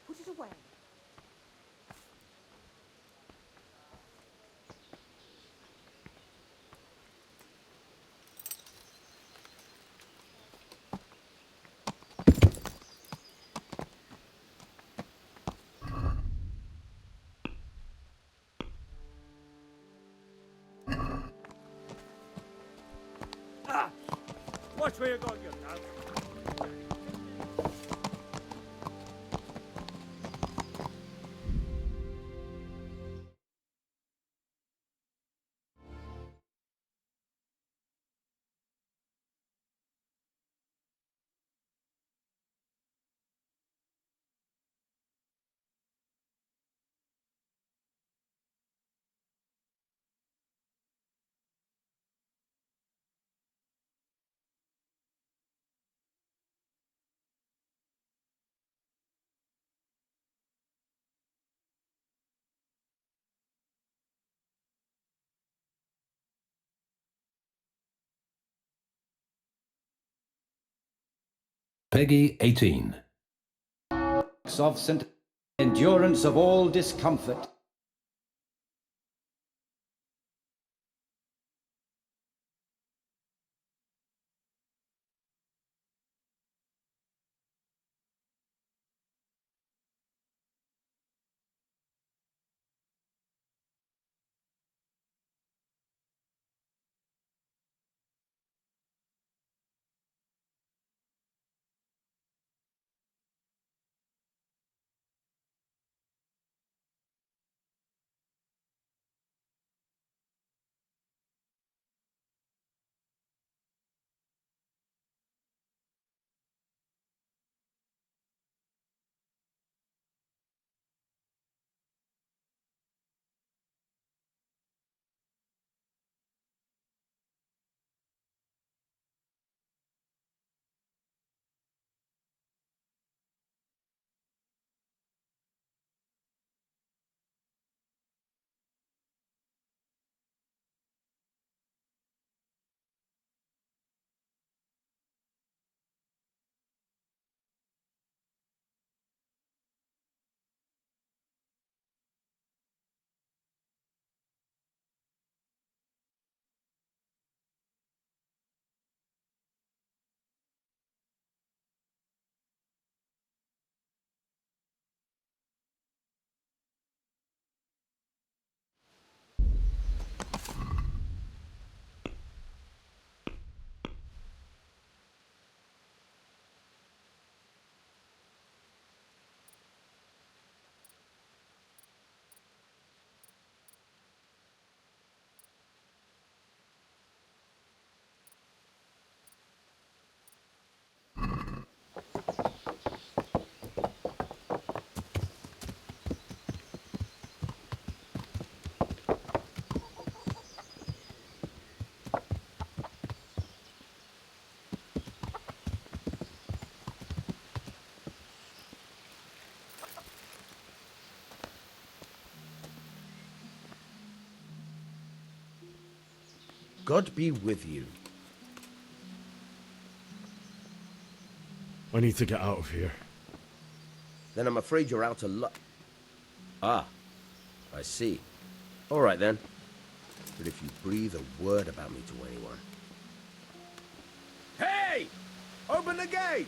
Put it away. Ah! Watch where you're going, you dog. Peggy 18. Of endurance of all discomfort. God be with you. I need to get out of here. Then I'm afraid you're out of luck. Ah, I see. All right then. But if you breathe a word about me to anyone... Hey! Open the gate!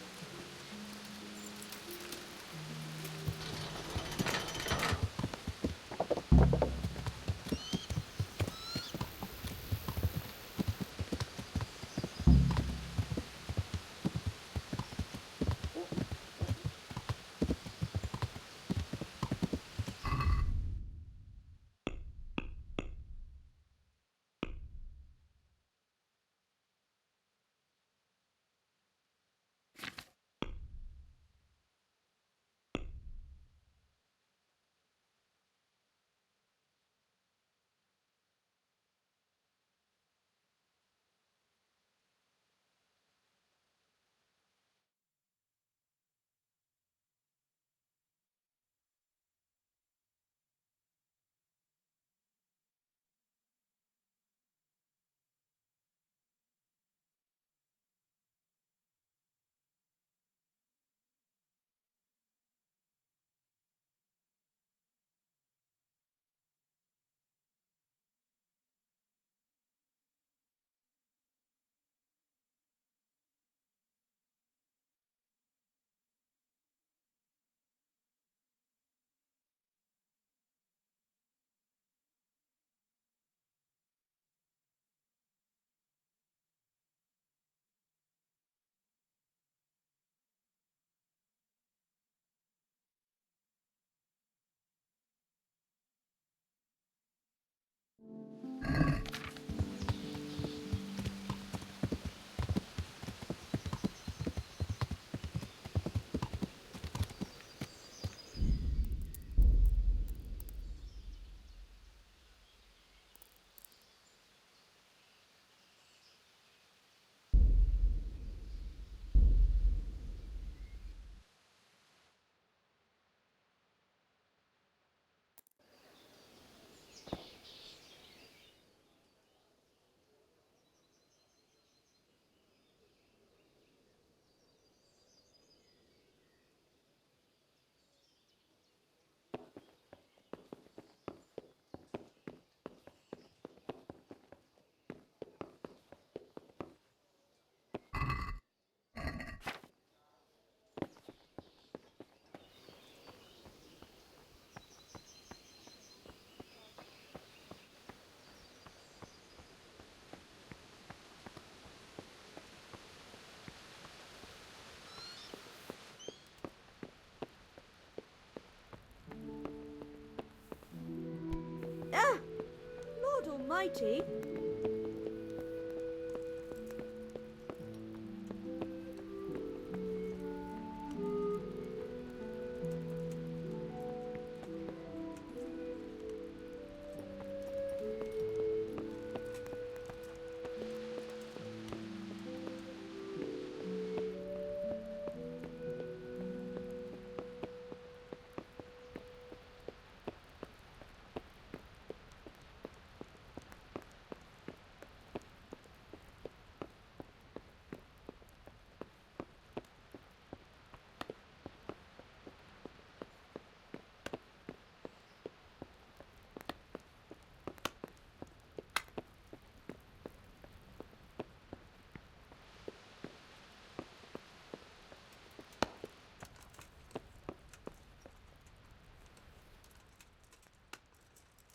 Mighty?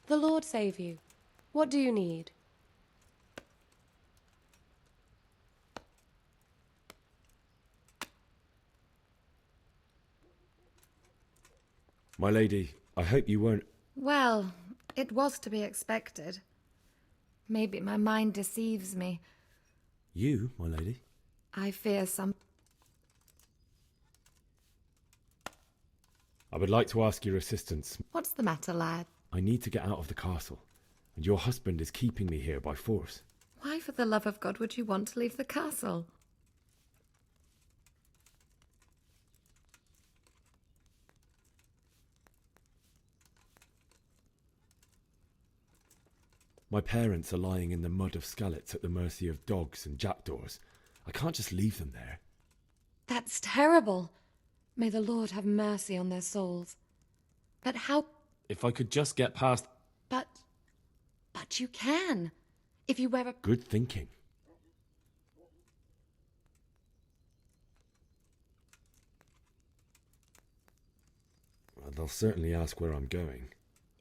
The Lord save you. What do you need? My lady, I hope you won't... Well, it was to be expected. Maybe my mind deceives me. You, my lady? I fear some... I would like to ask your assistance. What's the matter, lad? I need to get out of the castle, and your husband is keeping me here by force. Why, for the love of God, would you want to leave the castle? My parents are lying in the mud of Skalitz at the mercy of dogs and jackdaws. I can't just leave them there. That's terrible. May the Lord have mercy on their souls. But how... If I could just get past... But you can. If you wear a... Good thinking. Well, they'll certainly ask where I'm going.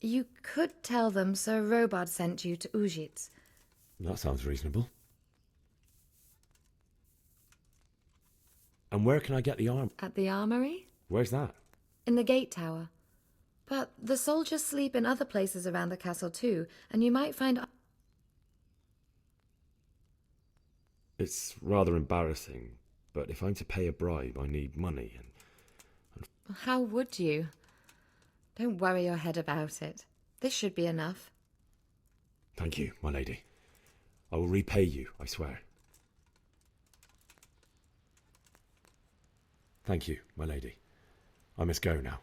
You could tell them Sir Robard sent you to Ujitz. That sounds reasonable. And where can I get the arm? At the armory? Where's that? In the gate tower. But the soldiers sleep in other places around the castle too, and you might find... It's rather embarrassing, but if I'm to pay a bribe, I need money and... How would you? Don't worry your head about it. This should be enough. Thank you, my lady. I will repay you, I swear. Thank you, my lady. I must go now.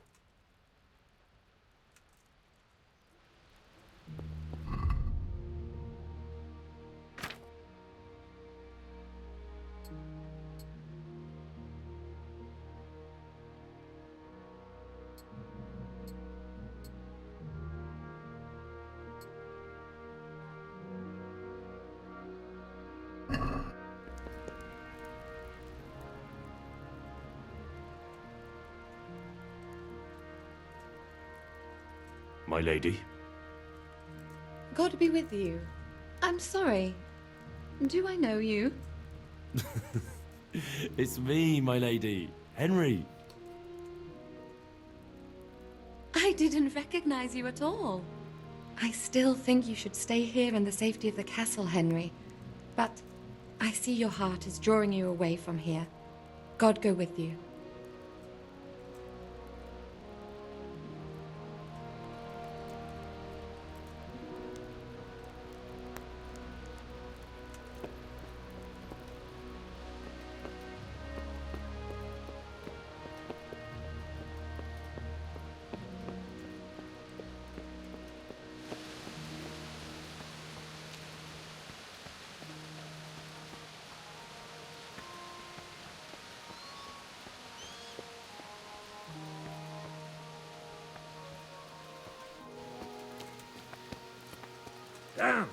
My lady? God be with you. I'm sorry. Do I know you? It's me, my lady. Henry. I didn't recognize you at all. I still think you should stay here in the safety of the castle, Henry. But I see your heart is drawing you away from here. God go with you. Down!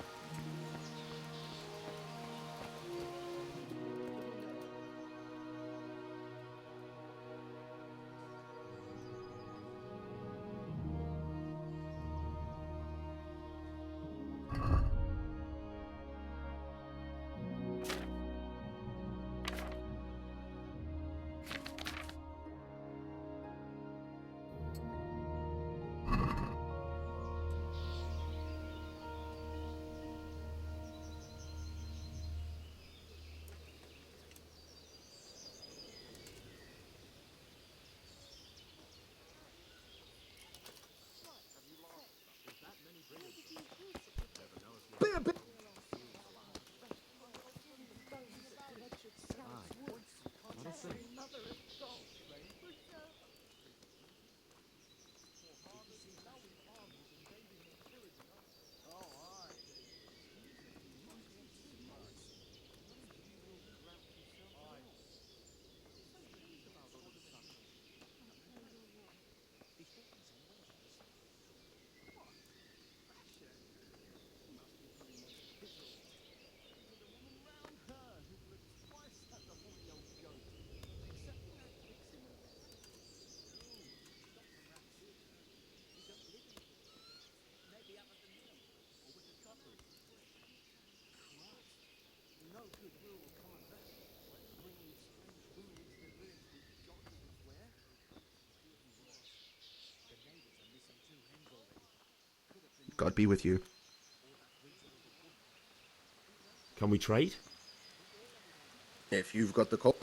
God be with you. Can we trade? If you've got the call.